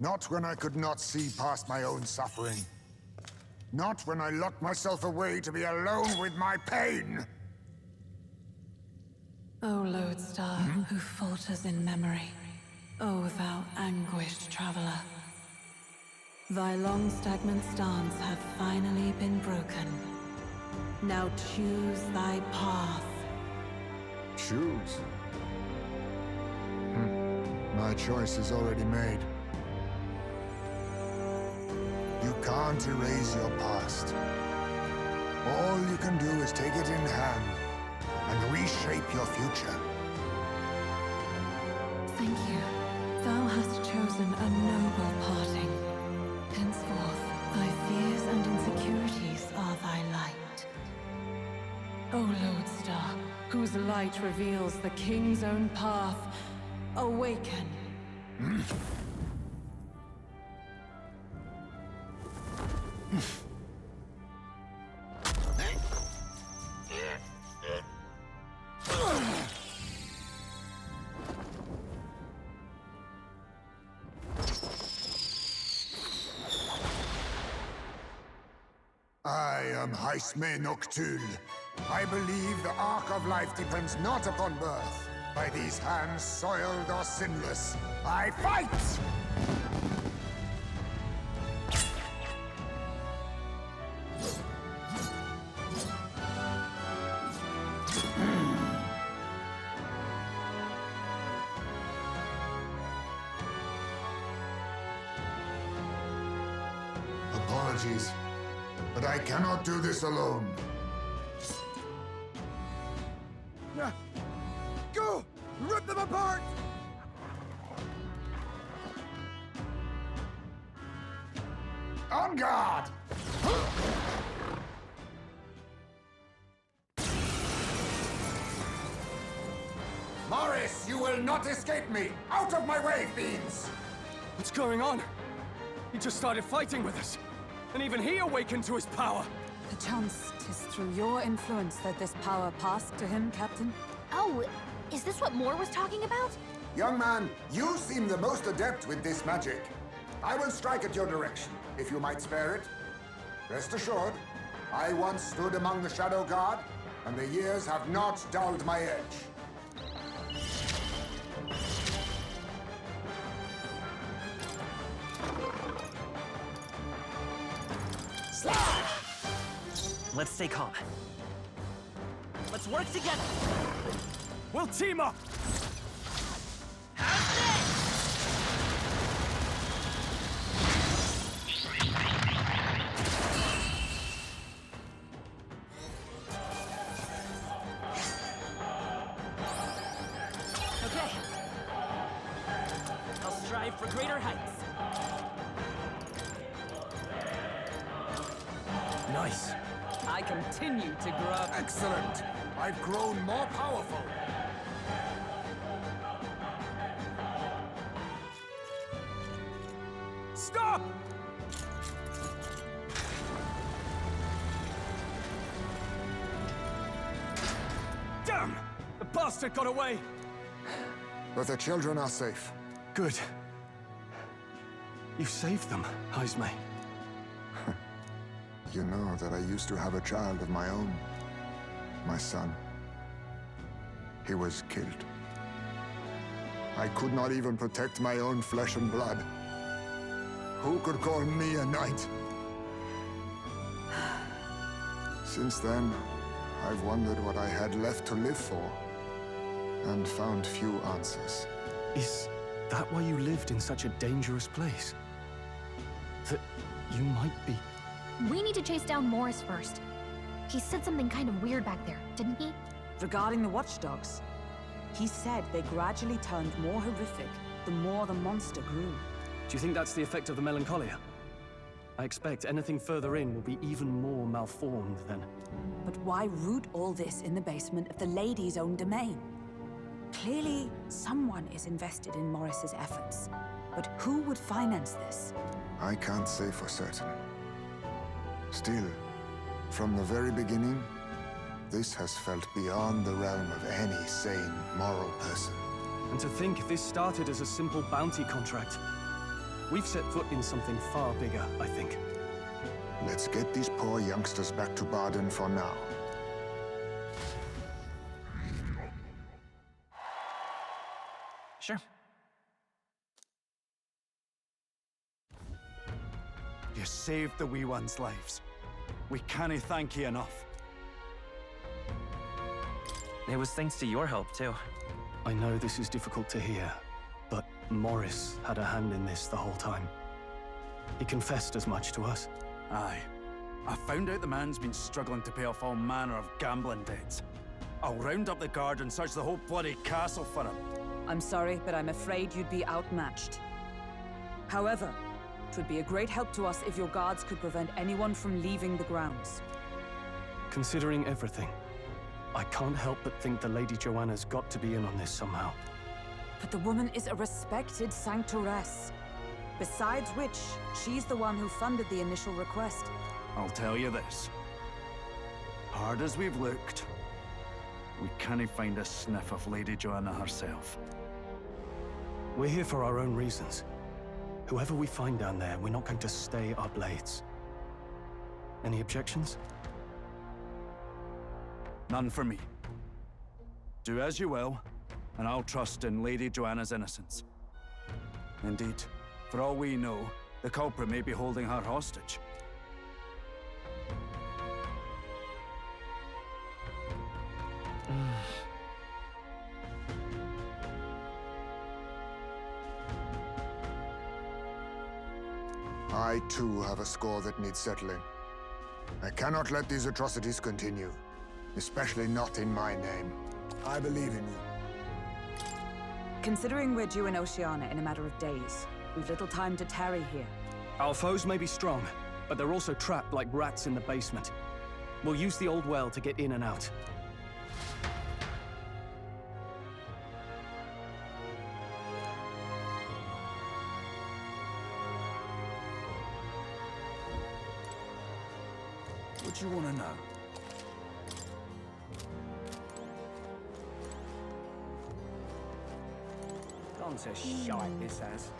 Not when I could not see past my own suffering. Not when I locked myself away to be alone with my pain. O Lodestar, who falters in memory. O thou anguished traveler. Thy long stagnant stance hath finally been broken. Now choose thy path. Choose? My choice is already made. You can't erase your past. All you can do is take it in hand and reshape your future. Thank you. Thou hast chosen a noble parting. Henceforth, thy fears and insecurities are thy light. O Lodestar, whose light reveals the king's own path, awaken. I am Haisme Noctul. I believe the arc of life depends not upon birth. By these hands, soiled or sinless, I fight! Apologies, but I cannot do this alone. Go! Rip them apart! On guard! Morris, you will not escape me! Out of my way, fiends! What's going on? He just started fighting with us. And even he awakened to his power. Perchance 'tis through your influence that this power passed to him, Captain. Oh, is this what Moore was talking about? Young man, you seem the most adept with this magic. I will strike at your direction, if you might spare it. Rest assured, I once stood among the Shadow Guard, and the years have not dulled my edge. Let's stay calm. Let's work together. We'll team up! Okay. I'll strive for greater heights. Nice. I continue to grow. Excellent. I've grown more powerful. Stop! Damn! The bastard got away! But the children are safe. Good. You saved them, Haisme. You know that I used to have a child of my own. My son. He was killed. I could not even protect my own flesh and blood. Who could call me a knight? Since then, I've wondered what I had left to live for, and found few answers. Is that why you lived in such a dangerous place? That you might be... We need to chase down Morris first. He said something kind of weird back there, didn't he? Regarding the watchdogs, he said they gradually turned more horrific the more the monster grew. Do you think that's the effect of the melancholia? I expect anything further in will be even more malformed than... But why root all this in the basement of the lady's own domain? Clearly, someone is invested in Morris's efforts. But who would finance this? I can't say for certain. Still, from the very beginning, this has felt beyond the realm of any sane, moral person. And to think this started as a simple bounty contract. We've set foot in something far bigger, I think. Let's get these poor youngsters back to Baden for now. Sure. You saved the wee ones' lives. We can't thank you enough. It was thanks to your help, too. I know this is difficult to hear, but Morris had a hand in this the whole time. He confessed as much to us. Aye. I found out the man's been struggling to pay off all manner of gambling debts. I'll round up the guard and search the whole bloody castle for him. I'm sorry, but I'm afraid you'd be outmatched. However, it would be a great help to us if your guards could prevent anyone from leaving the grounds. Considering everything, I can't help but think the Lady Joanna's got to be in on this somehow. But the woman is a respected sanctoress. Besides which, she's the one who funded the initial request. I'll tell you this. Hard as we've looked, we can't find a sniff of Lady Joanna herself. We're here for our own reasons. Whoever we find down there, we're not going to stay our blades. Any objections? None for me. Do as you will, and I'll trust in Lady Joanna's innocence. Indeed, for all we know, the culprit may be holding her hostage. I too have a score that needs settling. I cannot let these atrocities continue, especially not in my name. I believe in you. Considering we're due in Oceania in a matter of days, we've little time to tarry here. Our foes may be strong, but they're also trapped like rats in the basement. We'll use the old well to get in and out. What do you want to know? Gone to shite, this has.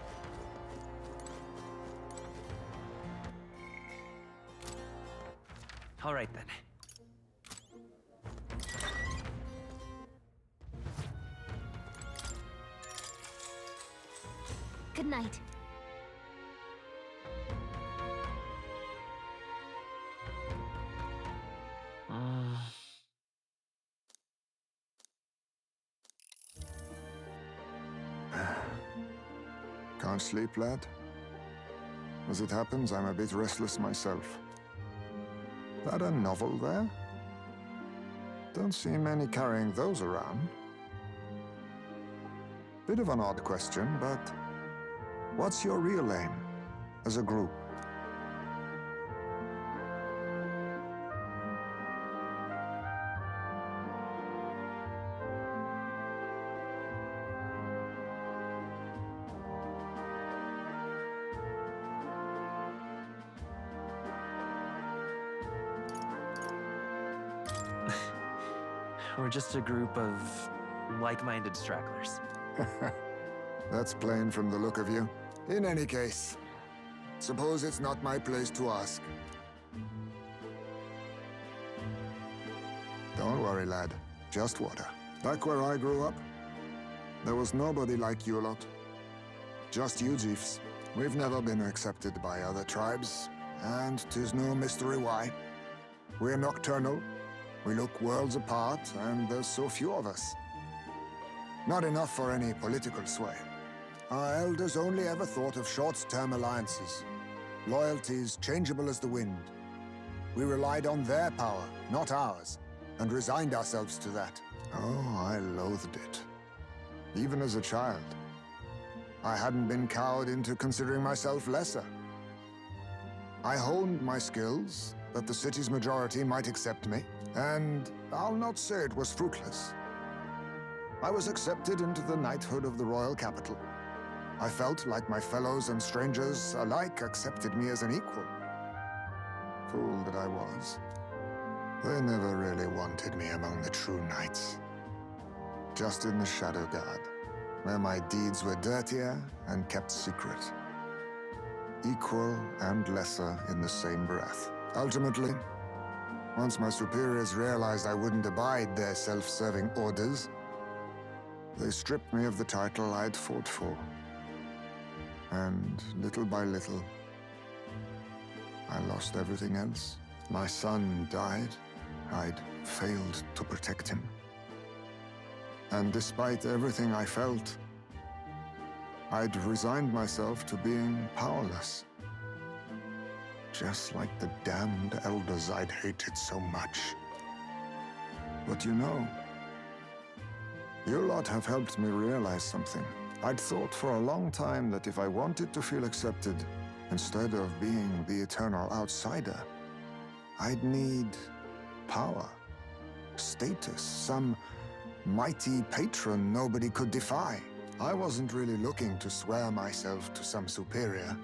All right, then. Good night. Can't sleep, lad? As it happens, I'm a bit restless myself. That a novel there? Don't see many carrying those around. Bit of an odd question, but what's your real aim as a group? We're just a group of like-minded stragglers. That's plain from the look of you. In any case, suppose it's not my place to ask. Don't worry, lad. Just water. Back where I grew up, there was nobody like you lot. Just you chiefs. We've never been accepted by other tribes, and 'tis no mystery why. We're nocturnal, we look worlds apart, and there's so few of us. Not enough for any political sway. Our elders only ever thought of short-term alliances, loyalties changeable as the wind. We relied on their power, not ours, and resigned ourselves to that. Oh, I loathed it. Even as a child. I hadn't been cowed into considering myself lesser. I honed my skills, that the city's majority might accept me, and I'll not say it was fruitless. I was accepted into the knighthood of the royal capital. I felt like my fellows and strangers alike accepted me as an equal. Fool that I was. They never really wanted me among the true knights. Just in the Shadow Guard, where my deeds were dirtier and kept secret. Equal and lesser in the same breath. Ultimately, once my superiors realized I wouldn't abide their self-serving orders, they stripped me of the title I'd fought for. And little by little, I lost everything else. My son died. I'd failed to protect him. And despite everything I felt, I'd resigned myself to being powerless. Just like the damned elders I'd hated so much. But you know, you lot have helped me realize something. I'd thought for a long time that if I wanted to feel accepted, instead of being the eternal outsider, I'd need power, status, some mighty patron nobody could defy. I wasn't really looking to swear myself to some superior.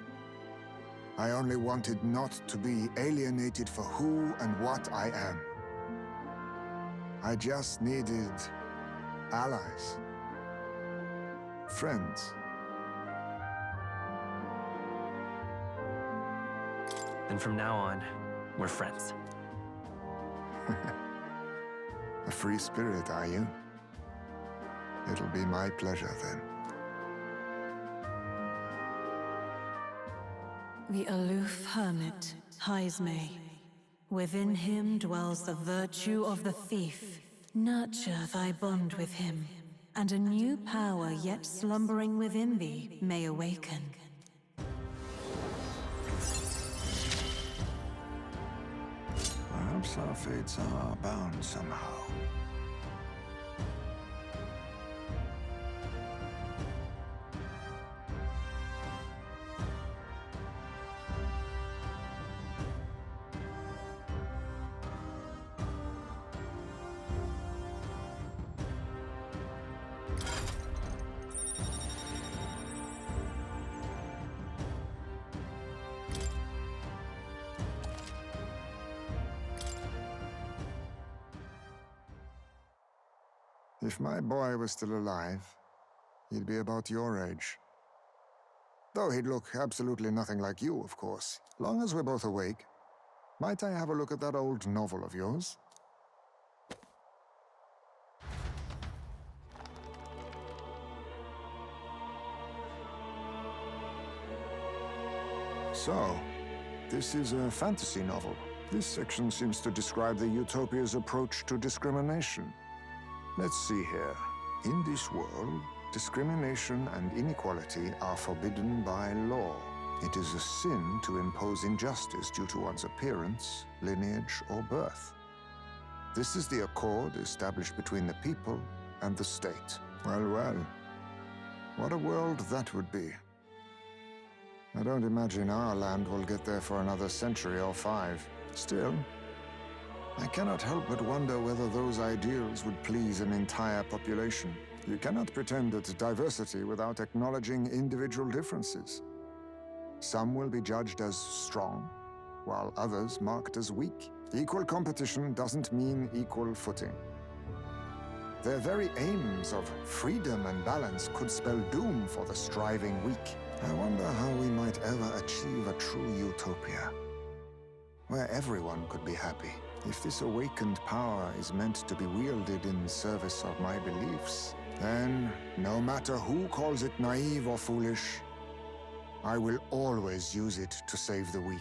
I only wanted not to be alienated for who and what I am. I just needed allies. Friends. And from now on, we're friends. A free spirit, are you? It'll be my pleasure, then. The aloof hermit, Haizme. Within him dwells the virtue of the thief. Nurture thy bond with him, and a new power yet slumbering within thee may awaken. Perhaps our fates are bound somehow. If my boy was still alive, he'd be about your age. Though he'd look absolutely nothing like you, of course. Long as we're both awake, might I have a look at that old novel of yours? So, this is a fantasy novel. This section seems to describe the Utopia's approach to discrimination. Let's see here. In this world, discrimination and inequality are forbidden by law. It is a sin to impose injustice due to one's appearance, lineage, or birth. This is the accord established between the people and the state. Well, well. What a world that would be. I don't imagine our land will get there for another century or 5. Still, I cannot help but wonder whether those ideals would please an entire population. You cannot pretend at diversity without acknowledging individual differences. Some will be judged as strong, while others marked as weak. Equal competition doesn't mean equal footing. Their very aims of freedom and balance could spell doom for the striving weak. I wonder how we might ever achieve a true utopia, where everyone could be happy. If this awakened power is meant to be wielded in service of my beliefs, then, no matter who calls it naive or foolish, I will always use it to save the weak.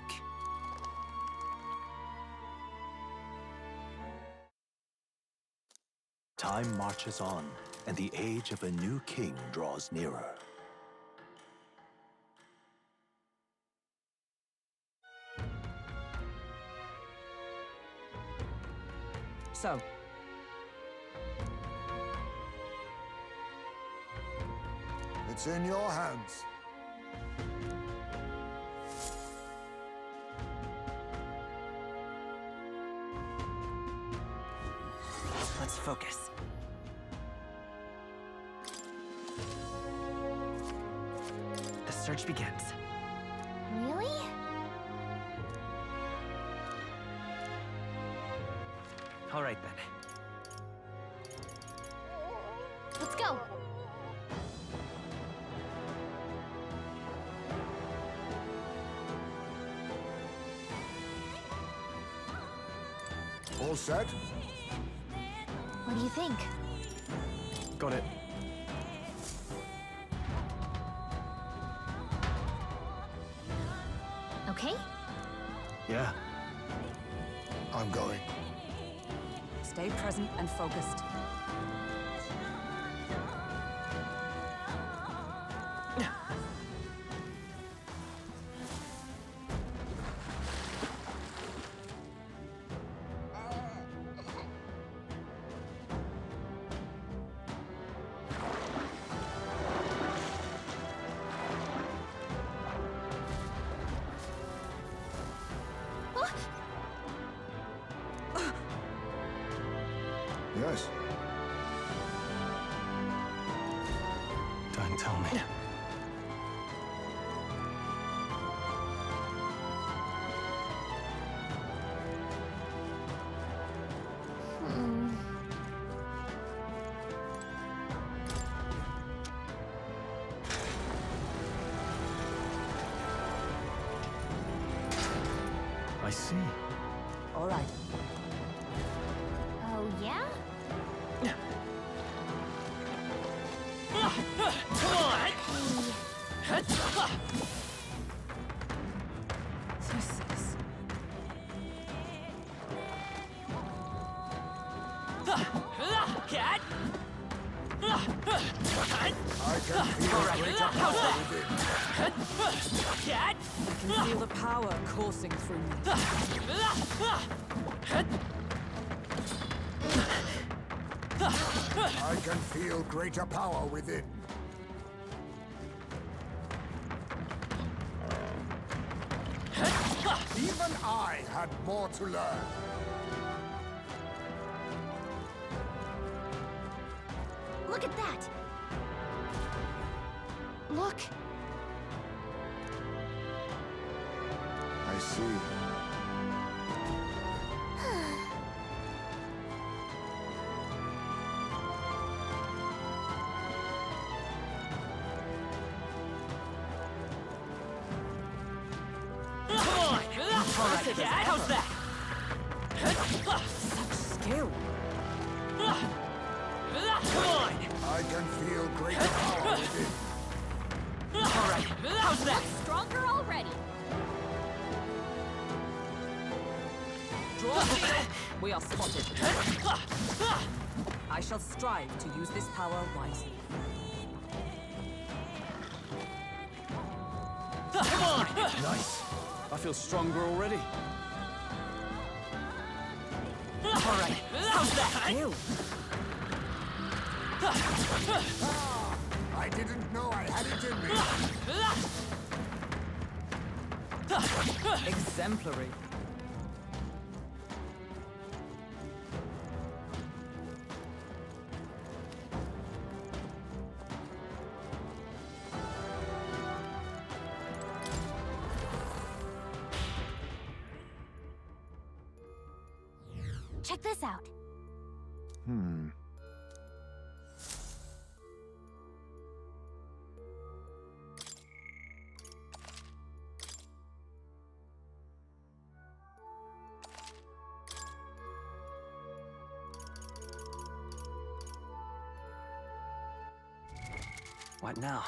Time marches on, and the age of a new king draws nearer. So, it's in your hands. Let's focus. The search begins. Really? All right, then. Let's go. All set? What do you think? Got it. Okay? Yeah. I'm going. Stay present and focused. Yes. Don't tell me. I see. All right. Oh, yeah? This is... Cat! I can feel greater power within. Cat! I can feel the power coursing through me. I can feel greater power within. Even I had more to learn. Look at that! Look! I see. All right, Cat, how's that? Such skill. Come on! I can feel greater power within. All right, how's that? Stronger already. Draw shield. We are spotted. I shall strive to use this power wisely. Come on! Nice. I feel stronger already. All right, how's that? Ew. I didn't know I had it in me. Exemplary. Check this out. What now?